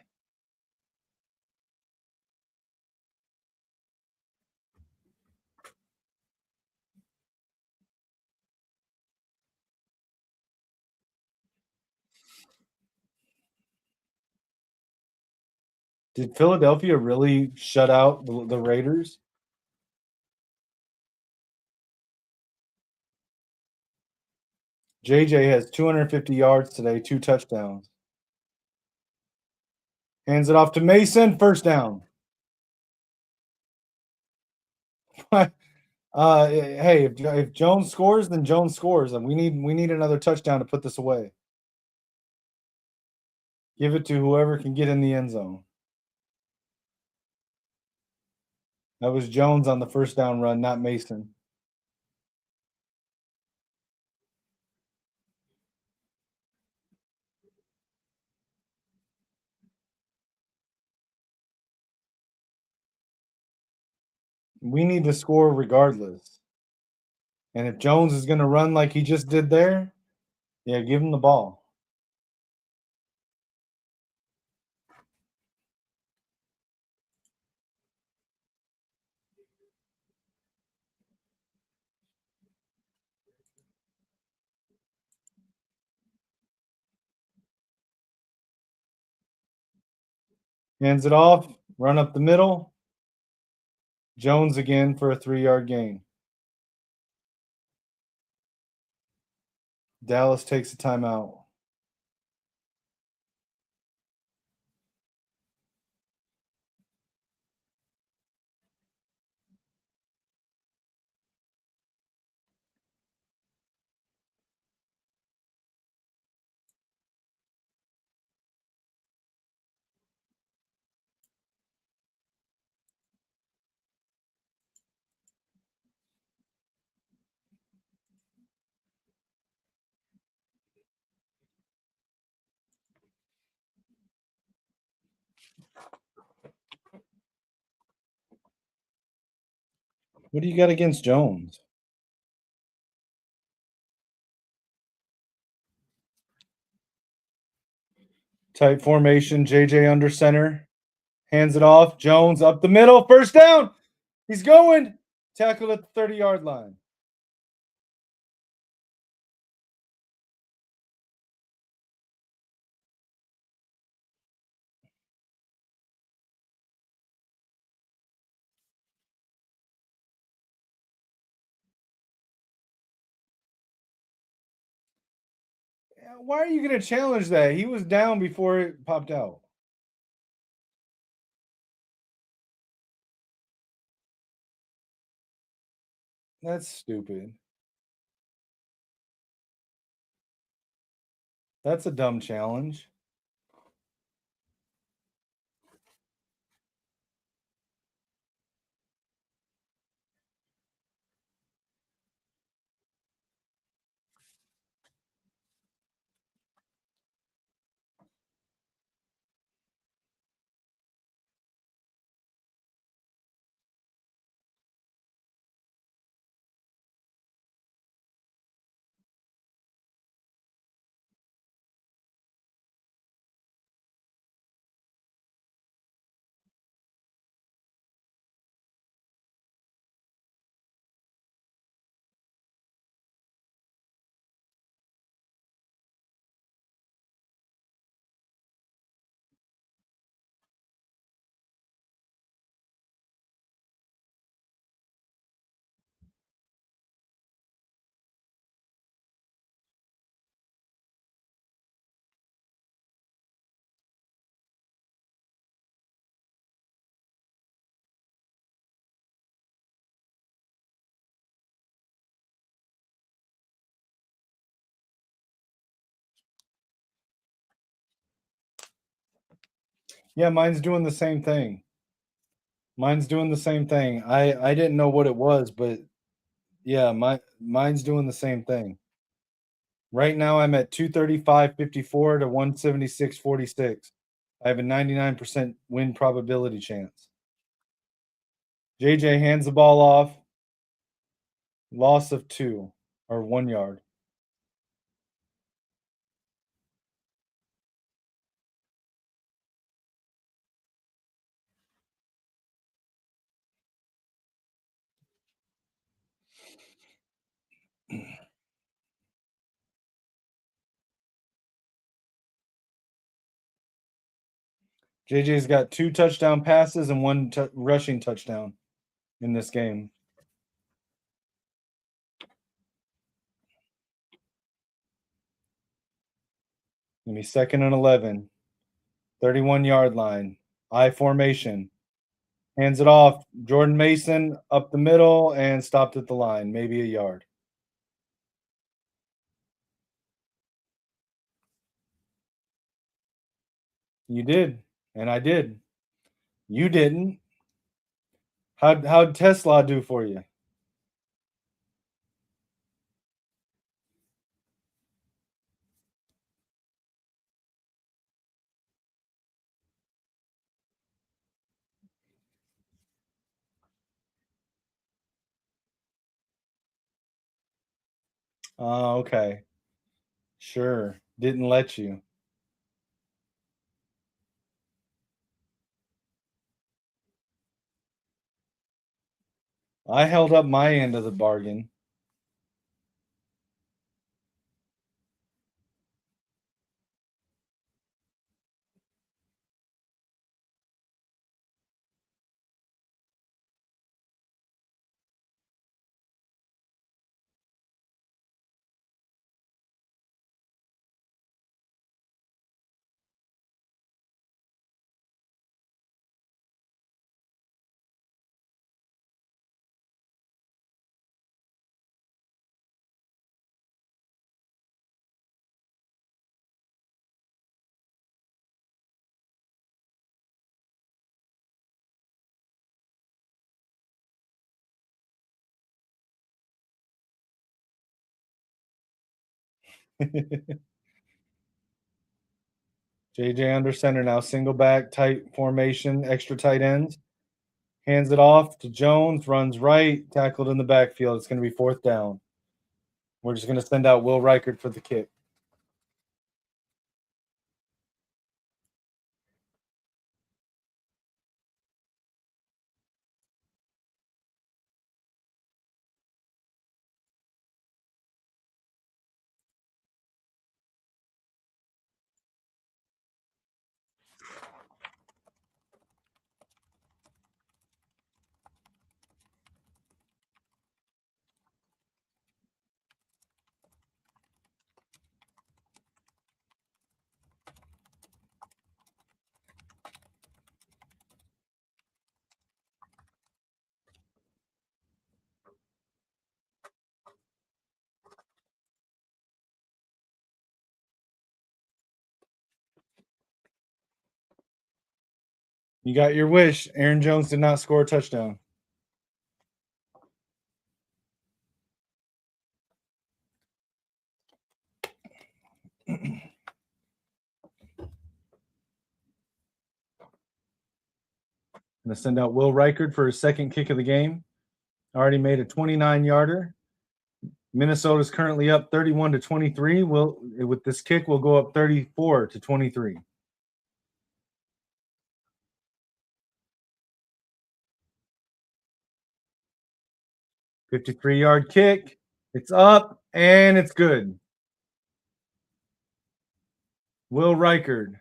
Speaker 1: Did Philadelphia really shut out the Raiders? JJ has 250 yards today, 2 touchdowns. Hands it off to Mason, first down. Hey, if Jones scores, then Jones scores, and we need another touchdown to put this away. Give it to whoever can get in the end zone. That was Jones on the first down run, not Mason. We need to score regardless. And if Jones is going to run like he just did there, yeah, give him the ball. Hands it off, run up the middle. Jones again for a 3-yard gain. Dallas takes a timeout. What do you got against Jones? Tight formation, JJ under center. Hands it off. Jones up the middle. First down. He's going. Tackled at the 30-yard line. Why are you going to challenge that? He was down before it popped out. That's stupid. That's a dumb challenge. Yeah, mine's doing the same thing. Mine's doing the same thing. I didn't know what it was, but yeah, mine's doing the same thing. Right now I'm at 235.54 to 176.46. I have a 99% win probability chance. JJ hands the ball off. Loss of 2 or 1 yard. JJ's got 2 touchdown passes and 1 rushing touchdown in this game. Give me 2nd and 11. 31-yard line. I formation. Hands it off. Jordan Mason up the middle and stopped at the line, maybe a yard. You did, and I did. You didn't. How'd Tesla do for you? Oh, okay. Sure. Didn't let you. I held up my end of the bargain. JJ under center now, single back, tight formation, extra tight ends. Hands it off to Jones, runs right, tackled in the backfield. It's going to be 4th down. We're just going to send out Will Reichert for the kick. You got your wish. Aaron Jones did not score a touchdown. Going to send out Will Reichert for his 2nd kick of the game. Already made a 29-yarder. Minnesota's currently up 31-23. With this kick, we'll go up 34-23. 53-yard kick. It's up and it's good. Will Reichert.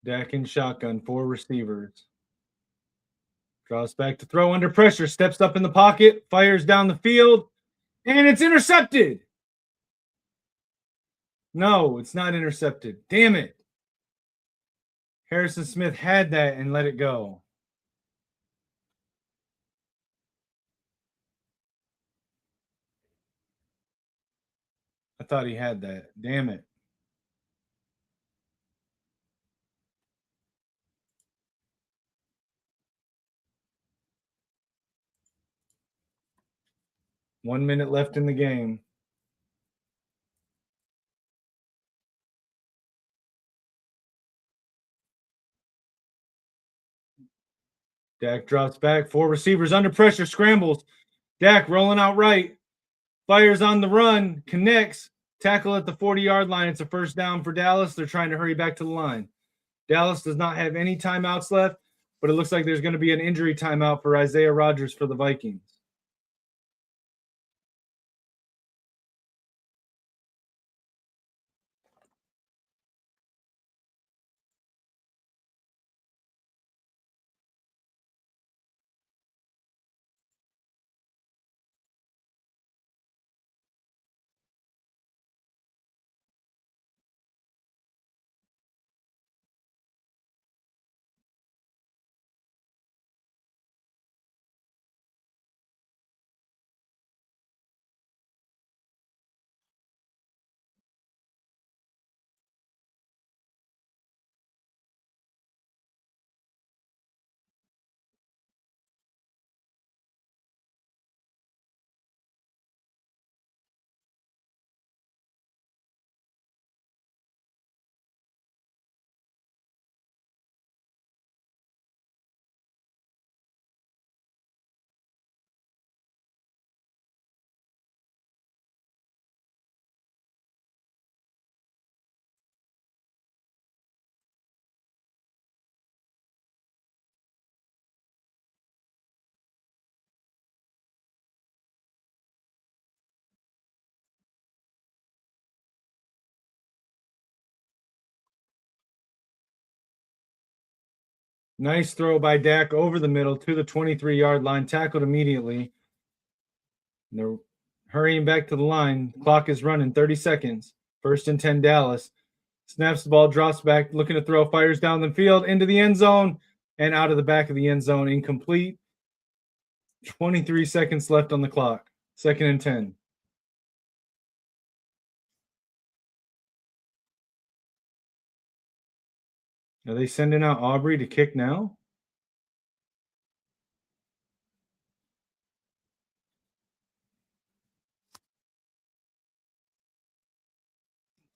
Speaker 1: Dak in shotgun, 4 receivers. Draws back to throw under pressure, steps up in the pocket, fires down the field, and it's intercepted. No, it's not intercepted. Damn it. Harrison Smith had that and let it go. I thought he had that. Damn it. One minute left in the game. Dak drops back. 4 receivers under pressure. Scrambles. Dak rolling out right. Fires on the run. Connects. Tackle at the 40-yard line. It's a first down for Dallas. They're trying to hurry back to the line. Dallas does not have any timeouts left, but it looks like there's going to be an injury timeout for Isaiah Rodgers for the Vikings. Nice throw by Dak over the middle to the 23-yard line, tackled immediately. And they're hurrying back to the line. Clock is running, 30 seconds. 1st and 10 Dallas. Snaps the ball, drops back, looking to throw, fires down the field into the end zone and out of the back of the end zone, incomplete. 23 seconds left on the clock. 2nd and 10. Are they sending out Aubrey to kick now?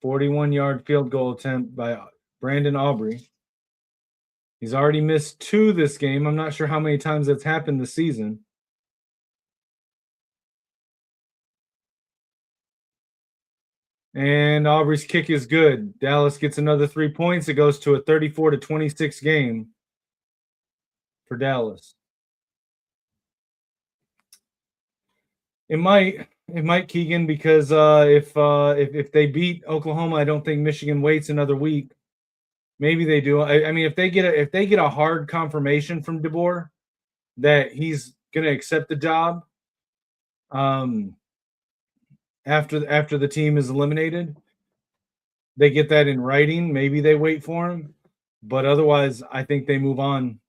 Speaker 1: "41-yard field goal attempt by Brandon Aubrey. He's already missed 2 this game. I'm not sure how many times that's happened this season. And Aubrey's kick is good. Dallas gets another 3 points. It goes to a 34-26 game for Dallas. It might, Keegan, because if they beat Oklahoma, I don't think Michigan waits another week. Maybe they do. I mean, if they get a hard confirmation from DeBoer that he's going to accept the job, after the team is eliminated, they get that in writing. Maybe they wait for him, but otherwise, I think they move on.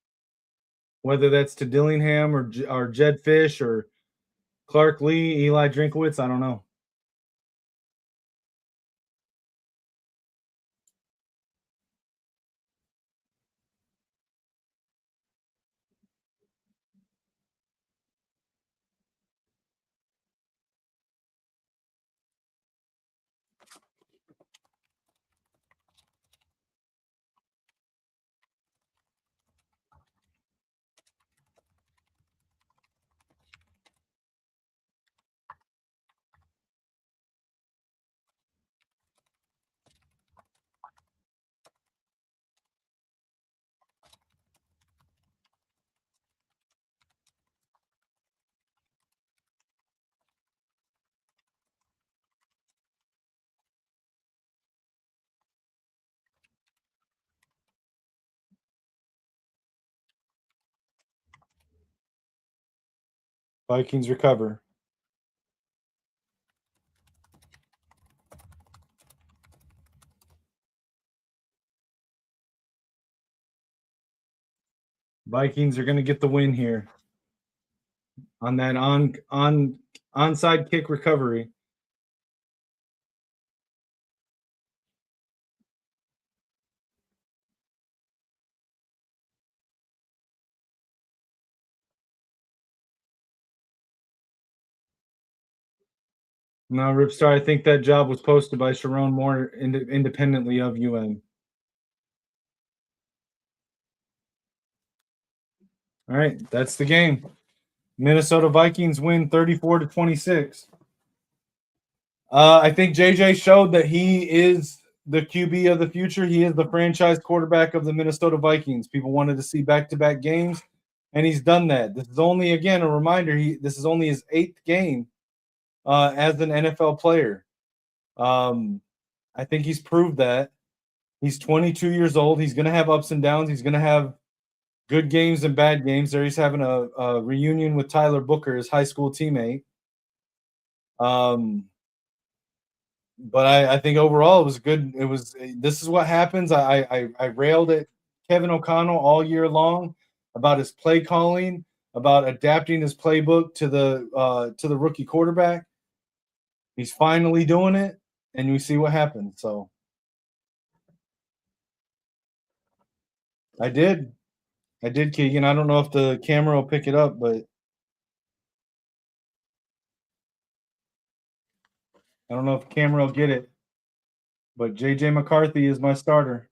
Speaker 1: Whether that's to Dillingham or Jed Fish or Clark Lee, Eli Drinkowitz, I don't know. Vikings recover. Vikings are going to get the win here on that onside kick recovery. No, Ripstar, I think that job was posted by Sharon Moore independently of UM. All right, that's the game. Minnesota Vikings win 34-26. I think JJ showed that he is the QB of the future. He is the franchise quarterback of the Minnesota Vikings. People wanted to see back-to-back games, and he's done that. This is only, again, a reminder, this is only his 8th game as an NFL player. I think he's proved that. He's 22 years old. He's going to have ups and downs. He's going to have good games and bad games. There he's having a reunion with Tyler Booker, his high school teammate. But I think overall it was good. This is what happens. I railed at Kevin O'Connell all year long about his play calling, about adapting his playbook to the rookie quarterback. He's finally doing it, and we see what happens. So I did, Keegan. I don't know if the camera will pick it up, but I don't know if the camera will get it. But JJ McCarthy is my starter.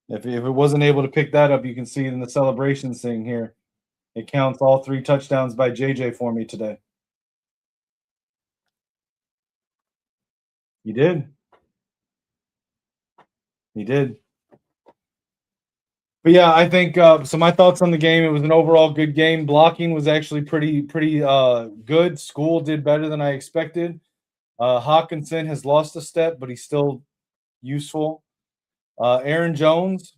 Speaker 1: If it wasn't able to pick that up, you can see in the celebrations thing here. It counts all 3 touchdowns by JJ for me today. You did. He did. But yeah, I think so. My thoughts on the game: it was an overall good game. Blocking was actually pretty good. School did better than I expected. Hawkinson has lost a step, but he's still useful. Aaron Jones,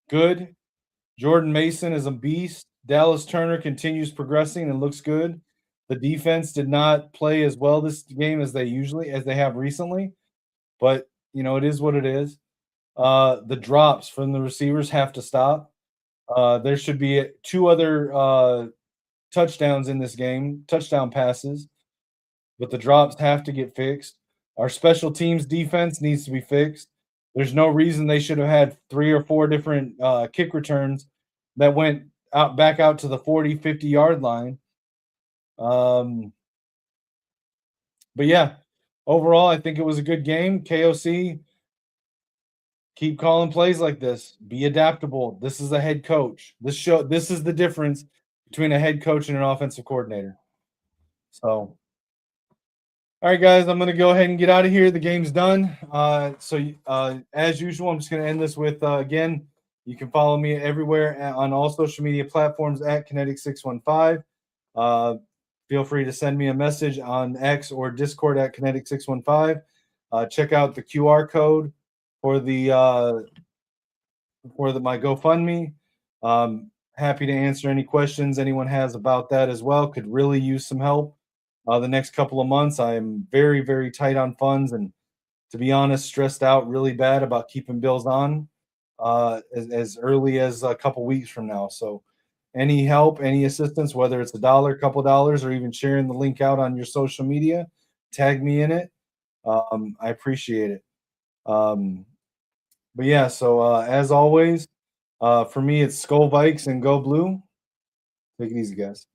Speaker 1: good. Jordan Mason is a beast. Dallas Turner continues progressing and looks good. The defense did not play as well this game as they have recently, but it is what it is. The drops from the receivers have to stop. There should be 2 other touchdowns in this game, touchdown passes, but the drops have to get fixed. Our special teams defense needs to be fixed. There's no reason they should have had 3 or 4 different kick returns that went back out to the 40, 50-yard line. But yeah, overall, I think it was a good game. KOC, keep calling plays like this. Be adaptable. This is a head coach. This is the difference between a head coach and an offensive coordinator. So, all right, guys, I'm going to go ahead and get out of here. The game's done. As usual, I'm just going to end this with, again, you can follow me everywhere on all social media platforms at Kinetik615. Feel free to send me a message on X or Discord at Kinetik615. Check out the QR code for my GoFundMe. Happy to answer any questions anyone has about that as well. Could really use some help the next couple of months. I am very, very tight on funds, and to be honest, stressed out really bad about keeping bills on as early as a couple weeks from now. So any help, any assistance, whether it's $1, couple dollars, or even sharing the link out on your social media, tag me in it. I appreciate it. But yeah, so as always, for me, it's Skull Vikes and Go Blue. Take it easy, guys.